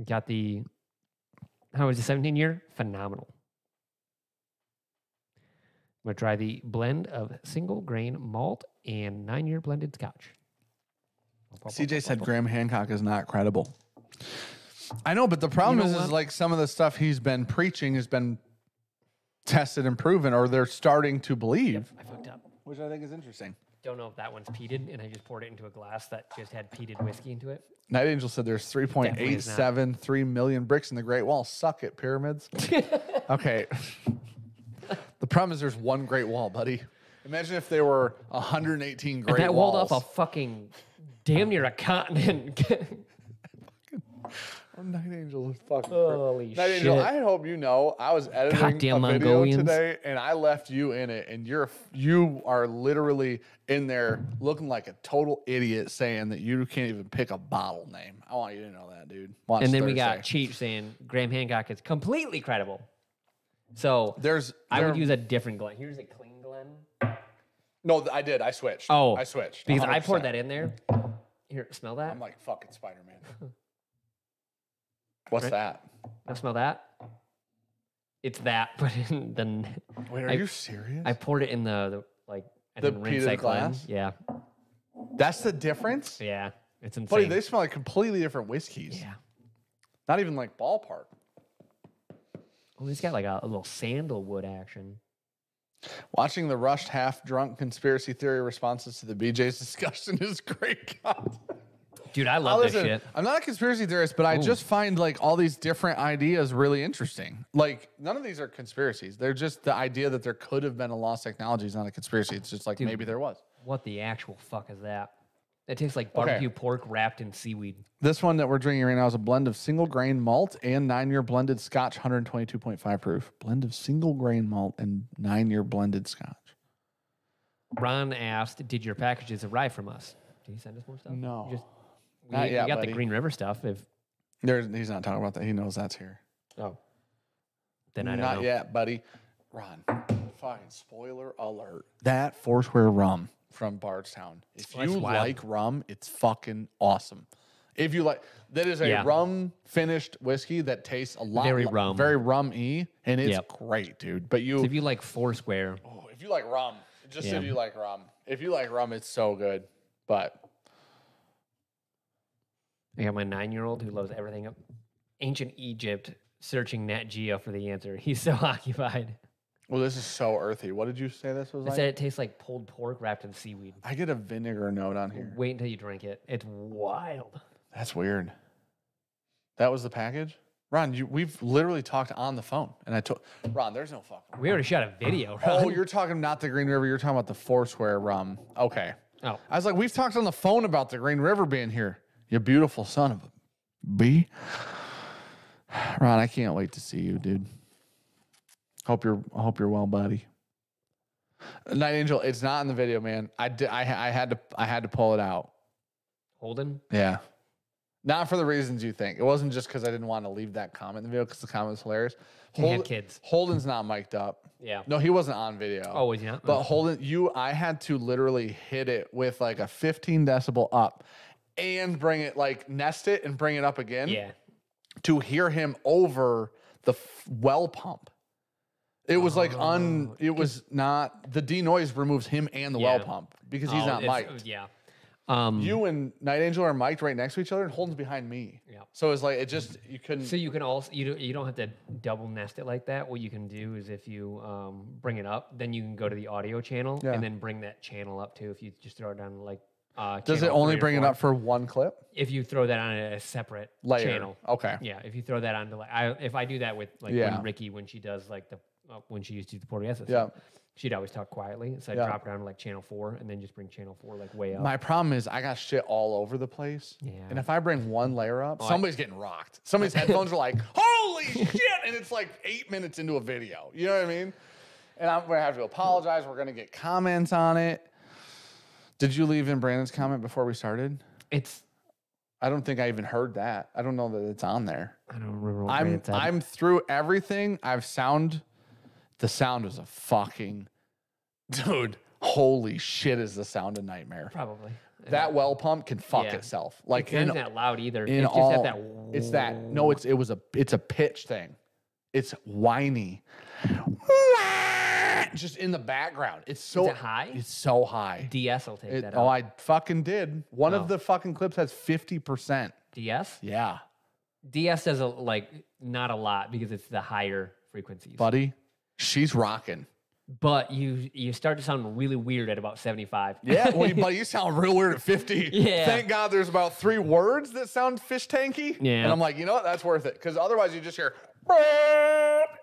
Got the, how was the 17-year? Phenomenal. I'm going to try the blend of single grain malt and 9-year blended scotch. CJ said Graham Hancock is not credible. I know, but the problem is like some of the stuff he's been preaching has been tested and proven, or they're starting to believe. I fucked up. Which I think is interesting. Don't know if that one's peated, and I just poured it into a glass that just had peated whiskey into it. Night Angel said there's 3.873 million bricks in the Great Wall. Suck it, pyramids. Okay. The problem is there's one Great Wall, buddy. Imagine if there were 118 Great Walls. That walled off a fucking damn near a continent. Night Angel is fucking Holy Night Angel, shit. I hope you know I was editing Goddamn a video Mongolians. today and I left you in it, and you are literally in there looking like a total idiot saying that you can't even pick a bottle name. I want you to know that, dude. Watch And then we Thursday. got Cheech saying Graham Hancock is completely credible. So I there- would use a different Glen. Here's a clean Glen. No, I did. I switched. Oh, I switched. Because I poured 100%. that in there. Here, smell that. I'm like fucking Spider-Man. What's Right. that? Now smell that. It's that, but in the. Wait, are you serious? I poured it in the like. I The think rinse peated that Glen. glass? Yeah, That's the difference? yeah. It's insane. Buddy, they smell like completely different whiskeys. yeah. Not even like ballpark. Oh, it's got like a little sandalwood action. Watching the rushed, half-drunk conspiracy theory responses to the BJ's discussion is great content. Dude, I love this Listen, shit. I'm not a conspiracy theorist, but I just find like all these different ideas really interesting. Like none of these are conspiracies. They're just the idea that there could have been a lost technology is not a conspiracy. It's just like maybe there was. What the actual fuck is that? It tastes like barbecue pork wrapped in seaweed. This one that we're drinking right now is a blend of single grain malt and 9-year blended Scotch, 122.5 proof. Blend of single grain malt and 9-year blended Scotch. Ron asked, "Did your packages arrive from us? Did he send us more stuff? No. We yet, got buddy. the Green River stuff. He's not talking about that. He knows that's here. Then I don't Not know. yet, buddy. Ron, fucking spoiler alert. That Foursquare rum from Bardstown. If That's you wild. like rum, it's fucking awesome. If you like, that is a rum finished whiskey that tastes a lot Very rum. very rum-y, and it's great, dude. But So if you like Foursquare, if you like rum, just Yeah. if you like rum. If you like rum, it's so good. But I got my 9-year-old who loves everything up ancient Egypt, searching Nat Geo for the answer. He's so occupied. well, this is so earthy. What did you say this was I like? said it tastes like pulled pork wrapped in seaweed. I get a vinegar note on here. Wait until you drink it. It's wild. That's weird. That was the package? Ron, we've literally talked on the phone. And I told Ron, there's no fucking We already shot a video, right? Oh, you're talking not the Green River, you're talking about the Foursquare rum. Okay. Oh. I was like, we've talked on the phone about the Green River being here. You beautiful son of a bee. Ron, I can't wait to see you, dude. Hope you're well, buddy. Night Angel, it's not in the video, man. I had to pull it out. Holden? Yeah. Not for the reasons you think. It wasn't just because I didn't want to leave that comment in the video because the comment was hilarious. He had kids. Holden's not mic'd up. Yeah. No, he wasn't on video. Oh, was he not? But Holden, I had to literally hit it with like a 15 decibel up and bring it, like nest it and bring it up again. Yeah. To hear him over the well pump. It was like it was not, the denoise removes him and the well pump because he's not mic'd. Yeah. You and Night Angel are mic'd right next to each other and Holden's behind me. Yeah. So it's like, you couldn't. So you can also you don't have to double nest it like that. What you can do is if you bring it up, then you can go to the audio channel and then bring that channel up too. If you just throw it down like does it only bring it up for one clip? If you throw that on a separate Layer. channel. Okay. Yeah. If you throw that onto like if I do that with like when Ricky when she does like the when she used to do the Portuguese. Yeah. She'd always talk quietly, so I'd drop her down to like channel 4 and then just bring channel 4 like way up. My problem is I got shit all over the place. Yeah. And if I bring one layer up, somebody's getting rocked. Somebody's headphones are like, holy shit. And it's like 8 minutes into a video. You know what I mean? And I'm going to have to apologize. We're going to get comments on it. Did you leave in Brandon's comment before we started? I don't think I even heard that. I don't know that it's on there. I don't remember what Brandon said. I'm through everything. The sound was a fucking... Dude, holy shit is the sound a nightmare. Probably. That well pump can fuck itself. Like it's not that loud either. It's a pitch thing. It's whiny. Just in the background. It's so Is it high? It's so high. DS will take that Oh, out. I fucking did. One of the fucking clips has 50%. DS? Yeah. DS does not a lot because it's the higher frequencies. Buddy, she's rocking. But you start to sound really weird at about 75. Yeah, but you sound real weird at 50. Yeah. Thank God there's about 3 words that sound fish tanky. Yeah. And I'm like, you know what? That's worth it. Because otherwise you just hear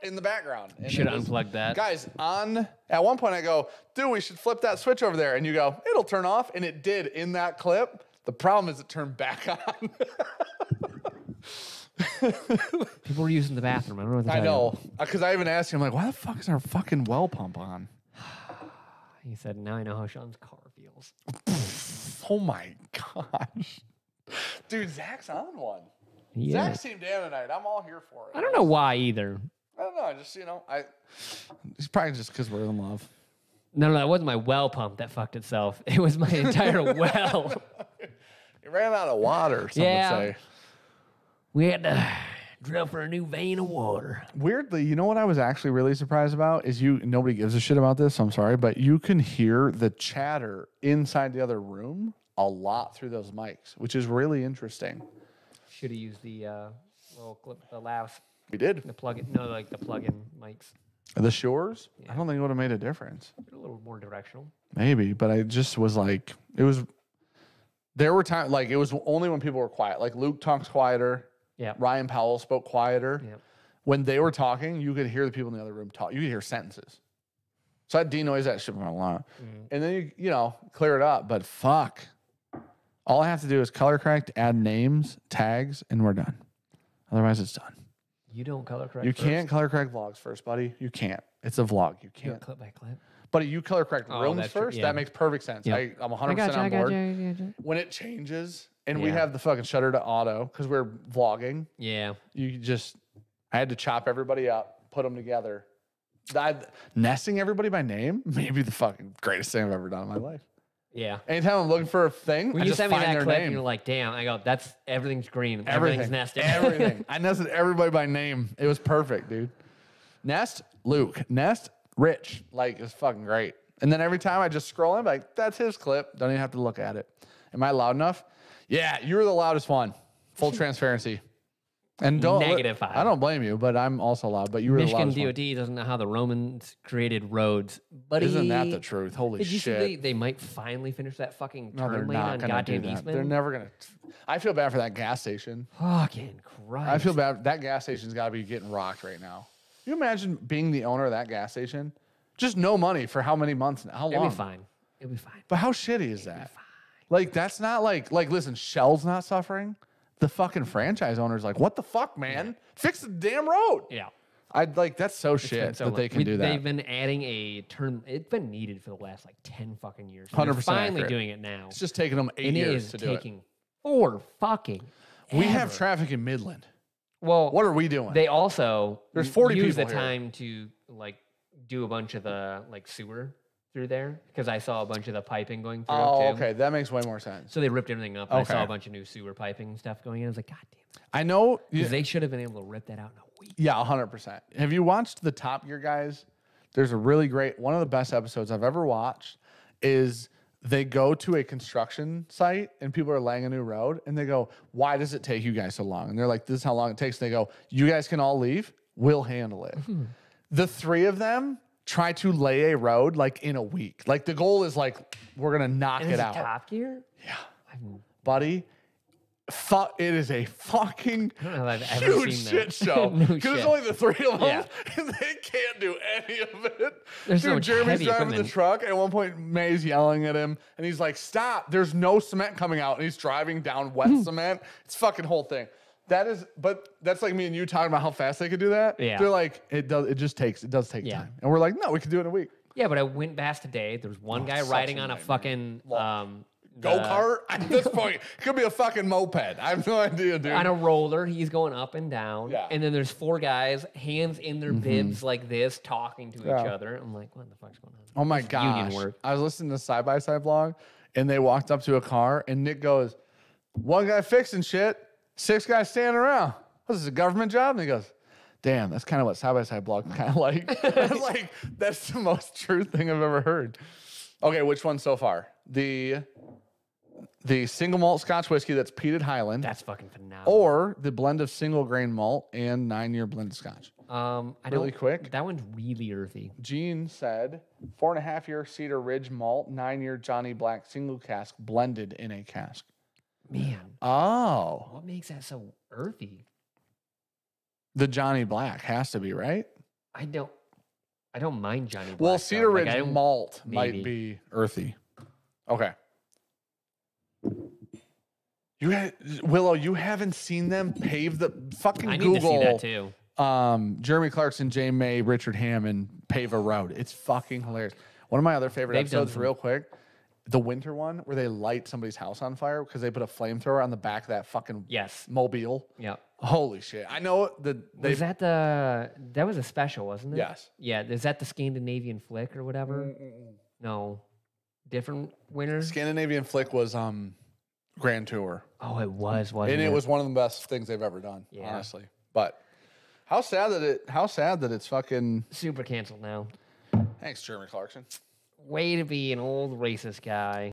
in the background. And Should have unplugged that. Guys, at one point I go, dude, we should flip that switch over there. And you go, it'll turn off. And it did in that clip. The problem is it turned back on. People were using the bathroom. I don't know what to tell I know. Because I even asked him, like, why the fuck is our fucking well pump on? He said, now I know how Sean's car feels. Oh my gosh. Dude, Zach's on one. Yeah. Zach seemed down tonight. I'm all here for it. I don't know why either. I don't know. I just, it's probably just because we're in love. No, that wasn't my well pump that fucked itself. It was my entire well. It ran out of water, some would say. We had to drill for a new vein of water. Weirdly, you know what I was actually really surprised about is nobody gives a shit about this, so I'm sorry, but you can hear the chatter inside the other room a lot through those mics, which is really interesting. Should have used the little clip, the last. We did. The plug-in, no, like the plug-in mics. The Shores? Yeah. I don't think it would have made a difference. A little more directional. Maybe, but I just was like, there were times, like, it was only when people were quiet. Like, Luke talks quieter. Yeah. Ryan Powell spoke quieter. Yeah. When they were talking, you could hear the people in the other room talk. You could hear sentences. So I denoise that shit a lot. And then, you clear it up. But fuck. All I have to do is color correct, add names, tags, and we're done. Otherwise, it's done. You don't color correct You first? can't color correct vlogs first, buddy. You can't. It's a vlog. You You can't. clip by clip. But you color correct rooms that's true. first. Yeah. That makes perfect sense. Yep. I'm 100% on board. you. When it changes and we Yeah. have the fucking shutter to auto because we're vlogging, Yeah. I had to chop everybody up, put them together. Nesting everybody by name, maybe the fucking greatest thing I've ever done in my life. Yeah. Anytime I'm looking for a thing, When I you just sent me find that their clip name. and you're like, damn, I go, everything's green. Everything. Everything's nested. Everything. I nested everybody by name. It was perfect, dude. Nest, Luke. Nest, Rich. Like, it's fucking great. And then every time I just scroll in, like, that's his clip. Don't even have to look at it. Am I loud enough? Yeah, you were the loudest one. Full transparency. And -5. I don't blame you, but I'm also loud. But you were Michigan the loudest DOD doesn't know how the Romans created roads. Buddy, Isn't that the truth? Holy did you shit. see they might finally finish that fucking No, they're turn lane not on going to do goddamn that. Eastman? They're never going to. I feel bad for that gas station. Fucking Christ. I feel bad. That gas station's got to be getting rocked right now. Can you imagine being the owner of that gas station? Just no money for how many months? How long? It'll be fine. It'll be fine. But how shitty is that? Like, that's not like, listen, Shell's not suffering. The fucking franchise owner's like, what the fuck, man? Fix the damn road. Yeah. That's so shit that they can do that. They've been adding a turn. It's been needed for the last like 10 fucking years. 100% They're finally accurate. doing it now. It's just taking them 8 And it years is to do it. taking 4 fucking We have ever. traffic in Midland. Well, What are we doing? they also There's 40 use people the here. time to like do a bunch of the like sewer through there because I saw a bunch of the piping going through. Oh, too. okay. That makes way more sense. So they ripped everything up. And I Okay. saw a bunch of new sewer piping and stuff going in. I was like, God damn it. I know. 'Cause they should have been able to rip that out in a week. Yeah, 100%. Have you watched the Top Gear guys? There's a really great, one of the best episodes I've ever watched is they go to a construction site and people are laying a new road and they go, why does it take you guys so long? And they're like, this is how long it takes. And they go, you guys can all leave. We'll handle it. The 3 of them try to lay a road like in a week. Like the goal is like, we're going to knock And it this is out. Top Gear? Yeah. I've- Buddy, It is a fucking I don't know if I've ever huge seen shit that. show. No Because shit. there's only the three of them, Yeah. and they can't do any of it. There's so Dude, much Jeremy's heavy driving equipment. the truck. At one point, May's yelling at him, and he's like, "Stop! There's no cement coming out." And he's driving down wet cement. It's fucking whole thing. But that's like me and you talking about how fast they could do that. Yeah. They're like, it does take Yeah. time, and we're like, no, we could do it in a week. Yeah, but I went past today. There was one guy such riding a on a nightmare. fucking Go kart at this point, it could be a fucking moped. I have no idea, dude. on a roller. He's going up and down. Yeah. And then there's four guys, hands in their bibs like this, talking to Yeah. each other. I'm like, what the fuck's going on? Oh my This is union gosh. work. I was listening to Side by Side vlog, and they walked up to a car, and Nick goes, "One guy fixing shit, 6 guys standing around. This is a government job?" And he goes, "Damn, that's kind of what Side by Side vlog kind of like." I was like, that's the most true thing I've ever heard. Okay, which one so far? The single malt Scotch whiskey that's peated Highland, That's fucking phenomenal. or the blend of single grain malt and 9-year blended Scotch. I really don't, quick. That one's really earthy. Gene said 4.5-year Cedar Ridge malt, 9-year Johnny Black single cask blended in a cask. Man, Oh, what makes that so earthy? the Johnny Black has to be, right? I don't mind Johnny Black. Well, though. Cedar Like, Ridge I don't- malt maybe. might be earthy. Okay. Willow, you haven't seen them pave the fucking I need Google. to see that too. Jeremy Clarkson, Jay May, Richard Hammond pave a road. It's fucking hilarious. One of my other favorite They've done episodes, some- real quick, the winter one where they light somebody's house on fire because they put a flamethrower on the back of that fucking Yes. mobile. Yeah. Holy shit! I know that they. Was that was a special, wasn't it? Yes. Yeah. Is that the Scandinavian flick or whatever? No. Different winner? Scandinavian Flick was Grand Tour, Oh, it was, wasn't and it? it was one of the best things they've ever done. Yeah. Honestly, but how sad that it's fucking. super canceled now. Thanks, Jeremy Clarkson. Way to be an old racist guy.